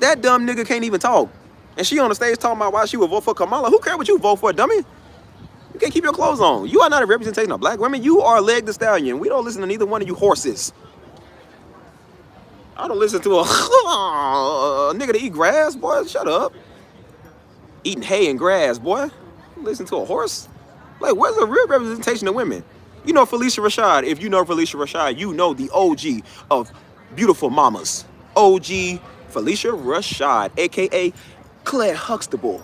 That dumb nigga can't even talk. And she on the stage talking about why she would vote for Kamala. Who cares what you vote for, dummy? You can't keep your clothes on. You are not a representation of black women. You are Leg the Stallion. We don't listen to neither one of you horses. I don't listen to a nigga to eat grass, boy. Shut up. Eating hay and grass, boy. Listen to a horse? Like, where's the real representation of women? You know Felicia Rashad. If you know Felicia Rashad, you know the OG of beautiful mamas. OG Felicia Rashad, a.k.a. Claire Huxtable.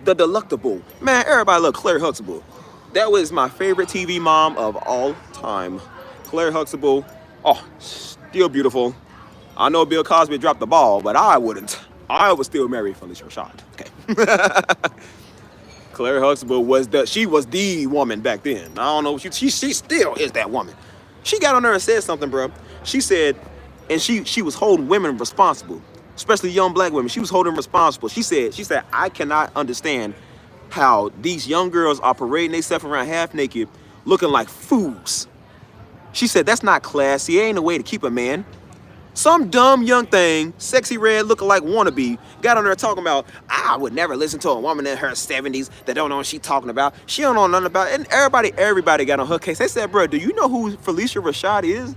The Delectable. Man, everybody love Claire Huxtable. That was my favorite TV mom of all time. Claire Huxtable. Oh, still beautiful. I know Bill Cosby dropped the ball, but I wouldn't. I would still marry Felicia Rashad. Okay. Claire Huxtable was the woman back then. I don't know. She still is that woman. She got on there and said something, bro. She said, and she was holding women responsible, especially young black women. She was holding them responsible. She said, I cannot understand how these young girls are parading themselves around half naked, looking like fools. She said, that's not classy. It ain't a way to keep a man. Some dumb young thing, sexy red looking like wannabe, got on there talking about, I would never listen to a woman in her 70s that don't know what she's talking about. She don't know nothing about it. And everybody got on her case. They said, bro, do you know who Felicia Rashad is?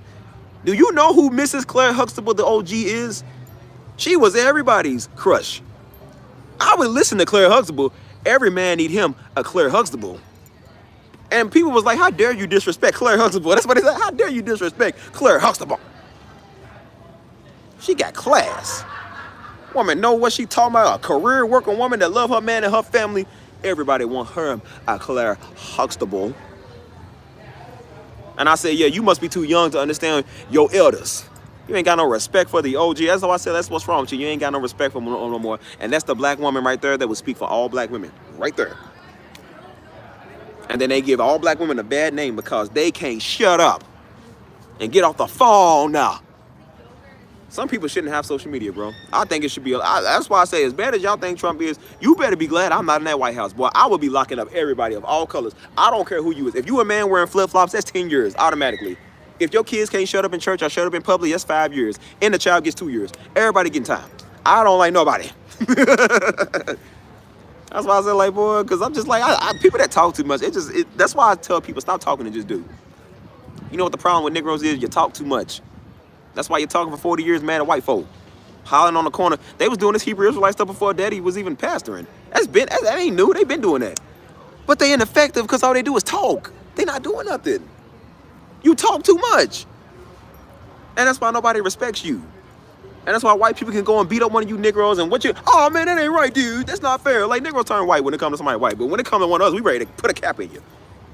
Do you know who Mrs. Claire Huxtable, the OG, is? She was everybody's crush. I would listen to Claire Huxtable. Every man need him a Claire Huxtable. And people was like, how dare you disrespect Claire Huxtable? That's what they said. How dare you disrespect Claire Huxtable? She got class. Woman know what she talking about. A career working woman that love her man and her family. Everybody want her a Claire Huxtable. And I said, yeah, you must be too young to understand your elders. You ain't got no respect for the OG. That's why I said that's what's wrong with you. You ain't got no respect for them no more. And that's the black woman right there that would speak for all black women. Right there. And then they give all black women a bad name because they can't shut up and get off the phone now. Some people shouldn't have social media, bro. I think it should be. That's why I say, as bad as y'all think Trump is, you better be glad I'm not in that White House, boy. I would be locking up everybody of all colors. I don't care who you is. If you a man wearing flip-flops, that's 10 years automatically. If your kids can't shut up in church or shut up in public, that's 5 years. And the child gets 2 years. Everybody getting time. I don't like nobody. That's why I said, like, boy, because I'm just like, people that talk too much, that's why I tell people, stop talking and just do. You know what the problem with Negroes is? You talk too much. That's why you're talking for 40 years mad at white folk. Hollering on the corner. They was doing this Hebrew Israelite stuff before Daddy was even pastoring. That ain't new. They've been doing that. But they ineffective because all they do is talk. They not doing nothing. You talk too much. And that's why nobody respects you. And that's why white people can go and beat up one of you Negroes and oh man, that ain't right, dude. That's not fair. Like, Negroes turn white when it comes to somebody white. But when it comes to one of us, we ready to put a cap in you.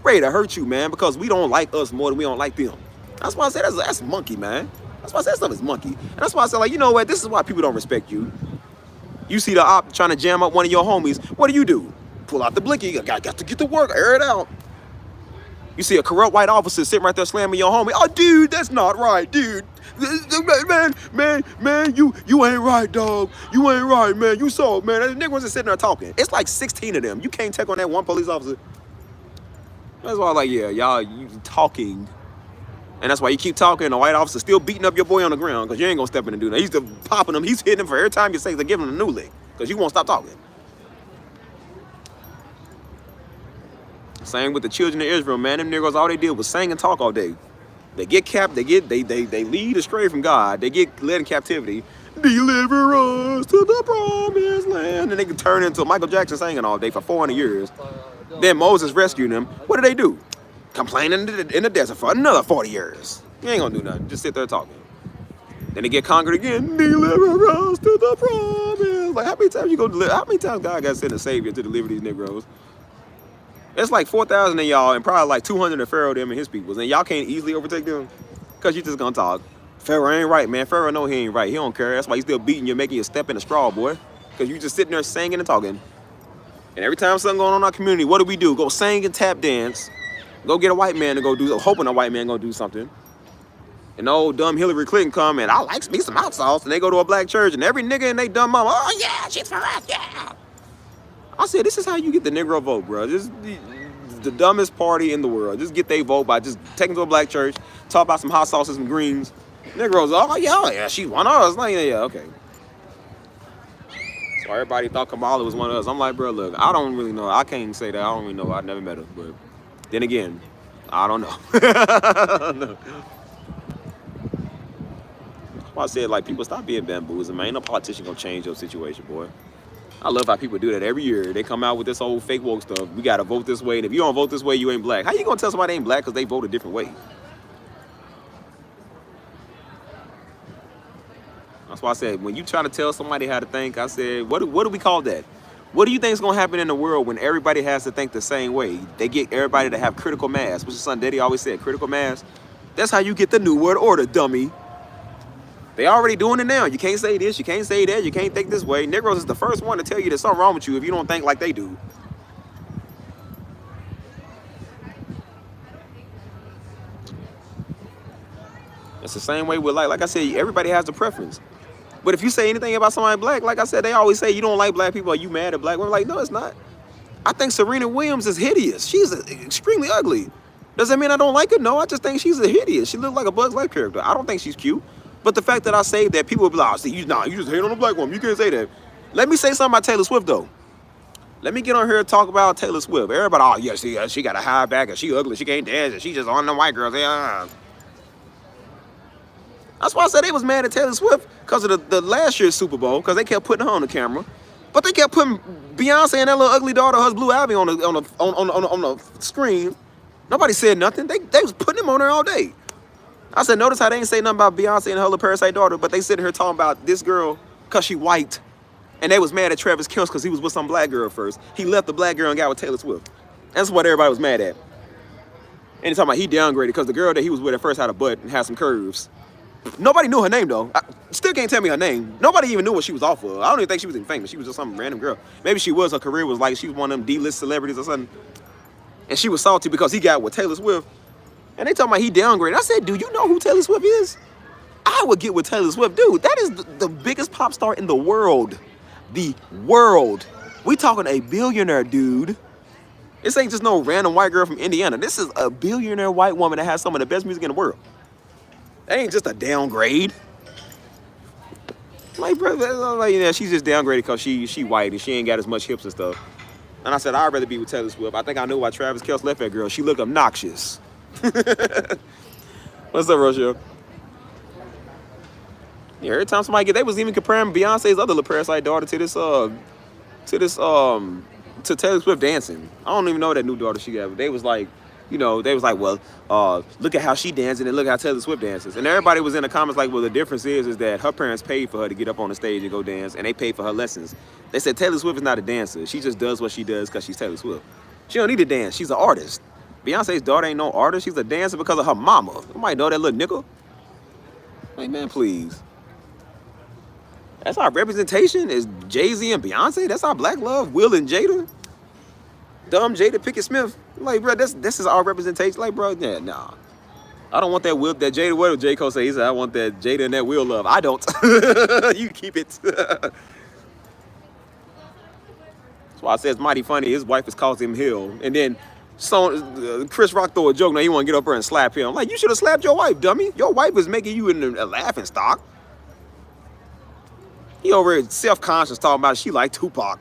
Ready to hurt you, man, because we don't like us more than we don't like them. That's why I said that's monkey, man. That's why I said that stuff is monkey. And that's why I said, like, you know what? This is why people don't respect you. You see the op trying to jam up one of your homies. What do? Pull out the blicky. You got to get to work. Air it out. You see a corrupt white officer sitting right there slamming your homie. Oh, dude, that's not right, dude. Man, you ain't right, dog. You ain't right, man. You saw it, man. The niggas are sitting there talking. It's like 16 of them. You can't take on that one police officer. That's why, like, yeah, y'all, you talking. And that's why you keep talking. The white officer still beating up your boy on the ground because you ain't going to step in and do that. He's still popping him. He's hitting him for every time you say to give him a new lick because you won't stop talking. Same with the children of Israel, man. Them niggas, all they did was sing and talk all day. They get capped. They lead astray from God. They get led in captivity. Deliver us to the promised land. And they can turn into Michael Jackson singing all day for 400 years. Then Moses rescued them. What do they do? Complaining in the desert for another 40 years. You ain't gonna do nothing. Just sit there talking. Then they get conquered again. Deliver us to the promise. Like, how many times you go deliver? How many times God got to send a savior to deliver these Negroes? It's like 4,000 of y'all and probably like 200 of Pharaoh, them and his peoples. And y'all can't easily overtake them because you just gonna talk. Pharaoh ain't right, man. Pharaoh know he ain't right. He don't care. That's why he's still beating you, making you step in the straw, boy. Because you just sitting there singing and talking. And every time something going on in our community, what do? Go sing and tap dance. Go get a white man to go do, hoping a white man gonna do something. And old dumb Hillary Clinton come and I likes me some hot sauce. And they go to a black church and every nigga and they dumb mama, oh yeah, she's for us, yeah. I said, this is how you get the Negro vote, bro. This is the dumbest party in the world. Just get their vote by just taking to a black church, talk about some hot sauces and greens. Negroes, oh yeah, she's one of us. Like, yeah, okay. So everybody thought Kamala was one of us. I'm like, bro, look, I don't really know. I can't even say that. I don't really know. I never met her. But then again, I don't know. I don't know. I said, like, people stop being bamboozled, man. Ain't no politician gonna change your situation, boy. I love how people do that every year. They come out with this old fake woke stuff. We gotta vote this way, and if you don't vote this way, you ain't black. How you gonna tell somebody they ain't black because they vote a different way? That's why I said, when you try to tell somebody how to think, I said, what do we call that? What do you think is gonna happen in the world when everybody has to think the same way? They get everybody to have critical mass, which is something Daddy always said, critical mass. That's how you get the New World Order, dummy. They already doing it now. You can't say this, you can't say that, you can't think this way. Negroes is the first one to tell you there's something wrong with you if you don't think like they do. It's the same way with, like I said, everybody has a preference. But if you say anything about somebody black, like I said, they always say you don't like black people, are you mad at black women? Like, no, it's not. I think Serena Williams is hideous. She's extremely ugly. Does that mean I don't like her? No, I just think she's a hideous. She looks like a Bugs Life character. I don't think she's cute. But the fact that I say that, people will be like, oh, see, you just hate on a black woman. You can't say that. Let me say something about Taylor Swift, though. Let me get on here and talk about Taylor Swift. Everybody, oh, yeah, she got a high back, and she ugly, she can't dance, and she just on the white girls. Yeah. That's why I said they was mad at Taylor Swift because of the last year's Super Bowl, because they kept putting her on the camera. But they kept putting Beyonce and that little ugly daughter, her Blue Ivy, on the screen. Nobody said nothing. They was putting them on there all day. I said, notice how they ain't say nothing about Beyonce and her little parasite daughter, but they sitting here talking about this girl because she white. And they was mad at Travis Kelce because he was with some black girl first. He left the black girl and got with Taylor Swift. That's what everybody was mad at. And he's talking about he downgraded because the girl that he was with at first had a butt and had some curves. Nobody knew her name, though. I still can't tell me her name. Nobody even knew what she was off of. I don't even think she was even famous. She was just some random girl. Maybe she was. Her career was like she was one of them D-list celebrities or something. And she was salty because he got with Taylor Swift. And they talking about he downgraded. I said, do you know who Taylor Swift is? I would get with Taylor Swift. Dude, that is the biggest pop star in the world. The world. We talking a billionaire, dude. This ain't just no random white girl from Indiana. This is a billionaire white woman that has some of the best music in the world. That ain't just a downgrade. Like, bro, like, yeah, she's just downgraded because she white and she ain't got as much hips and stuff. And I said, I'd rather be with Taylor Swift. I think I knew why Travis Kelce left that girl. She looked obnoxious. What's up, Rochelle? Yeah, every time somebody they was even comparing Beyonce's other little parasite daughter to Taylor Swift dancing. I don't even know that new daughter she got, but they was like, well, look at how she dancing and look how Taylor Swift dances. And everybody was in the comments like, well, the difference is that her parents paid for her to get up on the stage and go dance, and they paid for her lessons. They said Taylor Swift is not a dancer. She just does what she does because she's Taylor Swift. She don't need to dance. She's an artist. Beyonce's daughter ain't no artist. She's a dancer because of her mama. You might know that little nickel. Like, man, please. That's our representation is Jay-Z and Beyonce. That's our black love. Will and Jada. Dumb Jada Pinkett Smith. Like, bro, this is our representation. Like, bro, yeah, nah. I don't want that Will, that Jada. What did J. Cole say? He said, I want that Jada and that Will love. I don't. You keep it. That's why I say it's mighty funny. His wife is calling him Hill. And then So Chris Rock throw a joke, now he want to get up there and slap him. I'm like, you should have slapped your wife, dummy. Your wife is making you in a laughing stock. He over here self-conscious talking about she like Tupac.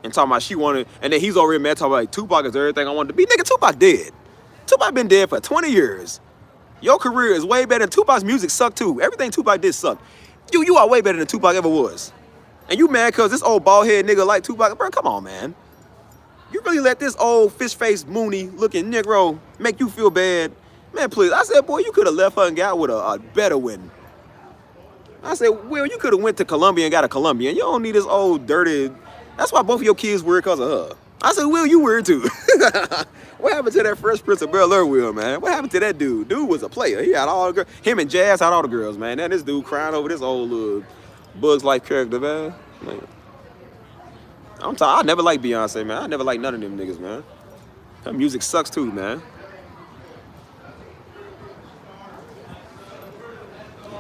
And talking about she wanted, and then he's over here mad talking about like, Tupac is everything I wanted to be. Nigga, Tupac dead. Tupac been dead for 20 years. Your career is way better than Tupac's music sucked too. Everything Tupac did sucked. You are way better than Tupac ever was. And you mad cause this old bald head nigga like Tupac? Bro, come on, man. You really let this old fish-faced Mooney looking Negro make you feel bad? Man, please. I said, boy, you could have left her and got with a better one. I said, Will, you could have went to Columbia and got a Colombian. You don't need this old dirty. That's why both of your kids weird because of her. I said, Will, you weird too. What happened to that Fresh Prince of Bel-Air, Will, man? What happened to that dude? Dude was a player. He had all the girls. Him and Jazz had all the girls, man. Now this dude crying over this old little Bugs Life character, man. I'm tired. I never liked Beyonce, man. I never liked none of them niggas, man. Her music sucks too, man.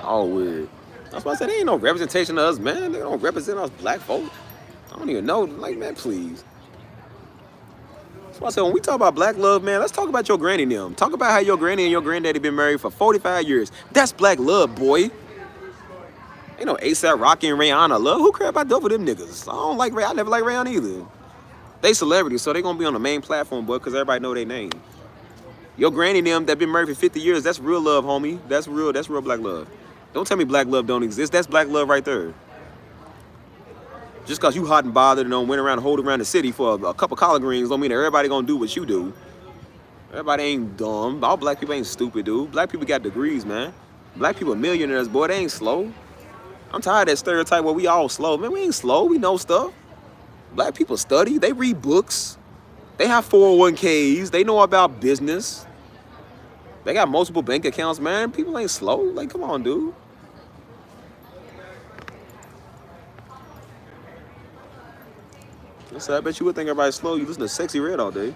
All weird. That's why I said there ain't no representation of us, man. They don't represent us black folk. I don't even know. Like, man, please. That's why I said when we talk about black love, man, let's talk about your granny and them. Talk about how your granny and your granddaddy been married for 45 years. That's black love, boy. Ain't no A$AP Rocky and Rihanna love. Who care about both of them niggas? I don't like Ray. I never like Rihanna either. They celebrities, so they gonna be on the main platform, boy, because everybody know their name. Your granny and them that been married for 50 years, that's real love, homie. That's real black love. Don't tell me black love don't exist. That's black love right there. Just because you hot and bothered and don't went around and hold around the city for a couple collard greens don't mean that everybody gonna do what you do. Everybody ain't dumb. All black people ain't stupid, dude. Black people got degrees, man. Black people millionaires, boy. They ain't slow. I'm tired of that stereotype where we all slow. Man, we ain't slow. We know stuff. Black people study. They read books. They have 401ks. They know about business. They got multiple bank accounts, man. People ain't slow. Like, come on, dude. I bet you would think everybody's slow. You listen to Sexy Red all day.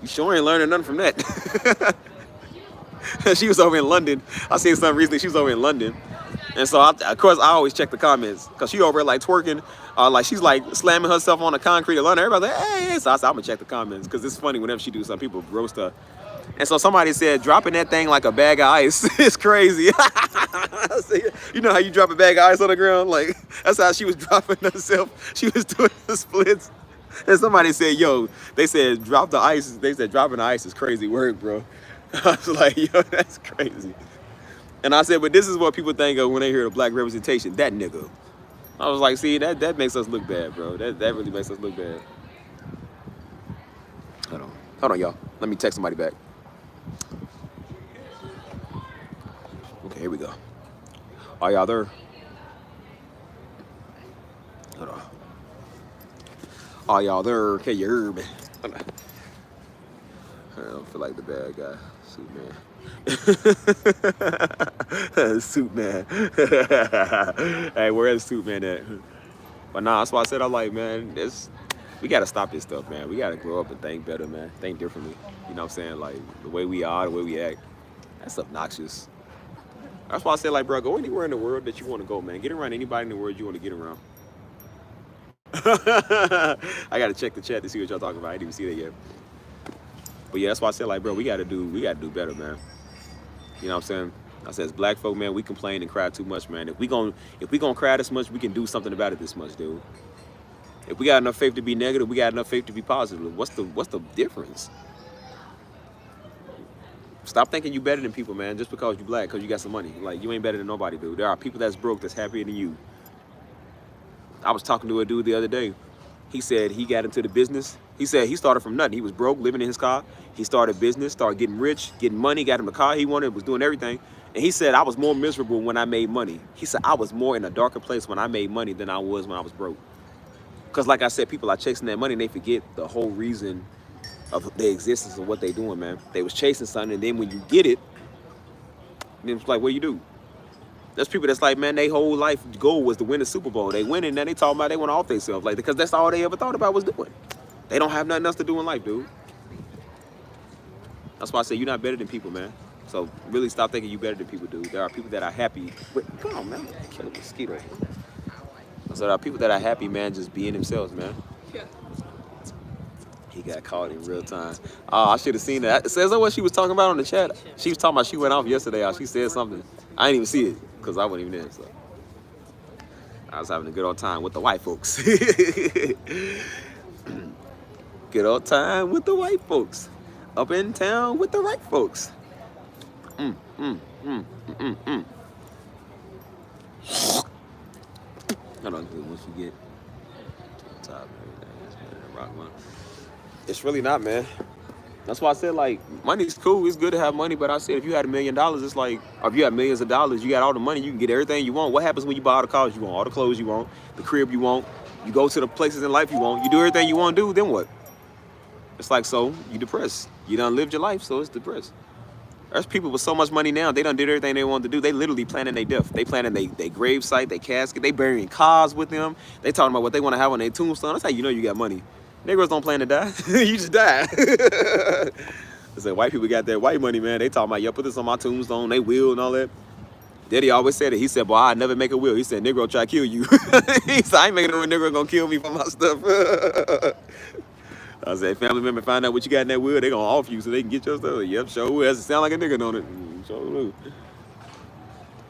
You sure ain't learning nothing from that. She was over in London. I seen something recently. She was over in London. And so, of course, I always check the comments. Because she over there, like, twerking. Like, she's, like, slamming herself on the concrete in London. Everybody's like, hey. So I said, I'm going to check the comments. Because it's funny whenever she do something. People roast her. And so somebody said, dropping that thing like a bag of ice is crazy. You know how you drop a bag of ice on the ground? Like, that's how she was dropping herself. She was doing the splits. And somebody said, yo, they said, drop the ice. They said, dropping the ice is crazy work, bro. I was like, yo, that's crazy. And I said, but this is what people think of when they hear the black representation. That nigga. I was like, see, that makes us look bad, bro. That really makes us look bad. Hold on, y'all. Let me text somebody back. Okay, here we go. Are y'all there? Hold on. Are y'all there? Can you hear me? Hold on. I don't feel like the bad guy. Suit man. Hey, where is Suit man at? But nah, that's why I said man, we gotta stop this stuff, man. We gotta grow up and think better, man. Think differently. You know what I'm saying? Like, the way we are, the way we act, that's obnoxious. That's why I said, bro, go anywhere in the world that you want to go, man. Get around anybody in the world you want to get around. I gotta check the chat to see what y'all talking about. I didn't even see that yet. But yeah, that's why I said, bro, we gotta do better, man. You know what I'm saying? I said, as black folk, man, we complain and cry too much, man. If we gonna cry this much, we can do something about it this much, dude. If we got enough faith to be negative, we got enough faith to be positive. What's the difference? Stop thinking you better than people, man, just because you black, because you got some money. Like, you ain't better than nobody, dude. There are people that's broke that's happier than you. I was talking to a dude the other day. He said he got into the business. He said he started from nothing. He was broke, living in his car. He started business, started getting rich, getting money, got him the car he wanted, was doing everything. And he said, I was more miserable when I made money. He said, I was more in a darker place when I made money than I was when I was broke. Because like I said, people are chasing that money and they forget the whole reason of their existence and what they doing, man. They was chasing something, and then when you get it, then it's like, what you do? There's people that's like, man, their whole life goal was to win the Super Bowl. They win it, and then they talking about they want to off themselves, like, because that's all they ever thought about was doing. They don't have nothing else to do in life, dude. That's why I say you're not better than people, man. So really stop thinking you better than people, dude. There are people that are happy. Wait, come on, man. Kill a mosquito. So there are people that are happy, man, just being themselves, man. He got caught in real time. Oh, I should have seen that. Says that what she was talking about on the chat? She was talking about she went off yesterday. She said something. I didn't even see it because I wasn't even there. So I was having a good old time with the white folks. Good old time with the white folks. Up in town with the right folks. Mm, mm, mm, mm, mm. Hold on, once you get to the top, rock one. It's really not, man. That's why I said, like, money's cool. It's good to have money, but I said if you had $1 million, it's like, or if you had millions of dollars, you got all the money, you can get everything you want. What happens when you buy all the cars you want, all the clothes you want, the crib you want, you go to the places in life you want, you do everything you want to do, then what? It's like, so you depressed. You done lived your life, so it's depressed. There's people with so much money now, they done did everything they wanted to do. They literally planning their death. They planning their grave site, their casket. They burying cars with them. They talking about what they want to have on their tombstone. That's how you know you got money. Negroes don't plan to die. You just die. I said, white people got that white money, man. They talking about, yo, put this on my tombstone. They will and all that. Daddy always said it. He said, boy, I'd never make a will. He said, Negro try to kill you. He said, I ain't making no Negro gonna kill me for my stuff. I said, family member find out what you got in that will, they gonna off you so they can get your stuff. Yep, sure will. Doesn't sound like a nigga on it. Sure will.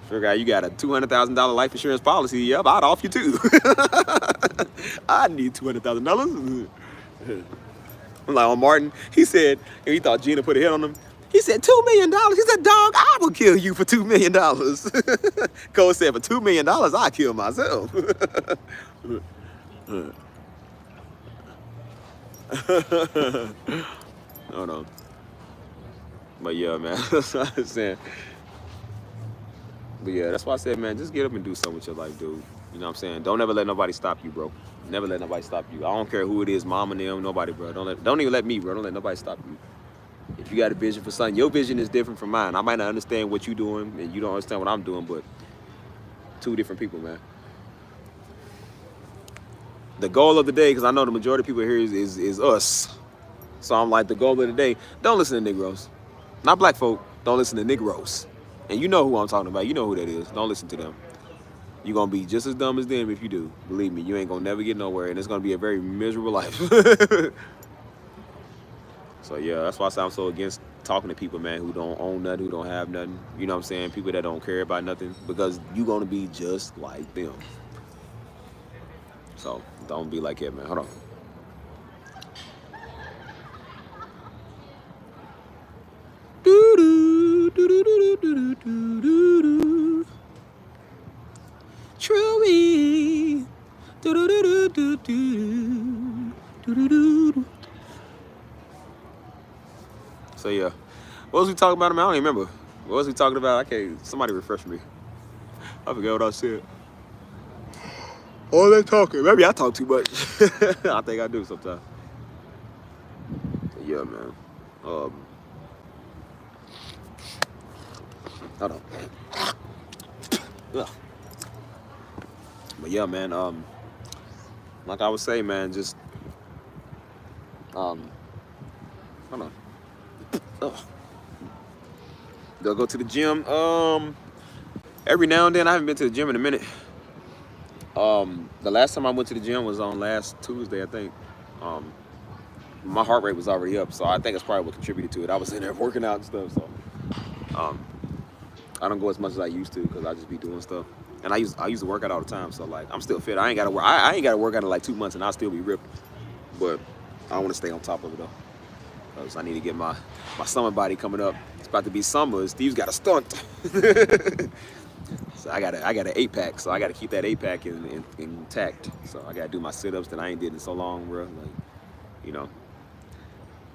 Figure out you got a $200,000 life insurance policy. Yep, I'd off you too. I need $200,000. I'm like, on Martin, he said, and he thought Gina put a hit on him. He said, $2 million. He said, dog, I will kill you for $2 million. Cole said, for $2 million, I kill myself. Hold on. But yeah, man, that's what I was saying. But yeah, that's why I said, man, just get up and do something with your life, dude. You know what I'm saying? Don't ever let nobody stop you, bro. Never let nobody stop you. I don't care who it is, mom and them, nobody, bro. Don't even let me, bro. Don't let nobody stop you. If you got a vision for something, your vision is different from mine. I might not understand what you're doing, and you don't understand what I'm doing, but two different people, man. The goal of the day, because I know the majority of people here is us. So I'm like, the goal of the day, don't listen to Negroes. Not black folk, don't listen to Negroes. And you know who I'm talking about. You know who that is. Don't listen to them. You're going to be just as dumb as them if you do. Believe me, you ain't going to never get nowhere, and it's going to be a very miserable life. So, yeah, that's why I say I'm so against talking to people, man, who don't own nothing, who don't have nothing. You know what I'm saying? People that don't care about nothing, because you're going to be just like them. So, don't be like that, man. Hold on. Truly. So yeah, what was we talking about? I don't even remember. What was we talking about? I can't. Somebody refresh me. I forgot what I said. All that talking. Maybe I talk too much. I think I do sometimes. Yeah, man. Hold on. Ugh. But yeah, man. Like I was saying, man, just hold on. Ugh. They'll go to the gym. Every now and then. I haven't been to the gym in a minute. The last time I went to the gym was on last Tuesday, I think. My heart rate was already up, so I think it's probably what contributed to it. I was in there working out and stuff, so I don't go as much as I used to because I just be doing stuff. And I used to work out all the time, so like I'm still fit. I ain't gotta work. I ain't gotta work out in like 2 months, and I'll still be ripped. But I want to stay on top of it though, because I need to get my summer body coming up. It's about to be summer. Steve's got a stunt. So I got an 8-pack, so I got to keep that 8-pack intact. So I got to do my sit-ups that I ain't did in so long, bro. Like, you know,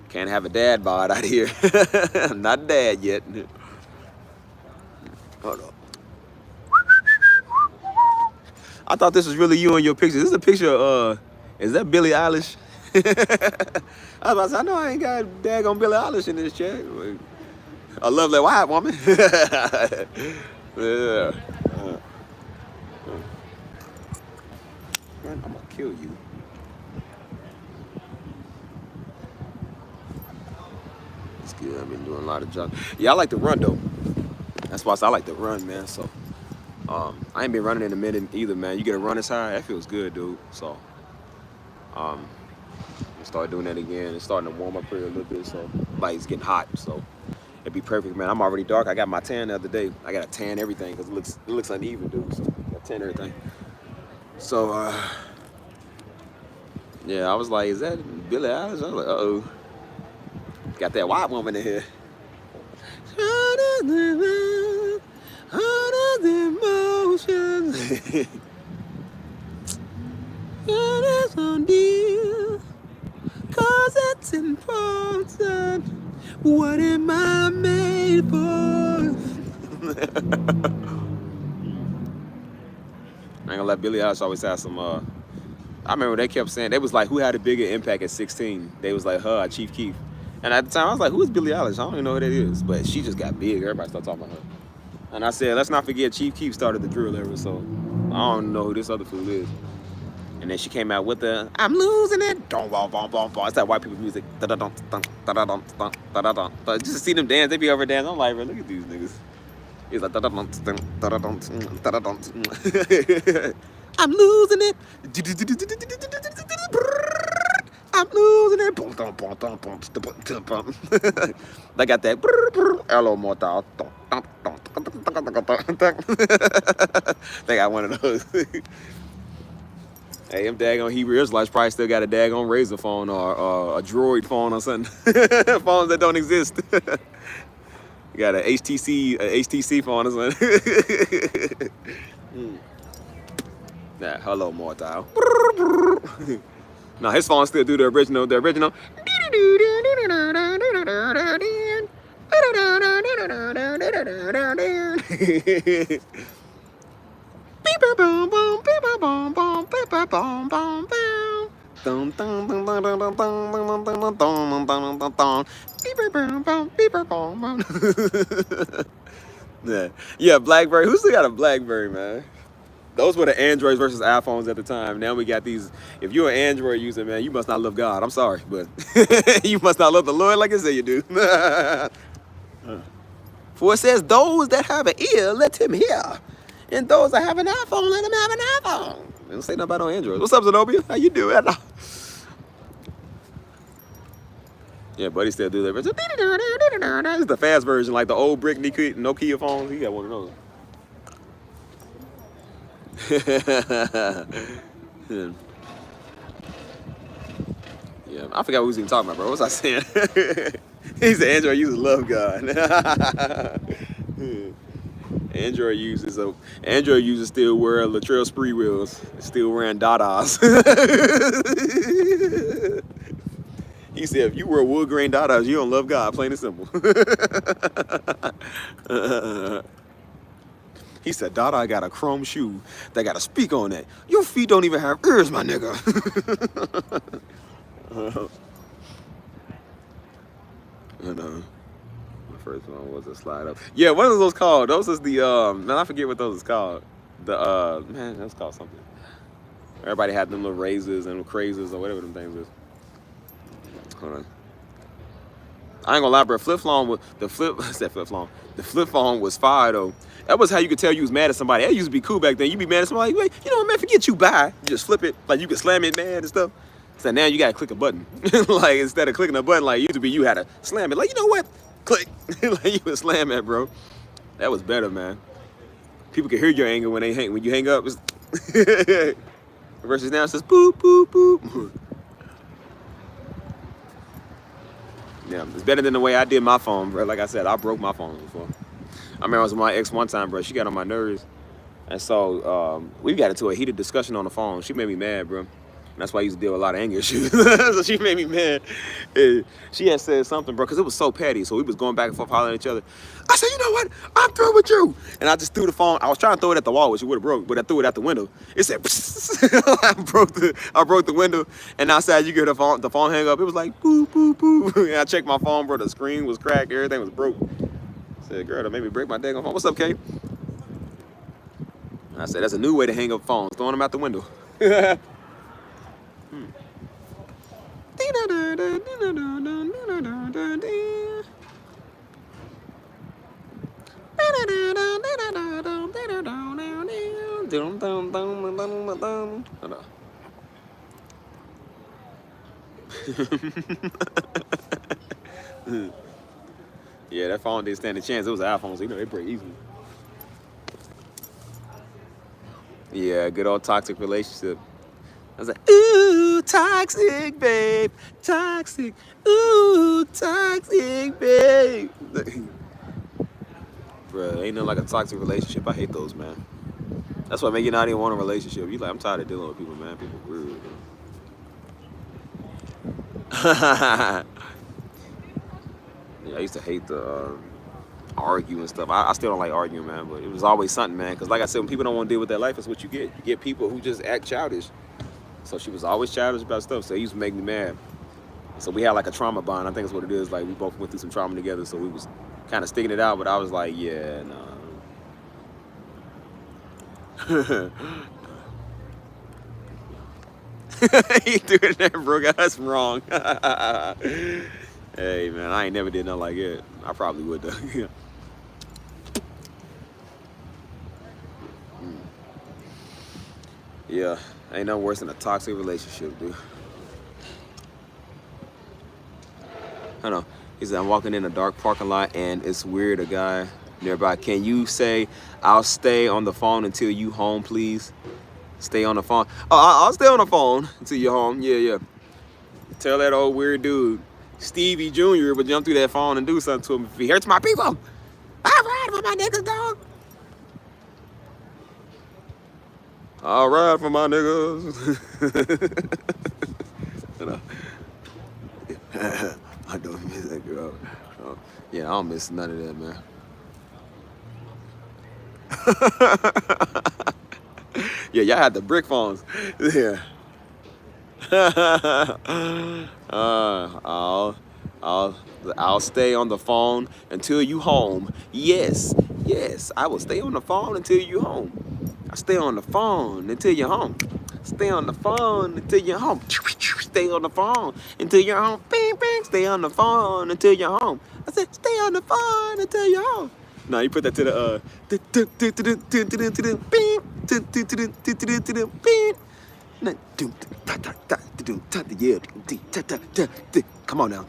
can't have a dad bod out here. I'm not a dad yet. Hold on. I thought this was really you in your picture. This is a picture of, is that Billie Eilish? I was about to say, I know I ain't got daggone Billie Eilish in this chat. I love that white woman. Yeah. Man, I'm gonna kill you. It's good. I've been doing a lot of jogging. Yeah, I like to run though. That's why I like to run, man. So I ain't been running in a minute either, man. You get a runner's high, that feels good, dude. So Start doing that again. It's starting to warm up here a little bit, so like it's getting hot, so it'd be perfect, man. I'm already dark. I got my tan the other day. I got to tan everything because it looks uneven, dude. So I got to tan everything. So yeah, I was like, is that Billie Eilish? I was like, uh-oh. Got that white woman in here. Emotions. Cause it's important. What am I made for? I ain't gonna let Billie Eilish always have some I remember they kept saying, they was like, who had a bigger impact at 16? They was like, her or Chief Keef. And at the time, I was like, who is Billie Eilish? I don't even know who that is. But she just got big. Everybody started talking about her. And I said, let's not forget Chief Keef started the drill era, so I don't know who this other fool is. And then she came out with the, I'm losing it. Don't bom bom bom bom. It's that white people music. Da da dum dum da da dum dum da da dum. But just to see them dance, they be over dancing. I'm like, bro, look at these niggas. He's like da da dum da da dum da da dum. I'm losing it. I'm losing it. They got that. Hello, mortal. They got one of those. Hey, them daggone Hebrew Israelites probably still got a daggone Razor phone or a Droid phone or something. Phones that don't exist. You got a HTC phone or something. Nah, hello, mortal. No, his phone still do the original. Yeah, BlackBerry. Who still got a BlackBerry, man? Those were the Androids versus iPhones at the time. Now we got these. If you're an Android user, man, you must not love God. I'm sorry, but you must not love the Lord like I say you do. For it says, those that have an ear, let him hear. And those that have an iPhone, let them have an iPhone. Don't say nothing about no Android. What's up, Zenobia? How you doing? Yeah, buddy still do that. It's the fast version, like the old brick Nokia phones. He got one of those. Yeah, I forgot what we was even talking about, bro. What was I saying? He's an Android user, love God. Android users still wear Latrell Spree wheels, still wearing Dadas. He said, if you wear wood grain Dadas, you don't love God, plain and simple. He said, Dada got a chrome shoe that got a speak on it. Your feet don't even have ears, my nigga. And my first one was a slide up. Yeah, what are those called? Those is the man, I forget what those is called. The man, that's called something. Everybody had them little razors and crazes or whatever them things is. Hold on. I ain't gonna lie, bro. Flip phone the flip phone was fire though. That was how you could tell you was mad at somebody. That used to be cool back then. You be mad at somebody, like, you know what, man, forget you, bye. You just flip it, like you could slam it, man, and stuff. So now you gotta click a button. Like instead of clicking a button, like it used to be, you had to slam it. Like, you know what? Click. Like you would slam it, bro. That was better, man. People can hear your anger when you hang up. Versus now it says boop, boop, boop. Yeah, it's better than the way I did my phone, bro. Like I said, I broke my phone before. I remember I was with my ex one time, bro. She got on my nerves. And so we got into a heated discussion on the phone. She made me mad, bro. And that's why I used to deal with a lot of anger issues. So she made me mad. And she had said something, bro, because it was so petty. So we was going back and forth hollering at each other. I said, you know what? I'm through with you. And I just threw the phone. I was trying to throw it at the wall, which it would have broke, but I threw it out the window. It said, I broke the window. And outside, you could hear the phone hang up. It was like, boo, boo, boo. And I checked my phone, bro. The screen was cracked. Everything was broke. I said, girl, that made me break my daggone phone. What's up, Kate? And I said, that's a new way to hang up phones, throwing them out the window. Yeah, that phone didn't stand a chance. It was an iPhone, so you know they break easily. Yeah, good old toxic relationship. I was like, ooh, toxic, babe. Toxic. Ooh, toxic, babe. Bruh, ain't nothing like a toxic relationship. I hate those, man. That's what make you not even want a relationship. You like, I'm tired of dealing with people, man. People weird. Yeah, I used to hate the argue and stuff. I still don't like arguing, man, but it was always something, man. Because like I said, when people don't want to deal with their life, that's what you get. You get people who just act childish. So she was always childish about stuff, so it used to make me mad. So we had like a trauma bond. I think that's what it is. Like we both went through some trauma together, so we was kind of sticking it out, but I was like, yeah, no. He doing that, bro. That's wrong. Hey, man, I ain't never did nothing like it. I probably would, though. Yeah, ain't nothing worse than a toxic relationship, dude. I know. He said, I'm walking in a dark parking lot and it's weird, a guy nearby. Can you say, I'll stay on the phone until you home, please? Stay on the phone. Oh, I'll stay on the phone until you're home. Yeah, yeah. Tell that old weird dude, Stevie Jr., would jump through that phone and do something to him if he hurts my people. I ride for my niggas, dog. I'll ride for my niggas. You know? I don't miss that girl. Yeah, I don't miss none of that, man. Yeah, y'all had the brick phones. Yeah. I'll stay on the phone until you home. Yes, yes, I will stay on the phone until you home. I stay on the phone until you're home. Stay on the phone until you're home. Stay on the phone until you're home. Bing, bing. Stay on the phone until you're home. I said, stay on the phone until you're home. No, you put that to the come on now.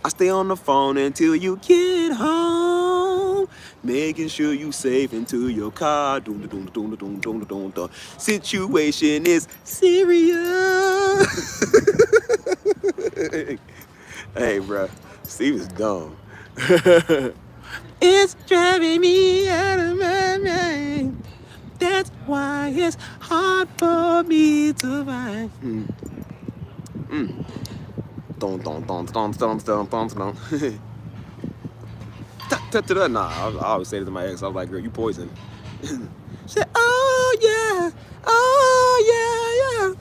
I stay on the phone until you get home, making sure you safe into your car. The situation is serious. Hey, bro, Steve is dumb. It's driving me out of my mind. That's why it's hard for me to find. Nah, I always say to my ex, I was like, girl, you poison. She said, oh yeah,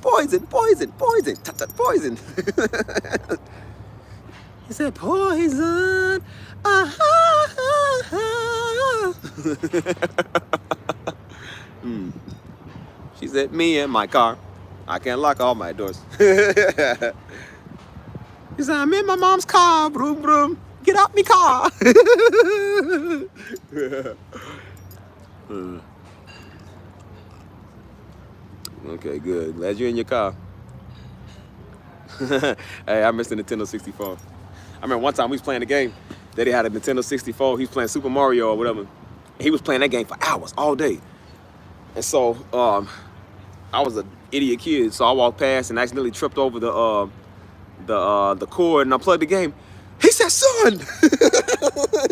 poison, poison. He said, poison. She said, me and my car. I can't lock all my doors. He said, I'm in my mom's car. Broom, broom. Get out me car. Okay, good. Glad you're in your car. Hey, I missed the Nintendo 64. I remember one time we was playing the game. Daddy had a Nintendo 64. He was playing Super Mario or whatever. He was playing that game for hours, all day. And so I was an idiot kid, so I walked past and accidentally tripped over the cord and I plugged the game. He said, son!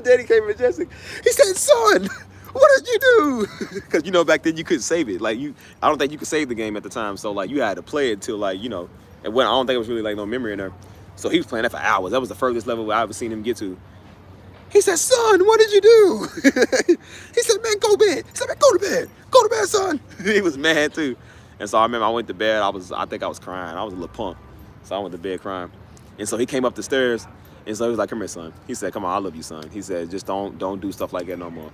Daddy came majestic. He said, son, what did you do? Because, you know, back then you couldn't save it. Like, I don't think you could save the game at the time. So, like, you had to play it till, like, you know, and when I don't think it was really, like, no memory in there. So he was playing that for hours. That was the furthest level I ever seen him get to. He said, son, what did you do? He said, man, go to bed. He said, man, go to bed. Go to bed, son. He was mad, too. And so I remember I went to bed. I think I was crying. I was a little punk. So I went to bed crying. And so he came up the stairs. And so he was like, come here, son. He said, come on, I love you, son. He said, just don't do stuff like that no more.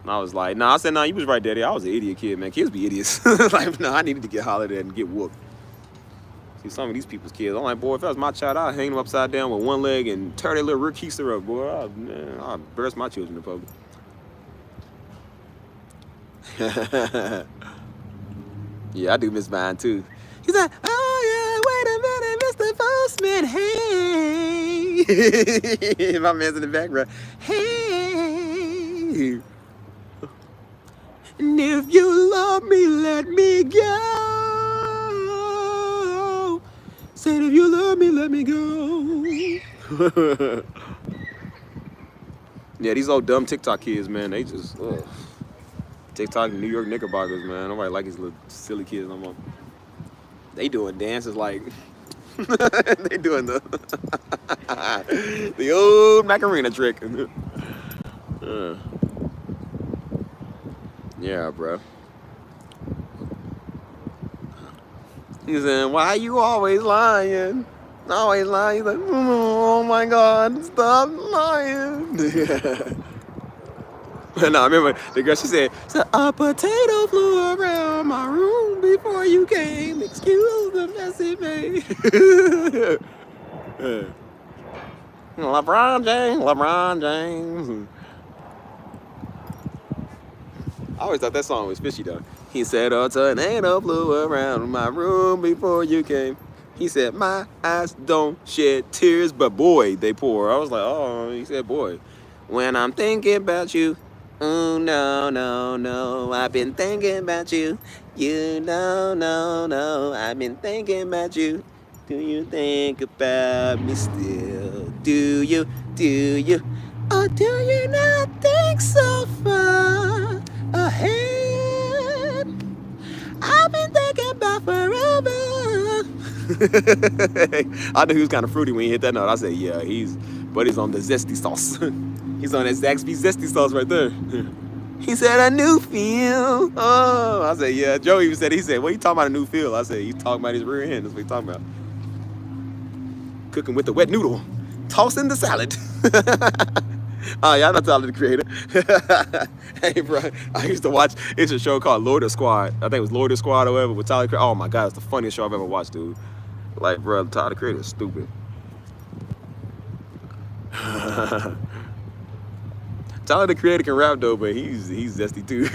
And I was like, nah. I said, nah, you was right, Daddy. I was an idiot kid, man. Kids be idiots. Like, no, I needed to get hollered at and get whooped. See, some of these people's kids, I'm like, boy, if that was my child, I'd hang them upside down with one leg and tear their little rear keister up, boy. I'd embarrass my children in public. Yeah, I do miss mine too. He's like, oh yeah, wait a minute, Mr. Postman, hey. My man's in the background. Hey. And if you love me, let me go. Said if you love me, let me go. Yeah, these old dumb TikTok kids, man, they just TikTok New York Knickerbockers, man. Nobody like these little silly kids no more. They doing dances like they doing the the old Macarena trick. Yeah, bro. He's saying, why you always lying? Always lying. He's like, oh my God, stop lying. And I remember the girl, she said, a potato flew around my room before you came. Excuse the mess it made. LeBron James. I always thought that song was fishy though. He said, a tornado flew around my room before you came. He said, my eyes don't shed tears, but boy, they pour. I was like, oh, he said, boy. When I'm thinking about you, oh, no, no, no, I've been thinking about you. You know, no, no, I've been thinking about you. Do you think about me still? Do you? Or do you not think so far ahead? I've been thinking about forever. I knew he was kind of fruity when he hit that note. I said, yeah, he's on the zesty sauce. He's on that Zaxby zesty sauce right there. He said, a new feel. Oh, I said, yeah. Joe even said, he said, what you talking about a new feel? I said, he's talking about his rear end. That's what he's talking about. Cooking with the wet noodle. Tossing the salad. Oh, y'all not Tyler the Creator. Hey, bro, I used to watch, it's a show called Lord of Squad. I think it was Lord of Squad or whatever with Tyler the Creator. Oh, my God, it's the funniest show I've ever watched, dude. Like, bro, Tyler the Creator is stupid. Tyler the Creator can rap, though, but he's zesty, too.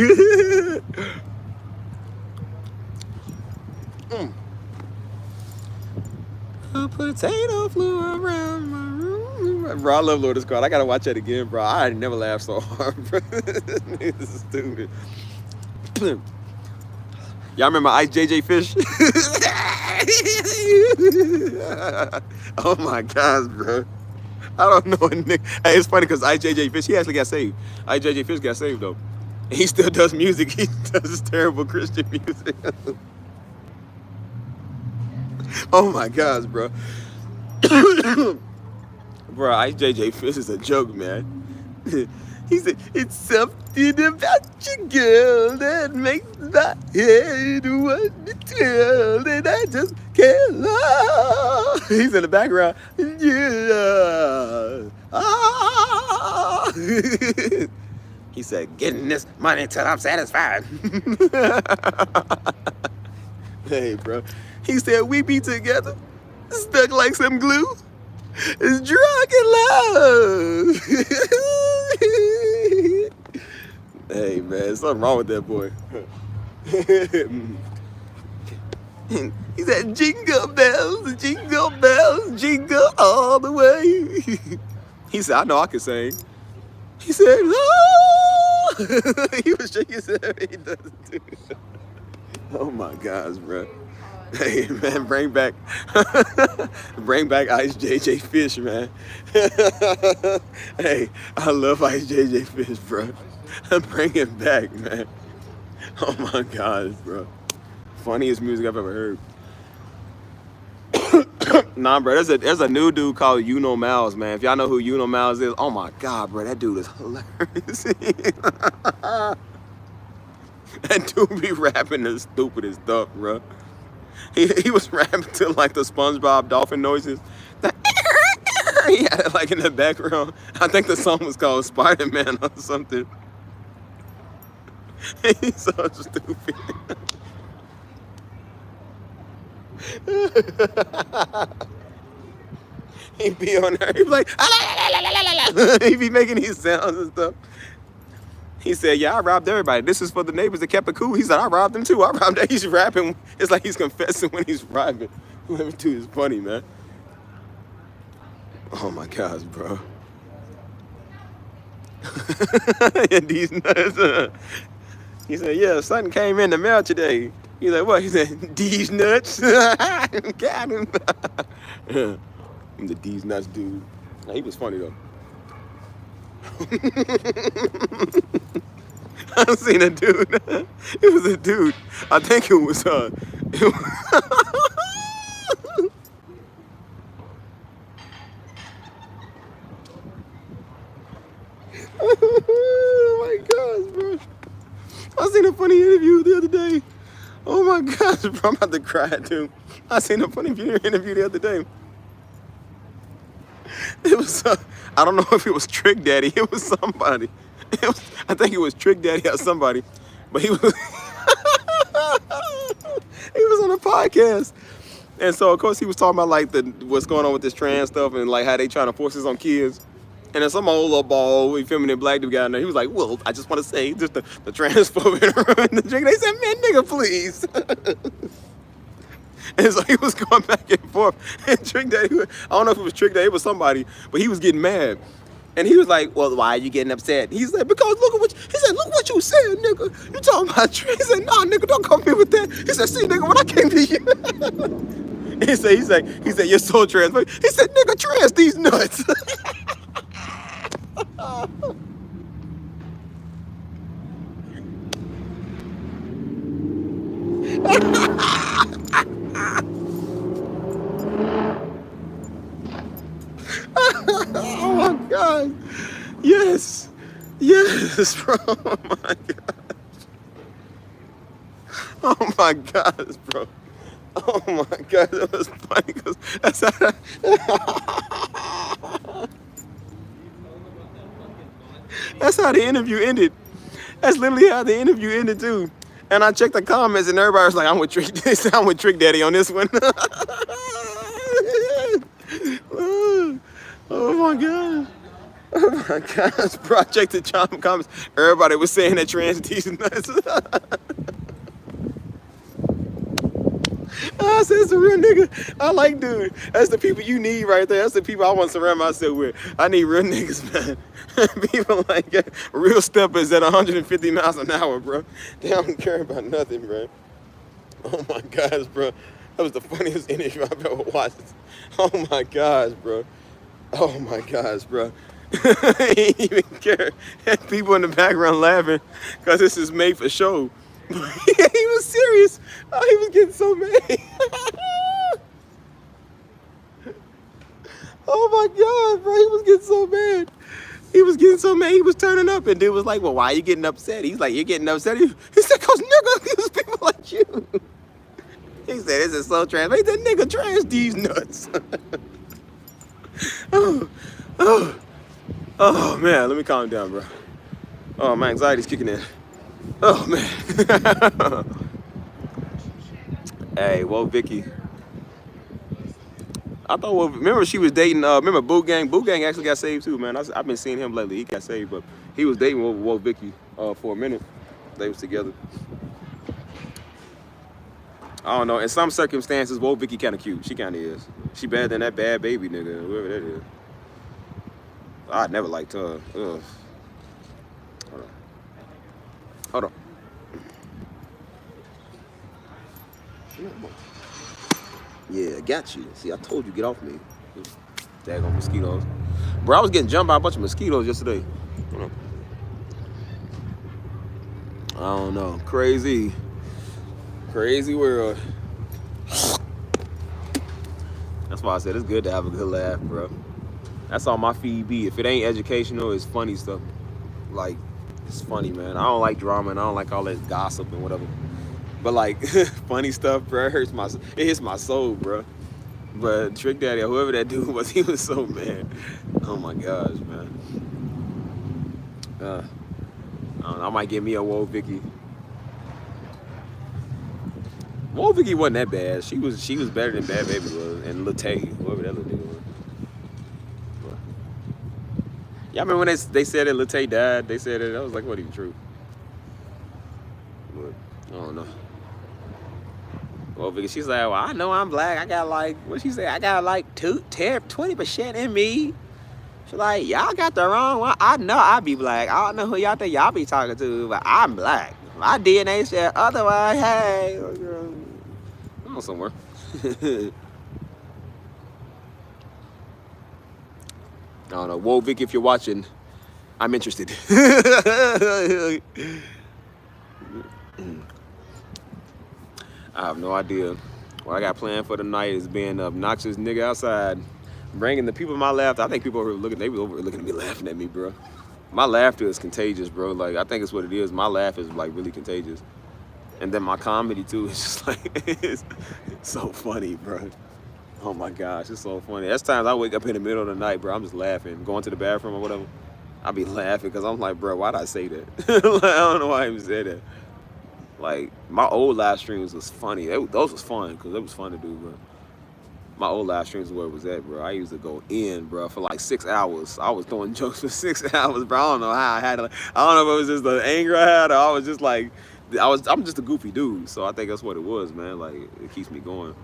A potato flew around my room. Bro, I love Lord of Squad. I gotta watch that again, bro. I never laughed so hard, bro. This is stupid. Y'all remember Ice JJ Fish? Oh my gosh, bro. I don't know. Hey, it's funny because Ice JJ Fish, he actually got saved. Ice JJ Fish got saved, though. And he still does music. He does this terrible Christian music. Oh my gosh, bro. Bro, Ice JJ Fish is a joke, man. He said, it's something about you, girl, that makes my head want to twirl, and I just can't lie. He's in the background. Yeah. Ah. He said, getting this money until I'm satisfied. Hey, bro. He said, we be together, stuck like some glue. It's drunk in love. Hey, man, something wrong with that boy. He said, jingle bells, jingle all the way. He said, I know I can sing. He said, oh. He was shaking his head. He doesn't do it. Oh, my gosh, bro. Hey, man, bring back Ice JJ Fish, man. Hey, I love Ice JJ Fish, bro. Bring it back, man. Oh my gosh, bro. Funniest music I've ever heard. Nah, bro, there's a new dude called You Know Miles, man. If y'all know who You Know Miles is, oh my God, bro, that dude is hilarious. That dude be rapping the stupidest stuff, bro. He was rapping to like the SpongeBob dolphin noises. He had it like in the background. I think the song was called Spider-Man or something. He's so stupid. He'd be on there, he'd be like, he be making these sounds and stuff. He said, yeah, I robbed everybody. This is for the neighbors that kept it cool. He said, I robbed them too. I robbed them. He's rapping. It's like he's confessing when he's rapping. Let me do is funny, man. Oh my gosh, bro. And these nuts. He said, yeah, something came in the mail today. He's like, what? He said, these nuts. Got him. I'm the these nuts dude. Nah, he was funny though. I seen a dude. It was a dude. I think it was oh my gosh, bro. I seen a funny interview the other day. Oh my gosh, bro. I'm about to cry, dude. I seen a funny interview the other day. It was, I don't know if it was Trick Daddy. It was somebody. I think it was Trick Daddy or somebody. But he was, he was on a podcast. And so, of course, he was talking about, like, what's going on with this trans stuff and, like, how they trying to force this on kids. And then some old little ball, feminine black dude got in there. He was like, well, I just want to say, just the transphobe in the drink. They said, man, nigga, please. And so he was going back and forth. And Trick Daddy, I don't know if it was Trick Daddy, it was somebody, but he was getting mad. And he was like, well, why are you getting upset? He said, because look at what he said, look what you said, nigga. You talking about Trick? He said, nah, nigga, don't come here with that. He said, see, nigga, when I came to you. he said, you're so trans. He said, nigga, trans these nuts. Oh my God. Yes, bro. Oh my gosh. Oh my gosh, bro. Oh my God, that was funny because that's how that's how the interview ended. That's literally how the interview ended too. And I checked the comments and everybody was like, I'm with Trick Daddy on this one. Oh my God. Oh my gosh, bro. I checked the comments. Everybody was saying that trans decent nuts. I said, it's a real nigga. I like, dude. That's the people you need right there. That's the people I want to surround myself with. I need real niggas, man. People like real steppers at 150 miles an hour, bro. They don't care about nothing, bro. Oh my gosh, bro. That was the funniest interview I've ever watched. Oh my gosh, bro. Oh my gosh, bro. He didn't even care. Had people in the background laughing because this is made for show. He was serious. Oh, he was getting so mad. Oh my God, bro. He was getting so mad. He was getting so mad. He was turning up. And dude was like, well, why are you getting upset? He's like, you're getting upset? He said, because nigga, these people like you. He said, this is so trans. He said, nigga, trans these nuts. Oh, man. Let me calm down, bro. Oh, my anxiety's kicking in. Oh, man. Hey, whoa, Vicky. I thought, well, remember she was dating, remember Boo Gang? Boo Gang actually got saved too, man. I've been seeing him lately. He got saved, but he was dating Whoa Vicky for a minute. They was together. I don't know. In some circumstances, Whoa Vicky kind of cute. She kind of is. She better than that bad baby nigga, whoever that is. I never liked her. Ugh. Hold on. Yeah, I got you. See, I told you, get off me. Daggone mosquitoes. Bro, I was getting jumped by a bunch of mosquitoes yesterday. I don't know. Crazy world. That's why I said it's good to have a good laugh, bro. That's all my feed be. If it ain't educational, it's funny stuff. Like, it's funny, man. I don't like drama and I don't like all that gossip and whatever. But like, funny stuff, bro, it hits my soul, bro. But Trick Daddy or whoever that dude was, he was so mad. Oh my gosh, man. I don't know, I might get me a Whoa Vicky. Whoa Vicky wasn't that bad. She was better than Bad Baby was, and Lil Tay, whoever that little nigga was. Yeah, I remember when they said that Lil Tay died. They said it. I was like, what even true? But I don't know. Well, because she's like, well, I know I'm black. I got like, what she say? I got like 20% in me. She's like, y'all got the wrong one. I know I be black. I don't know who y'all think y'all be talking to, but I'm black. My DNA said otherwise. Hey, I'm going somewhere. I don't know. Whoa, Vic, if you're watching, I'm interested. I have no idea. What I got planned for the night is being an obnoxious nigga outside, bringing the people in my laughter. I think people are looking, they were over looking at me laughing at me, bro. My laughter is contagious, bro. Like, I think it's what it is. My laugh is like really contagious. And then my comedy too is just like, it's so funny, bro. Oh my gosh, it's so funny. There's times I wake up in the middle of the night, bro, I'm just laughing, going to the bathroom or whatever. I be laughing because I'm like, bro, why'd I say that? Like, I don't know why I even said that. Like, my old live streams was funny. Those was fun, because it was fun to do, bro. My old live streams is where it was at, bro. I used to go in, bro, for like 6 hours. I was doing jokes for 6 hours, bro. I don't know how I had it. I don't know if it was just the anger I had, or I was just like, I'm just a goofy dude. So I think that's what it was, man. Like, it keeps me going.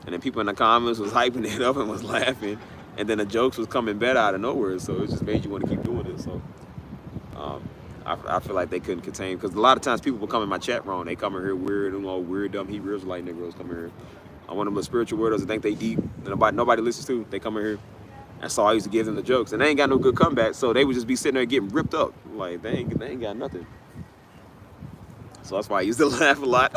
And then people in the comments was hyping it up and was laughing. And then the jokes was coming better out of nowhere. So it just made you want to keep doing it. So, I feel like they couldn't contain, because a lot of times people will come in my chat wrong. They come in here weird and all weird, dumb Hebrews like Negroes come in here. I want them the spiritual weirdos that think they deep, that nobody listens to. They come in here, and so I used to give them the jokes, and they ain't got no good comeback. So they would just be sitting there getting ripped up, like they ain't got nothing. So that's why I used to laugh a lot.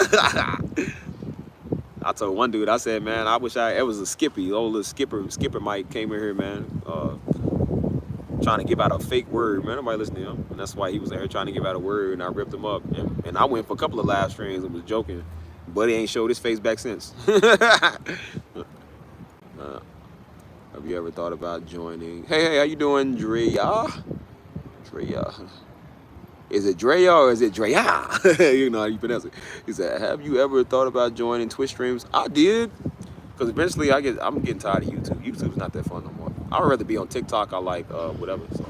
I told one dude, I said, man, I wish it was a Skippy, old little Skipper Mike came in here, man. Trying to give out a fake word, man. Nobody listening to him. And that's why he was there trying to give out a word, and I ripped him up. And I went for a couple of live streams and was joking. But he ain't showed his face back since. Have you ever thought about joining? Hey, how you doing, Drea? Drea. Is it Drea or is it Drea? You know how you pronounce it. He said, have you ever thought about joining Twitch streams? I did. Because eventually I'm getting tired of YouTube. YouTube's not that fun no more. I'd rather be on TikTok. I like whatever. So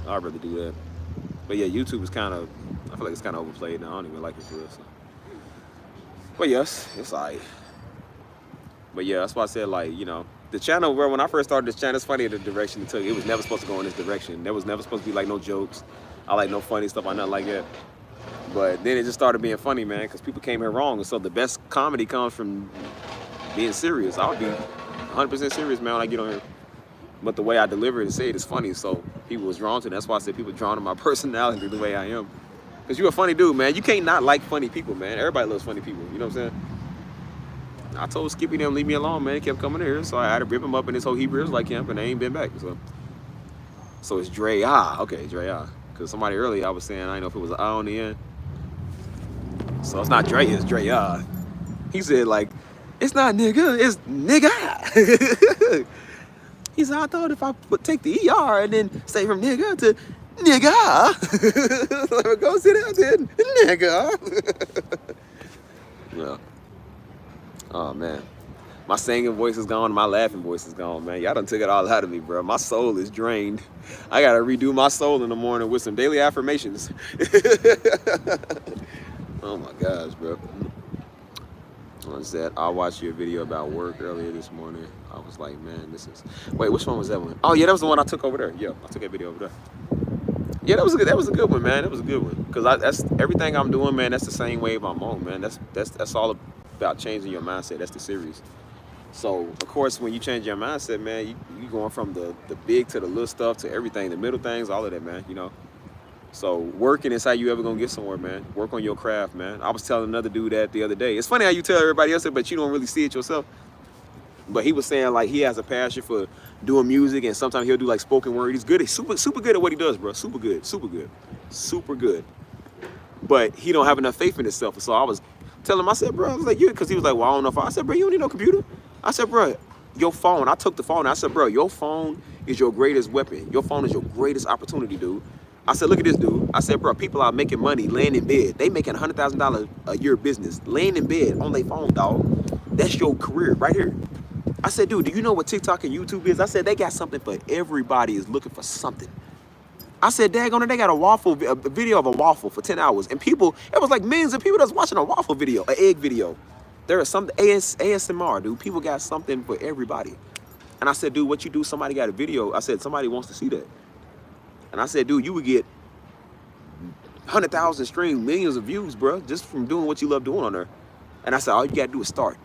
I'd rather do that. But yeah, YouTube is kind of, I feel like it's kind of overplayed now. I don't even like it for real. So. But yes, it's alright. But yeah, that's why I said, like, you know, the channel, where when I first started this channel, it's funny the direction it took. It was never supposed to go in this direction. There was never supposed to be like no jokes. I like no funny stuff or nothing like that. But then it just started being funny, man, because people came here wrong. And so the best comedy comes from being serious. I would be 100% serious, man, when I get on here. But the way I deliver it and say it is funny, so people was drawn to it. That's why I said people drawn to my personality the way I am. Because you're a funny dude, man. You can't not like funny people, man. Everybody loves funny people, you know what I'm saying? I told Skippy them leave me alone, man. He kept coming here, so I had to rip him up in this whole Hebrews like camp, and they ain't been back. So it's Drea. Okay, Drea. Because somebody earlier I was saying, I didn't know if it was an I on the end. So it's not Dre, it's Drea. He said, like, it's not nigga, it's nigga. He said, I thought if I would take the ER and then say from nigga to nigga. Go sit down there, nigga. Yeah. Oh, man. My singing voice is gone, my laughing voice is gone, man. Y'all done took it all out of me, bro. My soul is drained. I gotta redo my soul in the morning with some daily affirmations. Oh my gosh, bro. I said, I watched your video about work earlier this morning. I was like, man, this is... Wait, which one was that one? Oh, yeah, that was the one I took over there. Yeah, I took that video over there. Yeah, that was a good one, man. That was a good one. Because that's everything I'm doing, man, that's the same wave I'm on, man. That's all about changing your mindset. That's the series. So, of course, when you change your mindset, man, you going from the big to the little stuff to everything, the middle things, all of that, man, you know. So working is how you ever gonna get somewhere, man. Work on your craft, man. I was telling another dude that the other day. It's funny how you tell everybody else it, but you don't really see it yourself. But he was saying, like, he has a passion for doing music, and sometimes he'll do like spoken word. He's good. He's super good at what he does, bro. Super good. But he don't have enough faith in himself. So I was telling him, I said, bro, I was like, you, because he was like, well, I don't know if I said, bro, you don't need no computer. I said, bro, your phone. I took the phone. I said, bro, your phone is your greatest weapon. Your phone is your greatest opportunity, dude. I said, look at this, dude. I said, bro, people are making money laying in bed. They making $100,000 a year business laying in bed on their phone, dog. That's your career right here. I said, dude, do you know what TikTok and YouTube is? I said, they got something for everybody is looking for something. I said, daggone it, they got a video of a waffle for 10 hours. And people, it was like millions of people that's watching a waffle video, an egg video. There is some ASMR, dude. People got something for everybody. And I said, dude, what you do? Somebody got a video. I said, somebody wants to see that. And I said, dude, you would get 100,000 streams, millions of views, bro, just from doing what you love doing on there. And I said, all you got to do is start.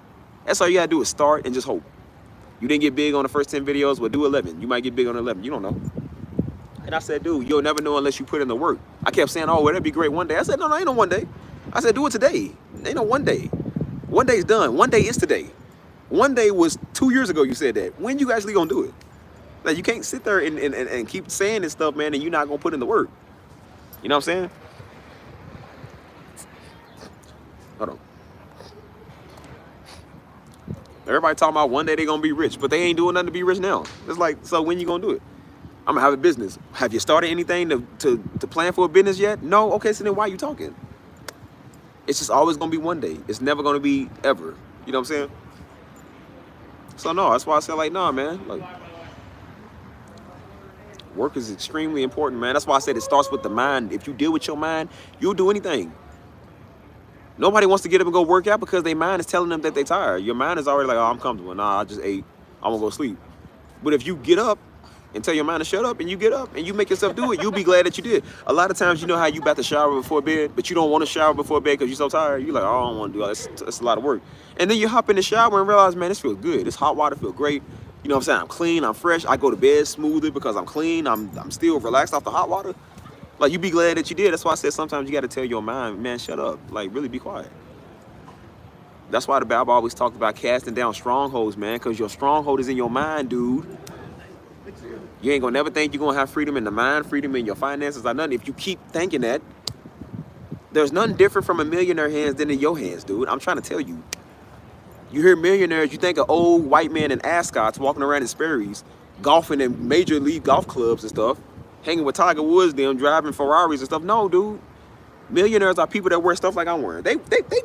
That's all you got to do is start and just hope. You didn't get big on the first 10 videos, well, do 11. You might get big on 11. You don't know. And I said, dude, you'll never know unless you put in the work. I kept saying, oh, well, that'd be great one day. I said, no, ain't no one day. I said, do it today. Ain't no one day. One day's done. One day is today. One day was 2 years ago you said that. When you actually gonna do it? Like, you can't sit there and keep saying this stuff, man, and you're not gonna put in the work. You know what I'm saying? Hold on. Everybody talking about one day they gonna be rich, but they ain't doing nothing to be rich now. It's like, so when you gonna do it? I'm gonna have a business. Have you started anything to plan for a business yet? No? Okay, so then why are you talking? It's just always gonna be one day. It's never gonna be ever. You know what I'm saying? So no, that's why I said, like, nah, man. Like, work is extremely important, man. That's why I said it starts with the mind. If you deal with your mind, you'll do anything. Nobody wants to get up and go work out because their mind is telling them that they're tired. Your mind is already like, oh, I'm comfortable. Nah, I just ate. I'm gonna go sleep. But if you get up and tell your mind to shut up, and you get up and you make yourself do it, you'll be glad that you did. A lot of times, you know how you about to shower before bed, but you don't want to shower before bed because you're so tired. You're like, oh, I don't want to do that. That's a lot of work. And then you hop in the shower and realize, man, this feels good. This hot water feels great. You know what I'm saying? I'm clean, I'm fresh. I go to bed smoother because I'm clean. I'm still relaxed off the hot water. Like, you be glad that you did. That's why I said sometimes you got to tell your mind, man, shut up. Like, really be quiet. That's why the Bible always talked about casting down strongholds, man, because your stronghold is in your mind, dude. You ain't gonna never think you're gonna have freedom in the mind, freedom in your finances, or nothing. If you keep thinking that, there's nothing different from a millionaire hands than in your hands, dude. I'm trying to tell you. You hear millionaires, you think of old white men in ascots walking around in Sperry's, golfing in major league golf clubs and stuff, hanging with Tiger Woods, them driving Ferraris and stuff. No, dude. Millionaires are people that wear stuff like I'm wearing. They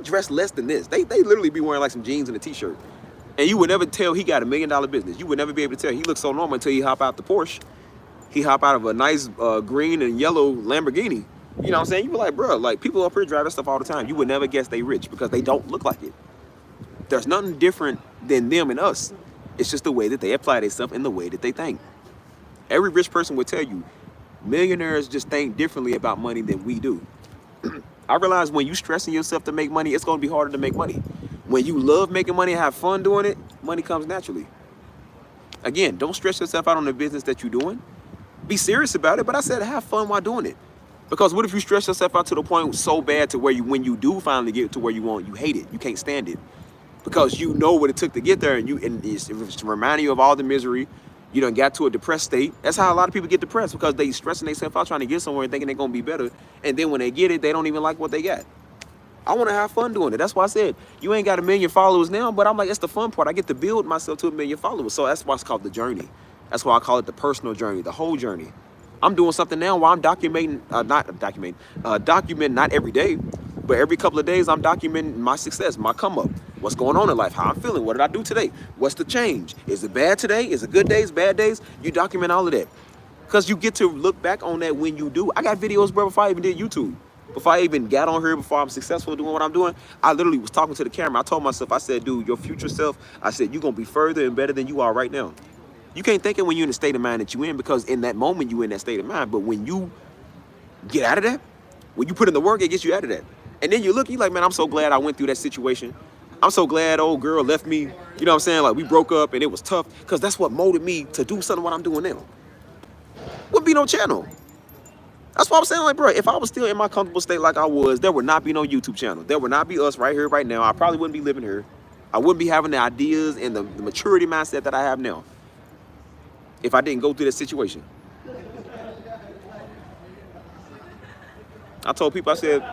dress less than this. They literally be wearing like some jeans and a t-shirt. And you would never tell he got $1 million business. You would never be able to tell. He looks so normal until he hop out the Porsche. He hop out of a nice green and yellow Lamborghini. You know what I'm saying? You be like, bro, like, people up here driving stuff all the time. You would never guess they rich because they don't look like it. There's nothing different than them and us. It's just the way that they apply themselves and the way that they think. Every rich person would tell you, millionaires just think differently about money than we do. I realize when you stressing yourself to make money, it's going to be harder to make money. When you love making money and have fun doing it, money comes naturally. Again, don't stress yourself out on the business that you're doing. Be serious about it, but I said have fun while doing it. Because what if you stress yourself out to the point so bad to where when you do finally get to where you want, you hate it, you can't stand it. Because you know what it took to get there, and it's reminding you of all the misery. You done got to a depressed state. That's how a lot of people get depressed, because they stressing themselves out trying to get somewhere and thinking they're going to be better. And then when they get it, they don't even like what they got. I want to have fun doing it. That's why I said, you ain't got 1 million followers now, but I'm like, it's the fun part. I get to build myself to 1 million followers. So that's why it's called the journey. That's why I call it the personal journey, the whole journey. I'm doing something now while I'm documenting, document not every day, but every couple of days I'm documenting my success, my come up, what's going on in life, how I'm feeling, what did I do today, what's the change, is it bad today, is it good days, bad days? You document all of that, because you get to look back on that when you do. I got videos, bro, before I even did YouTube, before I even got on here, before I'm successful doing what I'm doing. I literally was talking to the camera. I told myself, I said, dude, your future self, I said, you're gonna be further and better than you are right now. You can't think it when you're in the state of mind that you're in, because in that moment you're in that state of mind. But when you get out of that, when you put in the work, it gets you out of that. And then you look, you're like, man, I'm so glad I went through that situation. I'm so glad old girl left me. You know what I'm saying? Like, we broke up and it was tough, because that's what molded me to do something what I'm doing now. Wouldn't be no channel. That's what I'm saying. Like, bro, if I was still in my comfortable state like I was, there would not be no YouTube channel. There would not be us right here, right now. I probably wouldn't be living here. I wouldn't be having the ideas and the maturity mindset that I have now if I didn't go through that situation. I told people, I said,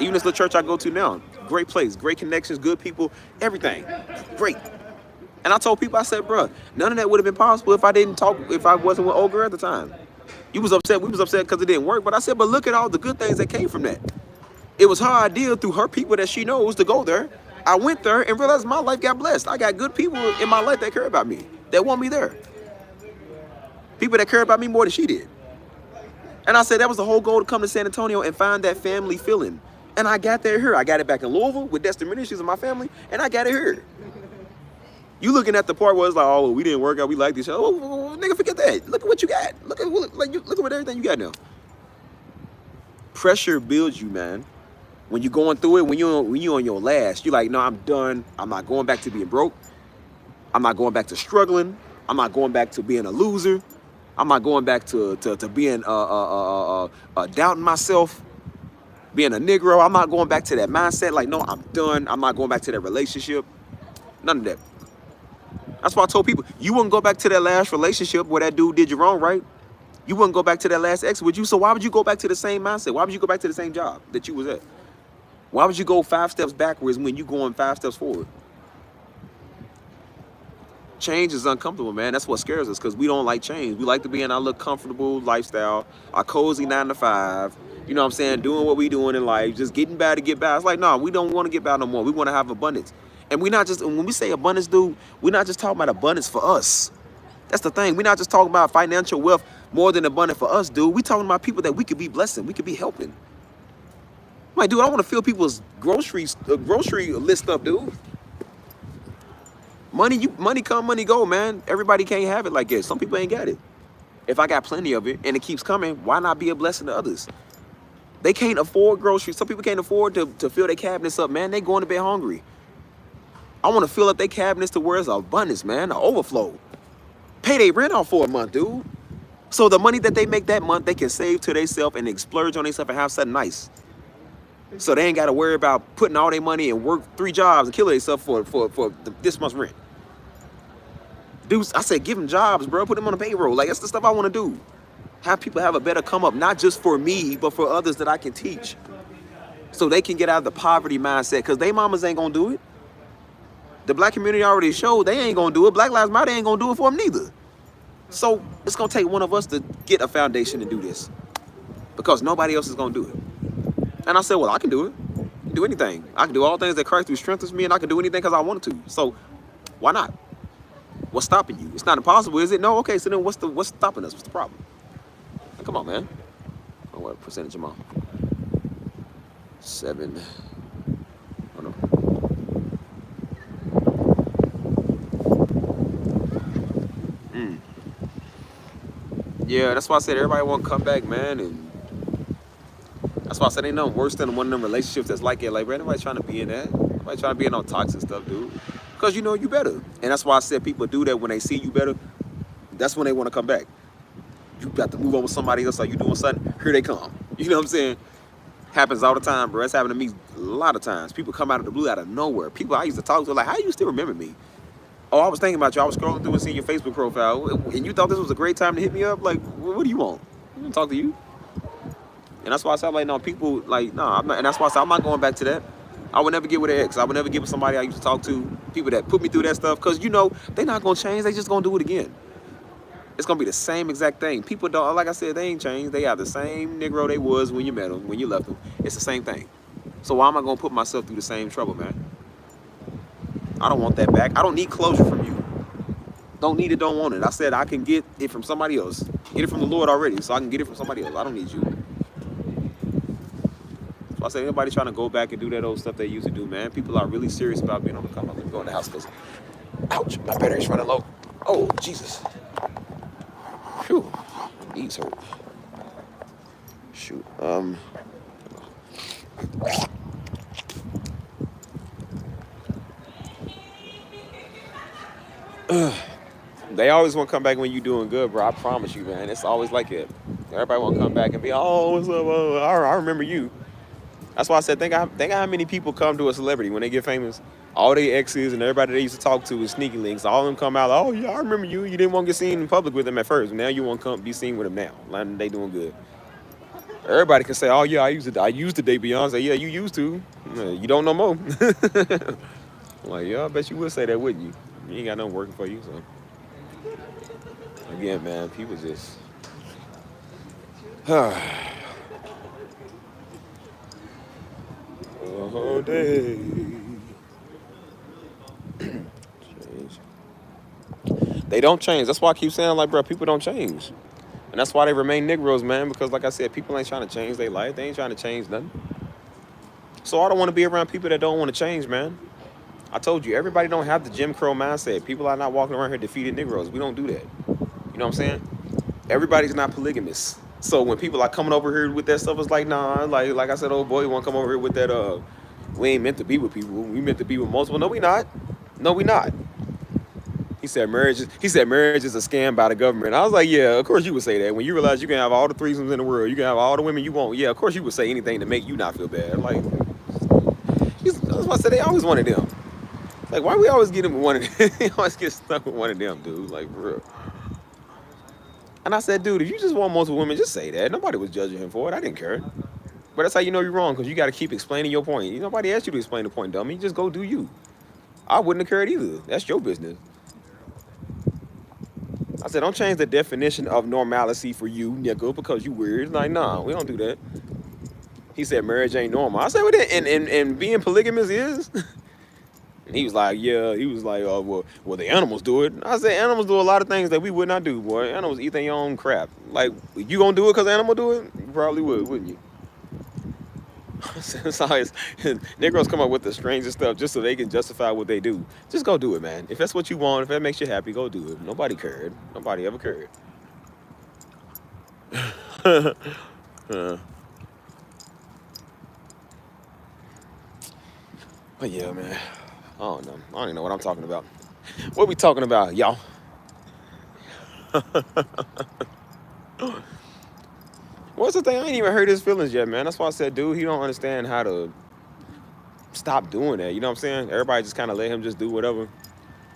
even this little church I go to now, great place, great connections, good people, everything, great. And I told people, I said, bro, none of that would have been possible if I didn't talk, if I wasn't with old girl at the time. You was upset, we was upset because it didn't work, but I said, but look at all the good things that came from that. It was her idea through her people that she knows to go there. I went there and realized my life got blessed. I got good people in my life that care about me, that want me there. People that care about me more than she did. And I said that was the whole goal, to come to San Antonio and find that family feeling. And I got that here. I got it back in Louisville with testimonies in my family, and I got it here. You looking at the part where it's like, oh, we didn't work out, we like each other. Oh, nigga, forget that. Look at what you got. Look at what everything you got now. Pressure builds you, man. When you're going through it, when you're on your last, you're like, no, I'm done. I'm not going back to being broke. I'm not going back to struggling. I'm not going back to being a loser. I'm not going back to being doubting myself, being a Negro. I'm not going back to that mindset. Like, no, I'm done. I'm not going back to that relationship. None of that. That's why I told people, you wouldn't go back to that last relationship where that dude did you wrong, right? You wouldn't go back to that last ex with you. So why would you go back to the same mindset? Why would you go back to the same job that you was at? Why would you go 5 steps backwards when you going 5 steps forward? Change is uncomfortable, man. That's what scares us, because we don't like change. We like to be in our little comfortable lifestyle, our cozy 9 to 5. You know what I'm saying? Doing what we doing in life, just getting by to get by. It's like, no, we don't want to get by no more. We want to have abundance. And we not just, when we say abundance, dude, we're not just talking about abundance for us. That's the thing. We're not just talking about financial wealth more than abundant for us, dude. We're talking about people that we could be blessing. We could be helping. Like, dude, I want to fill people's grocery list up, dude. Money come, money go, man. Everybody can't have it like that. Some people ain't got it. If I got plenty of it and it keeps coming, why not be a blessing to others? They can't afford groceries. Some people can't afford to fill their cabinets up, man. They going to bed hungry. I want to fill up their cabinets to where it's abundance, man, an overflow. Pay their rent off for a month, dude. So the money that they make that month, they can save to themselves and splurge on themselves and have something nice. So they ain't got to worry about putting all their money and work 3 jobs and kill themselves for this month's rent. Dude, I said, give them jobs, bro. Put them on the payroll. Like, that's the stuff I want to do. Have people have a better come up, not just for me, but for others that I can teach. So they can get out of the poverty mindset, because they mamas ain't going to do it. The black community already showed they ain't going to do it. Black Lives Matter ain't going to do it for them neither. So it's going to take one of us to get a foundation to do this, because nobody else is going to do it. And I said, well, I can do it. I can do anything. I can do all things that Christ who strengthens me, and I can do anything because I wanted to. So why not? What's stopping you? It's not impossible, is it? No? Okay, so then what's stopping us? What's the problem? Now, come on, man. Oh, what percentage am I? 7. Oh, no. Yeah, that's why I said everybody want to come back, man. And that's why I said ain't nothing worse than one of them relationships that's like it. Like, bro, nobody's trying to be in that. Nobody's trying to be in all toxic stuff, dude. Because you know you better. And that's why I said people do that when they see you better. That's when they want to come back. You got to move on with somebody else, or you doing something, here they come. You know what I'm saying? Happens all the time, bro. It's happened to me a lot of times. People come out of the blue, out of nowhere. People I used to talk to, like, how do you still remember me? Oh, I was thinking about you. I was scrolling through and seeing your Facebook profile, and you thought this was a great time to hit me up? Like, what do you want? I want to talk to you. And that's why I said, like, no, people, like, no, I'm not, and that's why I said, I'm not going back to that. I would never get with an ex. I would never get with somebody I used to talk to, people that put me through that stuff, because, you know, they're not going to change. They just going to do it again. It's going to be the same exact thing. People don't, like I said, they ain't changed. They are the same Negro they was when you met them, when you left them. It's the same thing. So why am I going to put myself through the same trouble, man? I don't want that back. I don't need closure from you. Don't need it, don't want it. I said I can get it from somebody else. Get it from the Lord already, so I can get it from somebody else. I don't need you. So I said, anybody trying to go back and do that old stuff they used to do, man, people are really serious about being on the come up. Let me go in the house, because, ouch, my battery's running low. Oh, Jesus. Phew, my knees hurt. Shoot, they always want to come back when you doing good, bro. I promise you, man. It's always like it. Everybody want to come back and be, oh, what's up? I remember you. That's why I said, think of how many people come to a celebrity when they get famous. All their exes and everybody they used to talk to is sneaky links. All of them come out, oh, yeah, I remember you. You didn't want to get seen in public with them at first. Now you want to come be seen with them now. Like, they doing good. Everybody can say, oh, yeah, I used to date Beyonce. Yeah, you used to. You don't no more. Like, yeah, I bet you would say that, wouldn't you? You ain't got nothing working for you, so. Again, man, people just... Oh, day. They don't change. That's why I keep saying, like, bro, people don't change. And that's why they remain Negroes, man, because, like I said, people ain't trying to change their life. They ain't trying to change nothing. So I don't want to be around people that don't want to change, man. I told you, everybody don't have the Jim Crow mindset. People are not walking around here defeated Negroes. We don't do that. You know what I'm saying? Everybody's not polygamous. So when people are coming over here with that stuff, it's like, nah, like I said, old boy, you want to come over here with that, we ain't meant to be with people. We meant to be with multiple. No, we not. No, we not. He said marriage is a scam by the government. I was like, yeah, of course you would say that. When you realize you can have all the threesomes in the world, you can have all the women you want. Yeah, of course you would say anything to make you not feel bad. Like, that's why I said they always wanted them. Like, why we always get him one of them? He always get stuck with one of them, dude. Like, bro. And I said, dude, if you just want multiple women, just say that. Nobody was judging him for it. I didn't care. But that's how you know you're wrong, because you got to keep explaining your point. Nobody asked you to explain the point, dummy. Just go do you. I wouldn't have cared either. That's your business. I said, don't change the definition of normalcy for you, nigga, because you weird. Like, nah, we don't do that. He said marriage ain't normal. I said, well, and being polygamous is? And he was like, yeah. He was like, oh, well, the animals do it. I said, animals do a lot of things that we would not do, boy. Animals eat their own crap. Like, you gonna do it because animal do it? You probably would, wouldn't you? So Negroes come up with the strangest stuff just so they can justify what they do. Just go do it, man. If that's what you want, if that makes you happy, go do it. Nobody cared. Nobody ever cared. But yeah, man. I don't know. I don't even know what I'm talking about. What we talking about, y'all? What's the thing? I ain't even hurt his feelings yet, man. That's why I said, dude, he don't understand how to stop doing that. You know what I'm saying? Everybody just kind of let him just do whatever.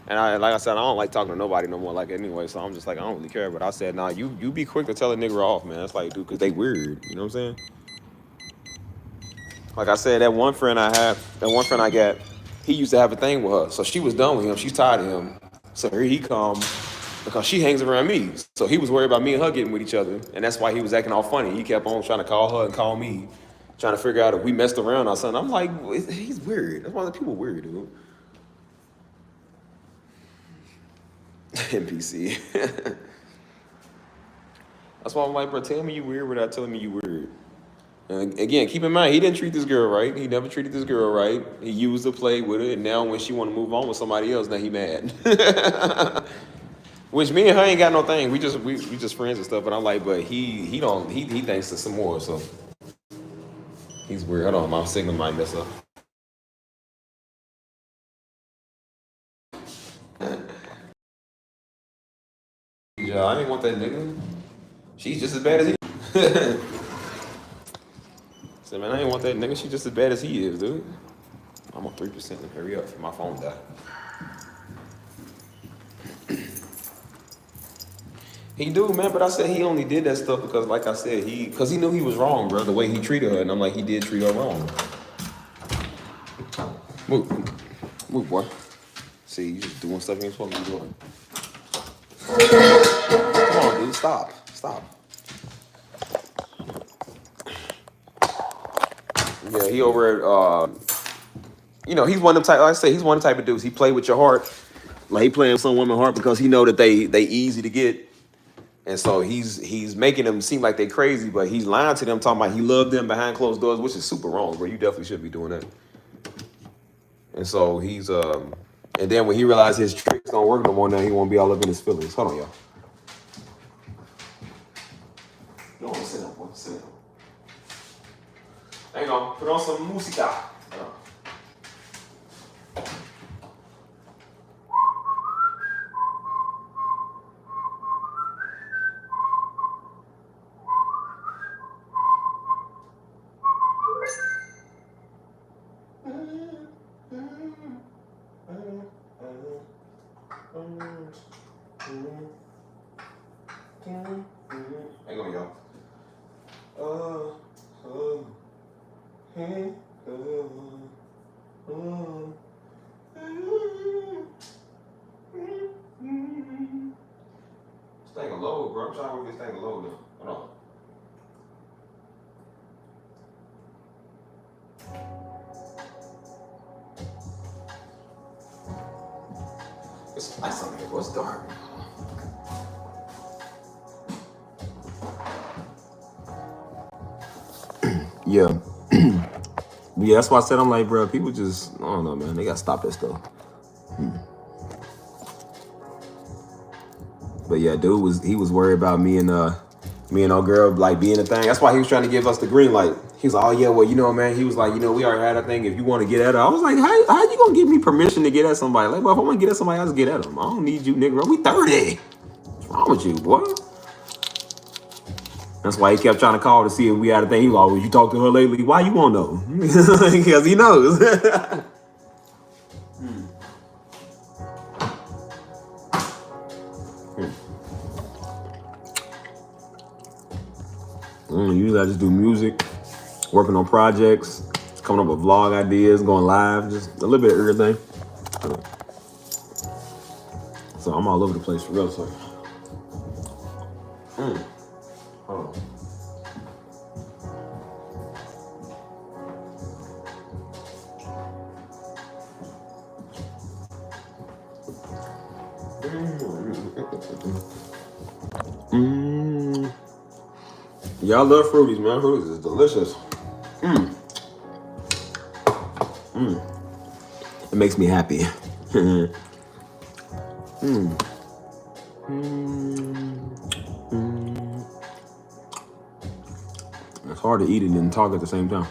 And like I said, I don't like talking to nobody no more like anyway. So I'm just like, I don't really care. But I said, nah, you be quick to tell a nigga off, man. That's like, dude, because they weird. You know what I'm saying? Like I said, that one friend I got, he used to have a thing with her. So she was done with him. She's tired of him. So here he come because she hangs around me. So he was worried about me and her getting with each other. And that's why he was acting all funny. He kept on trying to call her and call me, trying to figure out if we messed around or something. I'm like, he's weird. That's why the people weird, dude. NPC. That's why I'm like, bro, tell me you weird without telling me you weird. And again, keep in mind, he didn't treat this girl right. He never treated this girl right. He used to play with her, and now when she want to move on with somebody else, now he mad. Which me and her ain't got no thing. We just friends and stuff. But I'm like, but he thinks there's some more. So he's weird. Hold on, my signal might mess up. Yeah, I didn't want that nigga. She's just as bad as he. Said, man, I ain't want that nigga. She's just as bad as he is, dude. I'm on 3%. Hurry up, my phone died. He do, man, but I said he only did that stuff because, like I said, because he knew he was wrong, bro, the way he treated her. And I'm like, he did treat her wrong. Move, boy. See, you just doing stuff you ain't supposed to be doing. Come on, dude, stop. Yeah, he over at, he's one of them type, like I say, he's one of the type of dudes. He play with your heart. Like, he playing with some women's heart because he know that they easy to get. And so he's making them seem like they crazy, but he's lying to them, talking about he loved them behind closed doors, which is super wrong, bro. You definitely should be doing that. And so he's, and then when he realized his tricks don't work no more, now he won't be all up in his feelings. Hold on, y'all. No, sit down, boy. Sit down. Hang on. Put on some música. Hang on, y'all. This thing a load, bro. I'm trying to work this thing a load now. Hold on. It's lights on here, bro. It's dark. Yeah. Yeah, that's why I said I'm like, bro, people just, I don't know, man. They gotta stop that stuff. But yeah, dude he was worried about me and our girl like being a thing. That's why he was trying to give us the green light. He was like, oh yeah, well, you know, man, he was like, you know, we already had a thing. If you want to get at her, I was like, how you gonna give me permission to get at somebody? Like, well, if I want to get at somebody, I just get at them. I don't need you, nigga. We 30. What's wrong with you, boy? That's why he kept trying to call to see if we had a thing. He was like, well, you talked to her lately? Why you won't know? Because he knows. Usually I just do music, working on projects, coming up with vlog ideas, going live, just a little bit of everything. So I'm all over the place for real. So. Oh. Y'all love fruities, man. Fruities is delicious. It makes me happy. It's hard to eat it and talk at the same time.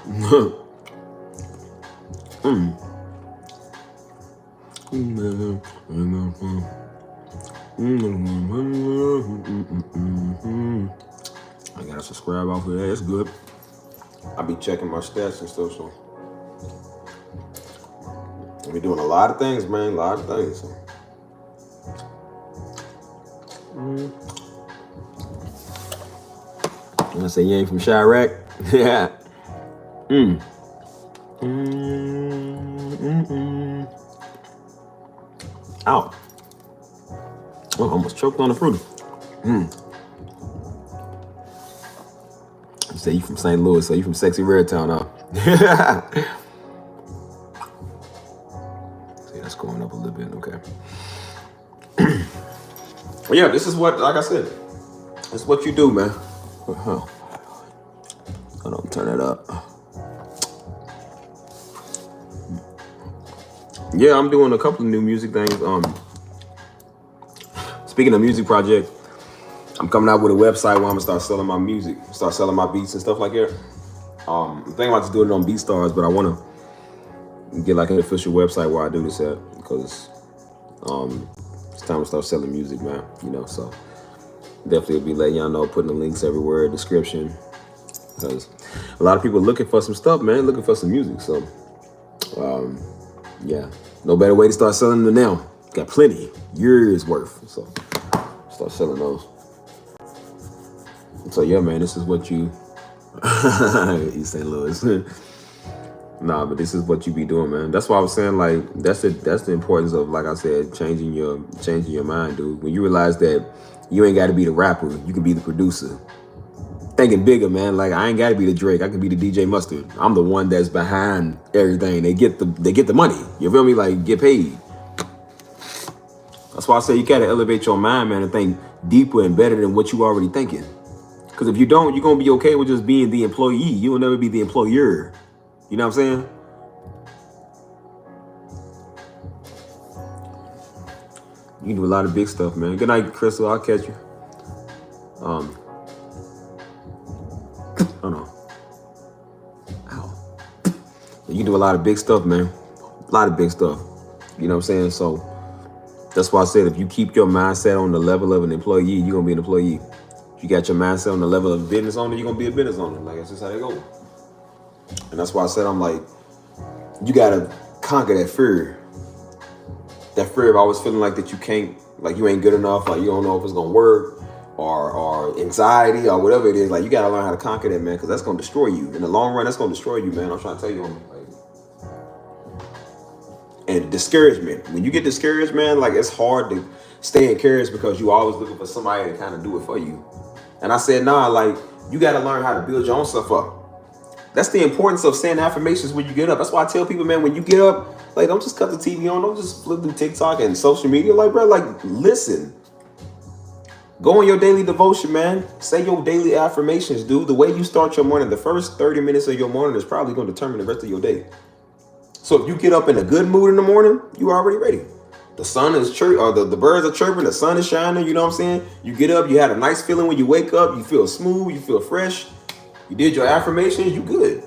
I gotta subscribe off of that. It's good. I be checking my stats and stuff, so I be doing a lot of things, man. A lot of things. So. I say you ain't from Chirac? Yeah. Ow. Oh, I almost choked on the fruity. You say you from St. Louis, so you from sexy Red Town, huh? See, that's going up a little bit, okay. Well, yeah, this is what, like I said, this is what you do, man. Hold on, turn it up. Yeah, I'm doing a couple of new music things. Speaking of music project, I'm coming out with a website where I'm gonna start selling my music, start selling my beats and stuff like that. I'm thinking about just doing it on BeatStars, but I wanna get like an official website where I do this at, because it's time to start selling music, man. You know, so definitely will be letting y'all know, putting the links everywhere, description, because a lot of people are looking for some stuff, man, looking for some music. So yeah, no better way to start selling them now. Got plenty, years worth. So start selling those. So yeah, man, this is what you East St. Louis. Nah, but this is what you be doing, man. That's why I was saying, like, that's the importance of, like I said, changing your mind, dude. When you realize that you ain't got to be the rapper, you can be the producer. Thinking bigger, man. Like, I ain't got to be the Drake. I can be the DJ Mustard. I'm the one that's behind everything. They get the money. You feel me? Like, get paid. That's why I say you got to elevate your mind, man, and think deeper and better than what you already thinking. Because if you don't, you're going to be okay with just being the employee. You will never be the employer. You know what I'm saying? You can do a lot of big stuff, man. Good night, Crystal. I'll catch you. Hold on. Ow. You can do a lot of big stuff, man. A lot of big stuff. You know what I'm saying? So that's why I said, if you keep your mindset on the level of an employee, you're going to be an employee. If you got your mindset on the level of a business owner, you're going to be a business owner. Like, that's just how they go. And that's why I said, I'm like, you got to conquer that fear. That fear of always feeling like that you can't, like you ain't good enough, like you don't know if it's going to work, or anxiety or whatever it is. Like, you got to learn how to conquer that, man, because that's going to destroy you. In the long run, that's going to destroy you, man. I'm trying to tell you, homie. Like, and discouragement. When you get discouraged, man, like, it's hard to stay encouraged because you always looking for somebody to kind of do it for you. And I said, nah, like, you got to learn how to build your own stuff up. That's the importance of saying affirmations when you get up. That's why I tell people, man, when you get up, like, don't just cut the TV on. Don't just flip through TikTok and social media. Like, bro, like, listen. Go on your daily devotion, man. Say your daily affirmations, dude. The way you start your morning, the first 30 minutes of your morning is probably going to determine the rest of your day. So if you get up in a good mood in the morning, you already ready. The sun is chirping, or the birds are chirping, the sun is shining, you know what I'm saying? You get up, you had a nice feeling when you wake up, you feel smooth, you feel fresh. You did your affirmations, you good.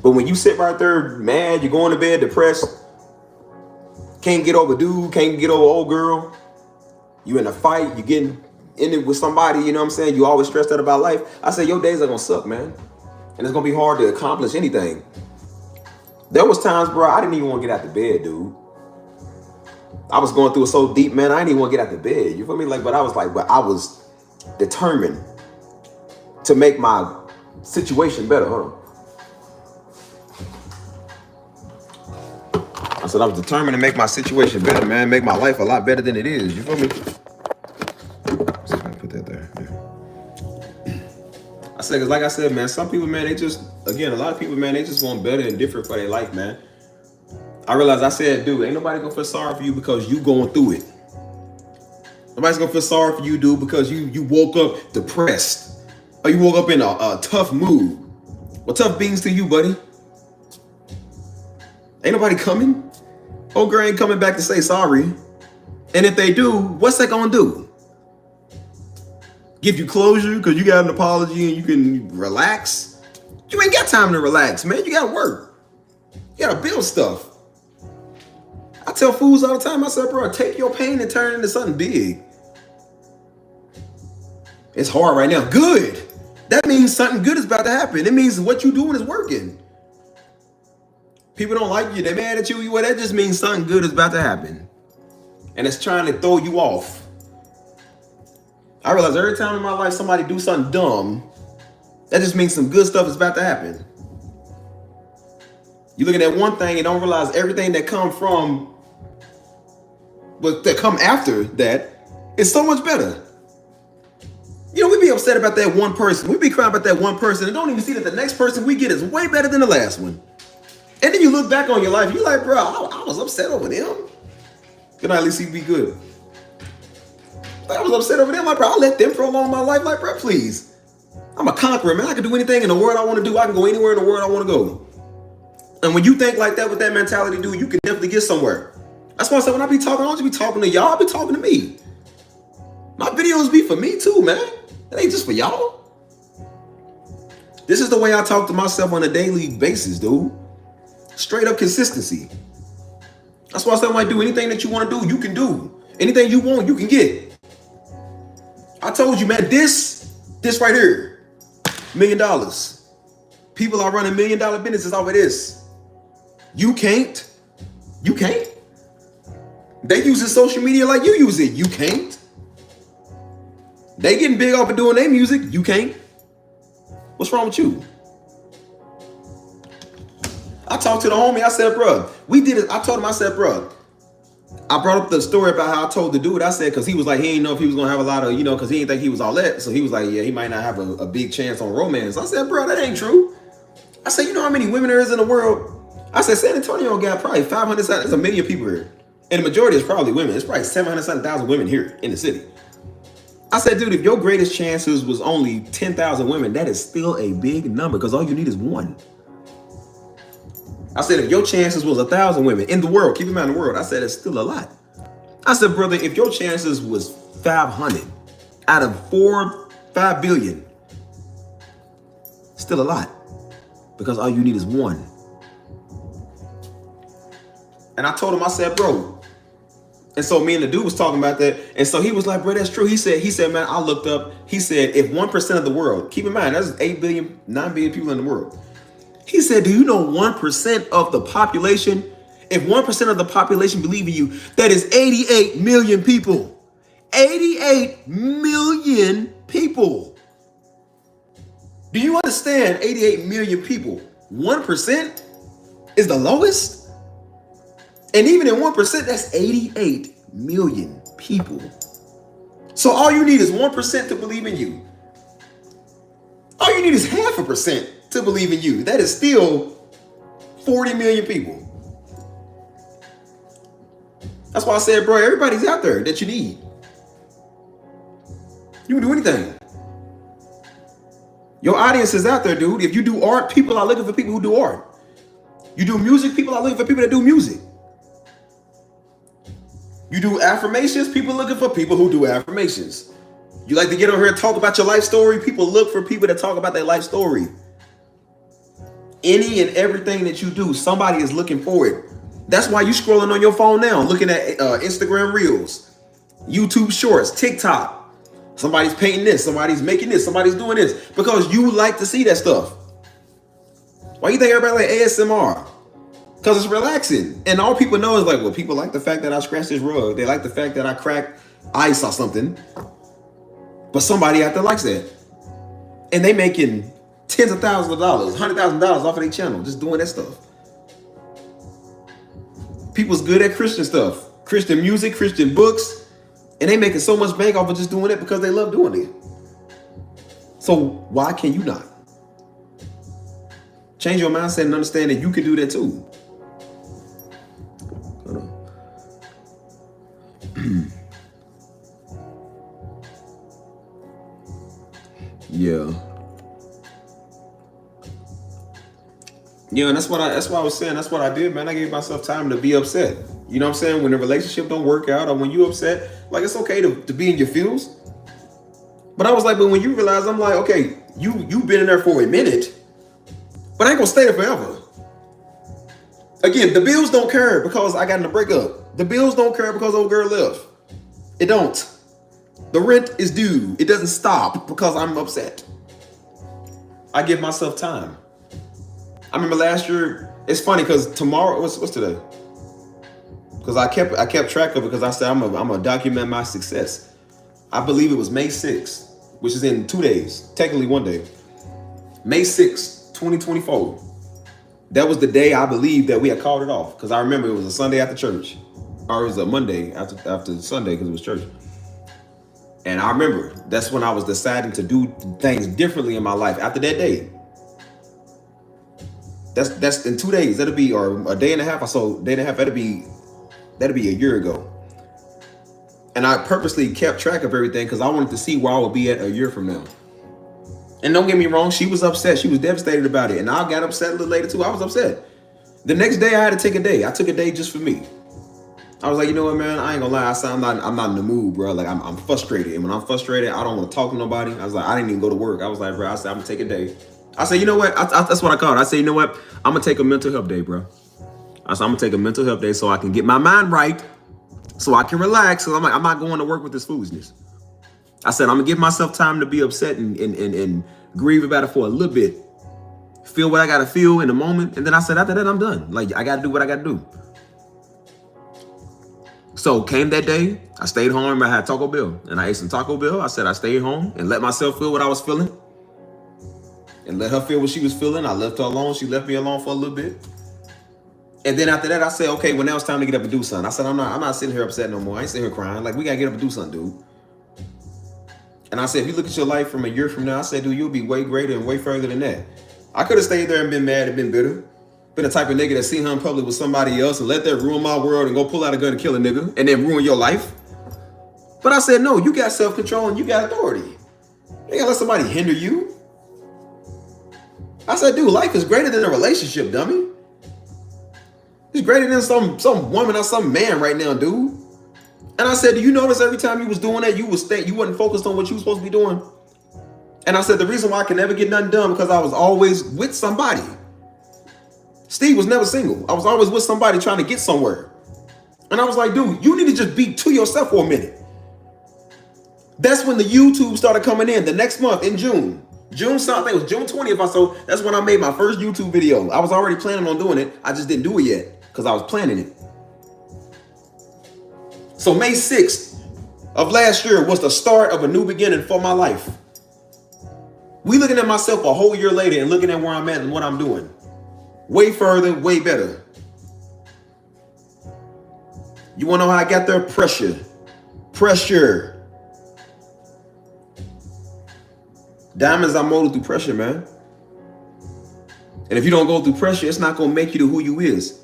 But when you sit right there mad, you're going to bed depressed, can't get over dude, can't get over old girl, you in a fight, you getting in it with somebody, you know what I'm saying? You always stressed out about life. I say your days are gonna suck, man. And it's gonna be hard to accomplish anything. There was times, bro, I didn't even want to get out the bed, dude. I was going through it so deep, man, I didn't even want to get out the bed. You feel me? But I was determined to make my situation better. Hold on. I said I was determined to make my situation better, man. Make my life a lot better than it is. You feel me? So I put that there. Yeah. I said, because like I said, man, some people, man, a lot of people, man, they just want better and different for their life, man. I realized, I said, dude, ain't nobody gonna feel sorry for you because you going through it. Nobody's gonna feel sorry for you, dude, because you woke up depressed. Or you woke up in a tough mood. Well, tough beans to you, buddy. Ain't nobody coming. Old girl ain't coming back to say sorry. And if they do, what's that gonna do? Give you closure because you got an apology and you can relax? You ain't got time to relax, man. You gotta work. You gotta build stuff. I tell fools all the time, I said, bro, take your pain and turn it into something big. It's hard right now. Good. That means something good is about to happen. It means what you're doing is working. People don't like you. They're mad at you. Well, that just means something good is about to happen. And it's trying to throw you off. I realize every time in my life somebody do something dumb, that just means some good stuff is about to happen. You look at that one thing and don't realize everything that come after that is so much better. You know, we be upset about that one person. We be crying about that one person and don't even see that the next person we get is way better than the last one. And then you look back on your life, you're like, bro, I was upset over them. Can I at least see be good? I was upset over them. Like, bro, I'll let them prolong my life. Like, bro, please. I'm a conqueror, man. I can do anything in the world I want to do. I can go anywhere in the world I want to go. And when you think like that with that mentality, dude, you can definitely get somewhere. That's why I said when I be talking, I don't just be talking to y'all. I be talking to me. My videos be for me too, man. It ain't just for y'all. This is the way I talk to myself on a daily basis, dude. Straight up consistency. That's why I said when I do anything that you want to do, you can do. Anything you want, you can get. I told you, man, this right here, $1 million. People are running $1 million businesses off of this. You can't. You can't. They using social media like you use it. You can't. They getting big off of doing their music. You can't. What's wrong with you? I talked to the homie. I said, bro, we did it. I told him, I said, bro, I brought up the story about how I told the dude, I said, because he was like, he didn't know if he was going to have a lot of, because he didn't think he was all that. So he was like, yeah, he might not have a big chance on romance. I said, bro, that ain't true. I said, you know how many women there is in the world? I said, San Antonio got probably 500, there's 1 million people here. And the majority is probably women. It's probably 700,000 women here in the city. I said, dude, if your greatest chances was only 10,000 women, that is still a big number because all you need is one. I said, if your chances was 1,000 women in the world, keep in mind the world, I said, it's still a lot. I said, brother, if your chances was 500 out of 5 billion, still a lot because all you need is one. And I told him, I said, bro. And so me and the dude was talking about that. And so he was like, bro, that's true. He said, man, I looked up. He said, if 1% of the world, keep in mind, there's 8 billion, 9 billion people in the world. He said, do you know 1% of the population? If 1% of the population believe in you, that is 88 million people. 88 million people. Do you understand 88 million people? 1% is the lowest? And even in 1%, that's 88 million people. So all you need is 1% to believe in you. All you need is 0.5% to believe in you. That is still 40 million people. That's why I said, bro, everybody's out there that you need. You can do anything. Your audience is out there, dude. If you do art, people are looking for people who do art. You do music, people are looking for people that do music. You do affirmations, people looking for people who do affirmations. You like to get over here and talk about your life story, people look for people that talk about their life story. Any and everything that you do, somebody is looking for it. That's why you scrolling on your phone now, looking at Instagram Reels, YouTube Shorts, TikTok. Somebody's painting this, somebody's making this, somebody's doing this, because you like to see that stuff. Why you think everybody like ASMR? Because it's relaxing. And all people know is like, well, people like the fact that I scratched this rug. They like the fact that I cracked ice or something. But somebody out there likes that. And they making tens of thousands of dollars, $100,000 off of their channel, just doing that stuff. People's good at Christian stuff, Christian music, Christian books, and they making so much bank off of just doing it because they love doing it. So why can you not? Change your mindset and understand that you can do that too. Hold on. Yeah. Yeah, and that's why I was saying, that's what I did, man. I gave myself time to be upset. You know what I'm saying? When the relationship don't work out or when you upset, like it's okay to be in your feels. But I was like, but when you realize, I'm like, okay, you've been in there for a minute, but I ain't gonna stay there forever. Again, the bills don't care because I got in a breakup. The bills don't care because old girl left. It don't. The rent is due. It doesn't stop because I'm upset. I give myself time. I remember last year, it's funny because tomorrow, what's today? Because I kept track of it because I said I'm gonna document my success. I believe it was May 6th, which is in 2 days, technically 1 day. May 6th, 2024. That was the day I believe that we had called it off. Because I remember it was a Sunday after church. Or it was a Monday after Sunday because it was church. And I remember that's when I was deciding to do things differently in my life after that day. That's in 2 days. That'll be, or a day and a half or so, day and a half, that'll be a year ago. And I purposely kept track of everything because I wanted to see where I would be at a year from now. And don't get me wrong, she was upset. She was devastated about it. And I got upset a little later too. I was upset. The next day I had to take a day. I took a day just for me. I was like, you know what, man? I ain't gonna lie. I said, I'm not in the mood, bro. Like I'm frustrated. And when I'm frustrated, I don't want to talk to nobody. I was like, I didn't even go to work. I was like, bro, I said, I'm gonna take a day. I said, you know what? That's what I called it. I said, you know what? I'm gonna take a mental health day, bro. I said, I'm gonna take a mental health day so I can get my mind right, so I can relax. So I'm like, I'm not going to work with this foolishness. I said, I'm gonna give myself time to be upset and grieve about it for a little bit. Feel what I gotta feel in the moment. And then I said, after that, I'm done. Like, I gotta do what I gotta do. So came that day, I stayed home. I had Taco Bell and I ate some Taco Bell. I said, I stayed home and let myself feel what I was feeling. And let her feel what she was feeling. I left her alone. She left me alone for a little bit. And then after that, I said, okay, well, now it's time to get up and do something. I said, I'm not sitting here upset no more. I ain't sitting here crying. Like, we gotta get up and do something, dude. And I said, if you look at your life from a year from now, I said, dude, you'll be way greater and way further than that. I could have stayed there and been mad and been bitter. Been the type of nigga that seen her in public with somebody else and let that ruin my world and go pull out a gun and kill a nigga and then ruin your life. But I said, no, you got self-control and you got authority. You ain't gotta let somebody hinder you. I said, dude, life is greater than a relationship, dummy. It's greater than some woman or some man right now, dude. And I said, do you notice every time you was doing that, you wasn't focused on what you was supposed to be doing? And I said, the reason why I can never get nothing done because I was always with somebody. Steve was never single. I was always with somebody trying to get somewhere. And I was like, dude, you need to just be to yourself for a minute. That's when the YouTube started coming in the next month in June. June something, it was June 20th or so. That's when I made my first YouTube video. I was already planning on doing it. I just didn't do it yet because I was planning it. So May 6th of last year was the start of a new beginning for my life. We looking at myself a whole year later and looking at where I'm at and what I'm doing. Way further, way better. You want to know how I got there? Pressure. Pressure. Diamonds are molded through pressure, man. And if you don't go through pressure, it's not going to make you to who you is.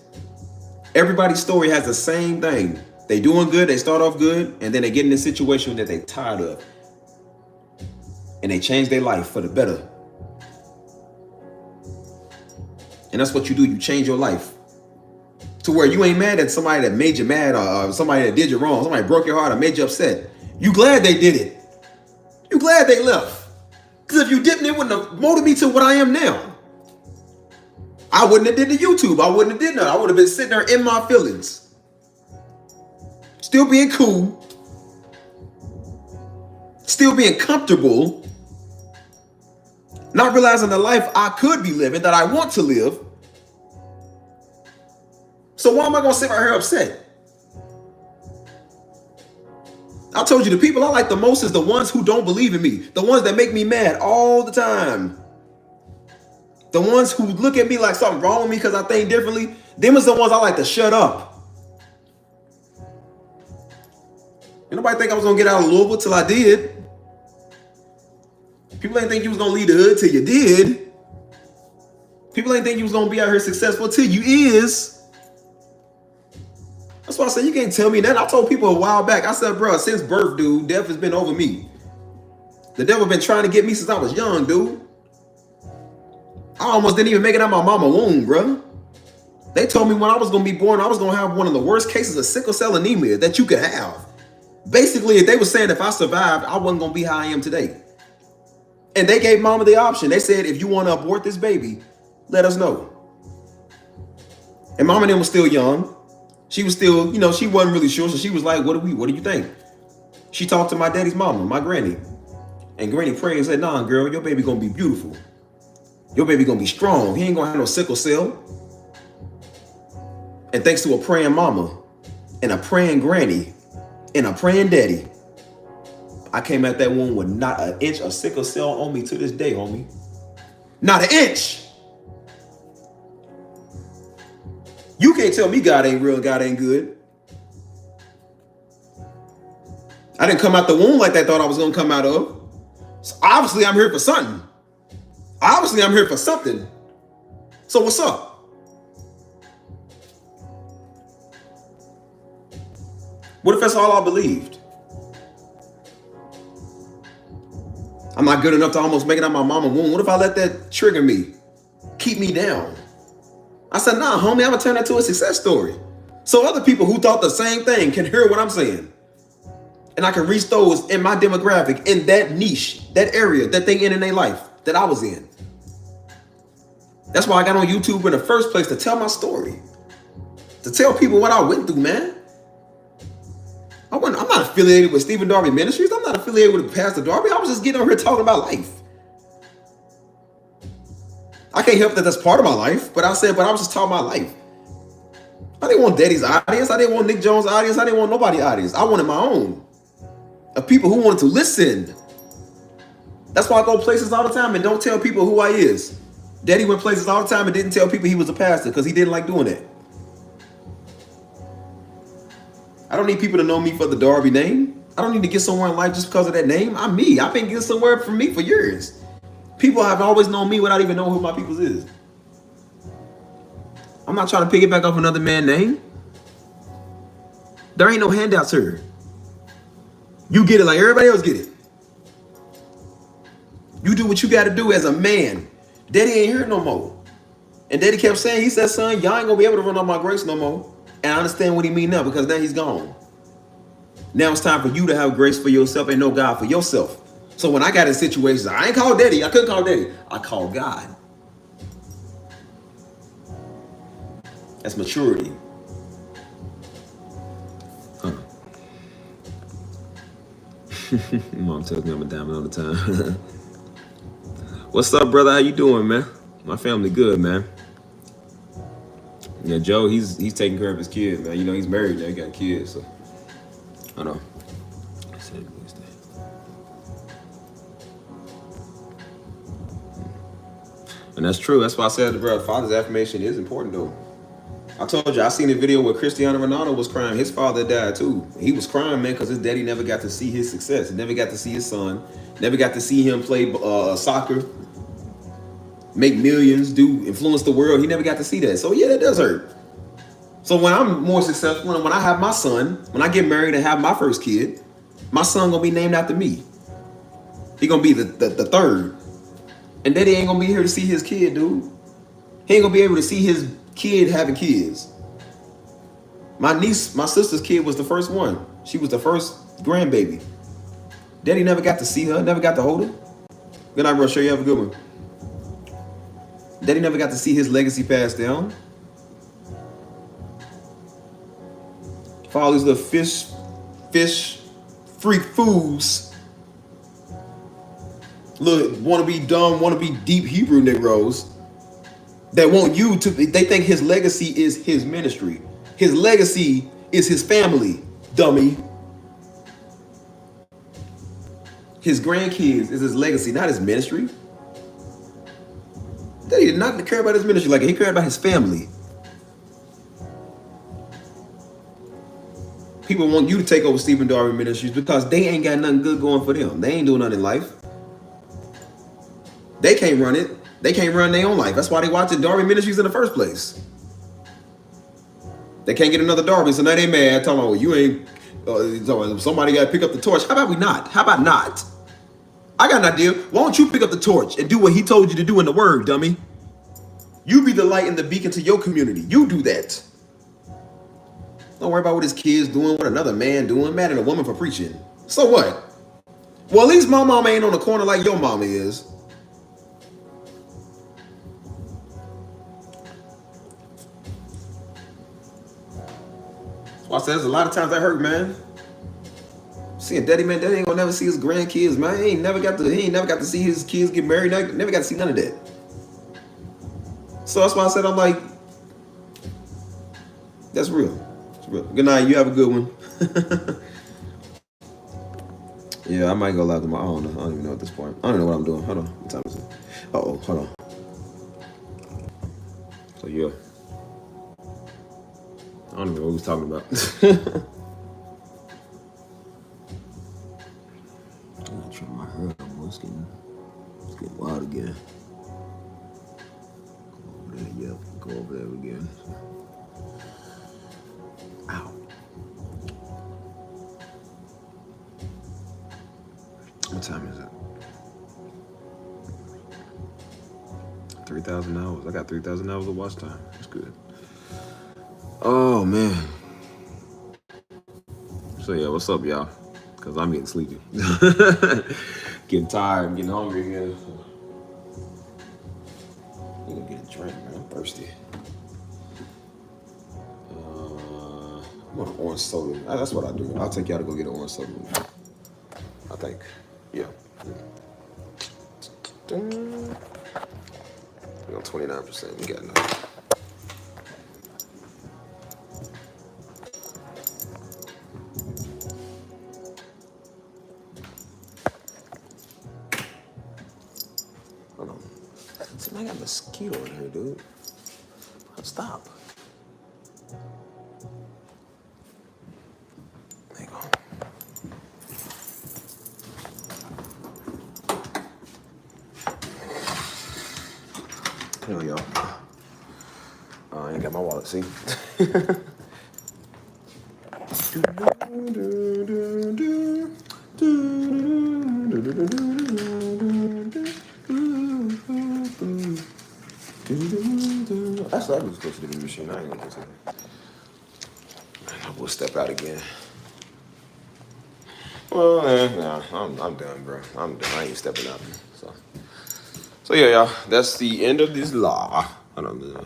Everybody's story has the same thing. They doing good, they start off good, and then they get in a situation that they tired of. and they change their life for the better. And that's what you do. You change your life to where you ain't mad at somebody that made you mad, or somebody that did you wrong, somebody broke your heart or made you upset. You glad they did it. You glad they left. Because if you didn't, it wouldn't have molded me to what I am now. I wouldn't have did the YouTube. I wouldn't have did nothing. I would have been sitting there in my feelings. Still being cool. Still being comfortable. Not realizing the life I could be living, that I want to live. So why am I going to sit right here upset? I told you the people I like the most is the ones who don't believe in me. The ones that make me mad all the time. The ones who look at me like something wrong with me because I think differently. Them is the ones I like to shut up. Ain't nobody think I was going to get out of Louisville till I did. People ain't think you was going to leave the hood till you did. People ain't think you was going to be out here successful till you is. That's why I said you can't tell me that. I told people a while back, I said, bro, since birth, dude, death has been over me. The devil been trying to get me since I was young, dude. I almost didn't even make it out my mama's womb, bro. They told me when I was going to be born, I was going to have one of the worst cases of sickle cell anemia that you could have. Basically, they were saying if I survived, I wasn't going to be how I am today. And they gave mama the option. They said, if you want to abort this baby, let us know. And mama and them was still young. She was still, she wasn't really sure. So she was like, what do you think? She talked to my daddy's mama, my granny. And granny prayed and said, nah, girl, your baby gonna be beautiful. Your baby gonna be strong. He ain't gonna have no sickle cell. And thanks to a praying mama and a praying granny and a praying daddy, I came out that womb with not an inch of sickle cell on me to this day, homie. Not an inch. You can't tell me God ain't real and God ain't good. I didn't come out the womb like they thought I was going to come out of. So obviously, I'm here for something. Obviously, I'm here for something. So what's up? What if that's all I believed? I'm not good enough to almost make it out my mama's womb. What if I let that trigger me? Keep me down? I said, nah, homie, I'm going to turn that to a success story. So other people who thought the same thing can hear what I'm saying. And I can reach those in my demographic, in that niche, that area that they in their life that I was in. That's why I got on YouTube in the first place, to tell my story. To tell people what I went through, man. I'm not affiliated with Stephen Darby Ministries. I'm not affiliated with Pastor Darby. I was just getting on here talking about life. I can't help that that's part of my life, but I was just talking about life. I didn't want Daddy's audience. I didn't want Nick Jones' audience. I didn't want nobody's audience. I wanted my own. Of people who wanted to listen. That's why I go places all the time and don't tell people who I is. Daddy went places all the time and didn't tell people he was a pastor because he didn't like doing that. I don't need people to know me for the Darby name. I don't need to get somewhere in life just because of that name. I'm me. I've been getting somewhere from me for years. People have always known me without even knowing who my people's is. I'm not trying to piggyback off another man's name. There ain't no handouts here. You get it like everybody else get it. You do what you got to do as a man. Daddy ain't here no more. And Daddy kept saying, he said, son, y'all ain't going to be able to run on my grace no more. And I understand what he mean now, because now he's gone. Now it's time for you to have grace for yourself and know God for yourself. So when I got in situations, I ain't called Daddy. I couldn't call Daddy. I called God. That's maturity. Mom tells me I'm a diamond all the time. What's up, brother? How you doing, man? My family good, man. Yeah, Joe, he's taking care of his kids, man. He's married now. He got kids, so I know. And that's true. That's why I said, bro, father's affirmation is important, though. I told you, I seen a video where Cristiano Ronaldo was crying. His father died, too. He was crying, man, because his daddy never got to see his success. He never got to see his son. Never got to see him play soccer, make millions, influence the world. He never got to see that. So, yeah, that does hurt. So when I'm more successful, when I have my son, when I get married and have my first kid, my son going to be named after me. He gonna be the third. And daddy ain't gonna be here to see his kid, dude. He ain't gonna be able to see his kid having kids. My sister's kid was the first one. She was the first grandbaby. Daddy never got to see her, never got to hold her. Good night, bro. Sure you have a good one. Daddy never got to see his legacy passed down. For all these little fish freak fools, little wanna be dumb, wanna be deep Hebrew Negroes that want you to, they think his legacy is his ministry. His legacy is his family, dummy. His grandkids is his legacy, not his ministry. They did not care about his ministry like he cared about his family. People want you to take over Stephen Darby Ministries because they ain't got nothing good going for them. They ain't doing nothing in life. They can't run it. They can't run their own life. That's why they watching Darby Ministries in the first place. They can't get another Darby, so now they mad. Talking about, well, you ain't, somebody got to pick up the torch. How about we not? How about not? I got an idea. Why don't you pick up the torch and do what he told you to do in the word, dummy? You be the light and the beacon to your community. You do that. Don't worry about what his kids doing, what another man doing, mad at a woman for preaching. So what? Well, at least my mama ain't on the corner like your mama is. So I said there's a lot of times that hurt, man. Seeing daddy ain't gonna never see his grandkids, man. He ain't never got to see his kids get married, never got to see none of that. So that's why I said, I'm like, that's real. Good night. You have a good one. Yeah, I might go live tomorrow. I don't know. I don't even know at this point. I don't know what I'm doing. Hold on. What time is it? Uh-oh. Hold on. So, yeah. I don't even know what we was talking about. I'm gonna trim my hair. It's getting wild again. Go over there. Yep. Go over there again. Ow. What time is it? 3,000 hours. I got 3,000 hours of watch time. That's good. Oh, man. So, yeah, what's up, y'all? Because I'm getting sleepy. Getting tired. I'm getting hungry again. I'm going to get a drink, man. I'm thirsty. I want an orange soda. That's what I do. I'll take y'all to go get an orange soda. I think. Yeah. We're on 29%. You got enough. Hold on. See, I got a mosquito in here, dude. Stop. Hang on. Here we go. I ain't got my wallet, see? Actually, I was close to the machine. I ain't gonna consider it. I will step out again. Well, nah, I'm done, bro. I'm done. I ain't stepping out. So yeah, y'all. That's the end of this law. I don't know.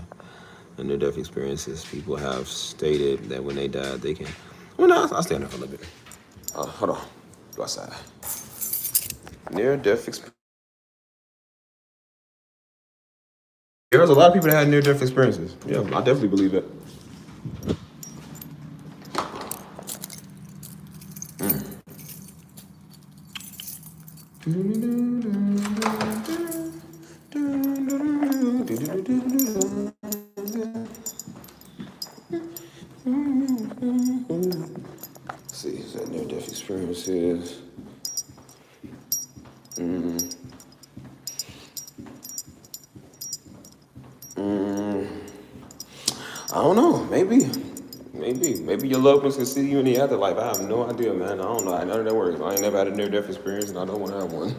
And near-death experiences. People have stated that when they die, they can. Well, no, I'll stay on there for a little bit. Hold on. Go outside. Near-death experience. There's a lot of people that had near-death experiences. Yeah, I definitely believe that. Let's see, is that near-death experiences? I don't know, maybe. Maybe your loved ones can see you in the afterlife. I have no idea, man. I don't know how none of that works. I ain't never had a near-death experience, and I don't want to have one.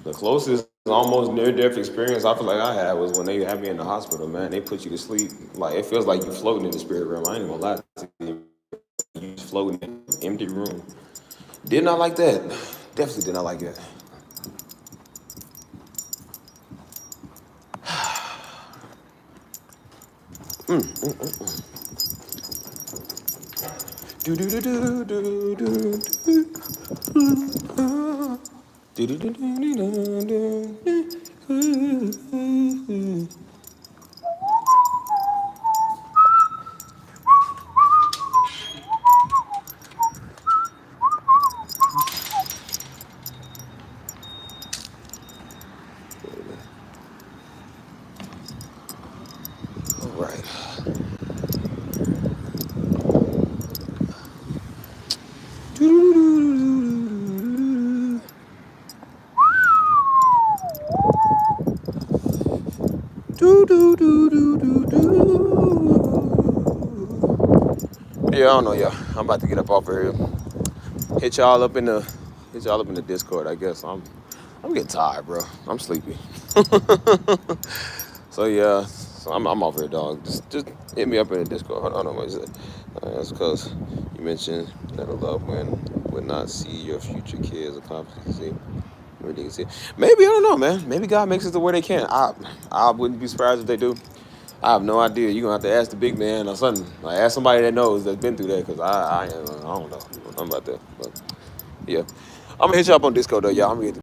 The closest almost near-death experience I feel like I had was when they had me in the hospital, man. They put you to sleep. Like, it feels like you're floating in the spirit realm. I ain't gonna lie to you. You just floating in an empty room. Did not like that. Definitely did not like that. Do do do do do do do do do. All right. Yeah, I don't know, y'all. I'm about to get up off of here. Hit y'all up in the Discord. I guess I'm getting tired, bro. I'm sleepy. So yeah, I'm off here, dog. Just hit me up in the Discord. Hold on, what is it? That's because you mentioned that a loved one would not see your future kids accomplish. Maybe I don't know, man. Maybe God makes it to where they can. I wouldn't be surprised if they do. I have no idea. You're gonna have to ask the big man or something. Like, ask somebody that knows that's been through that, because I don't know. I'm about that. But yeah, I'm gonna hit you up on Discord though, y'all. I'm gonna get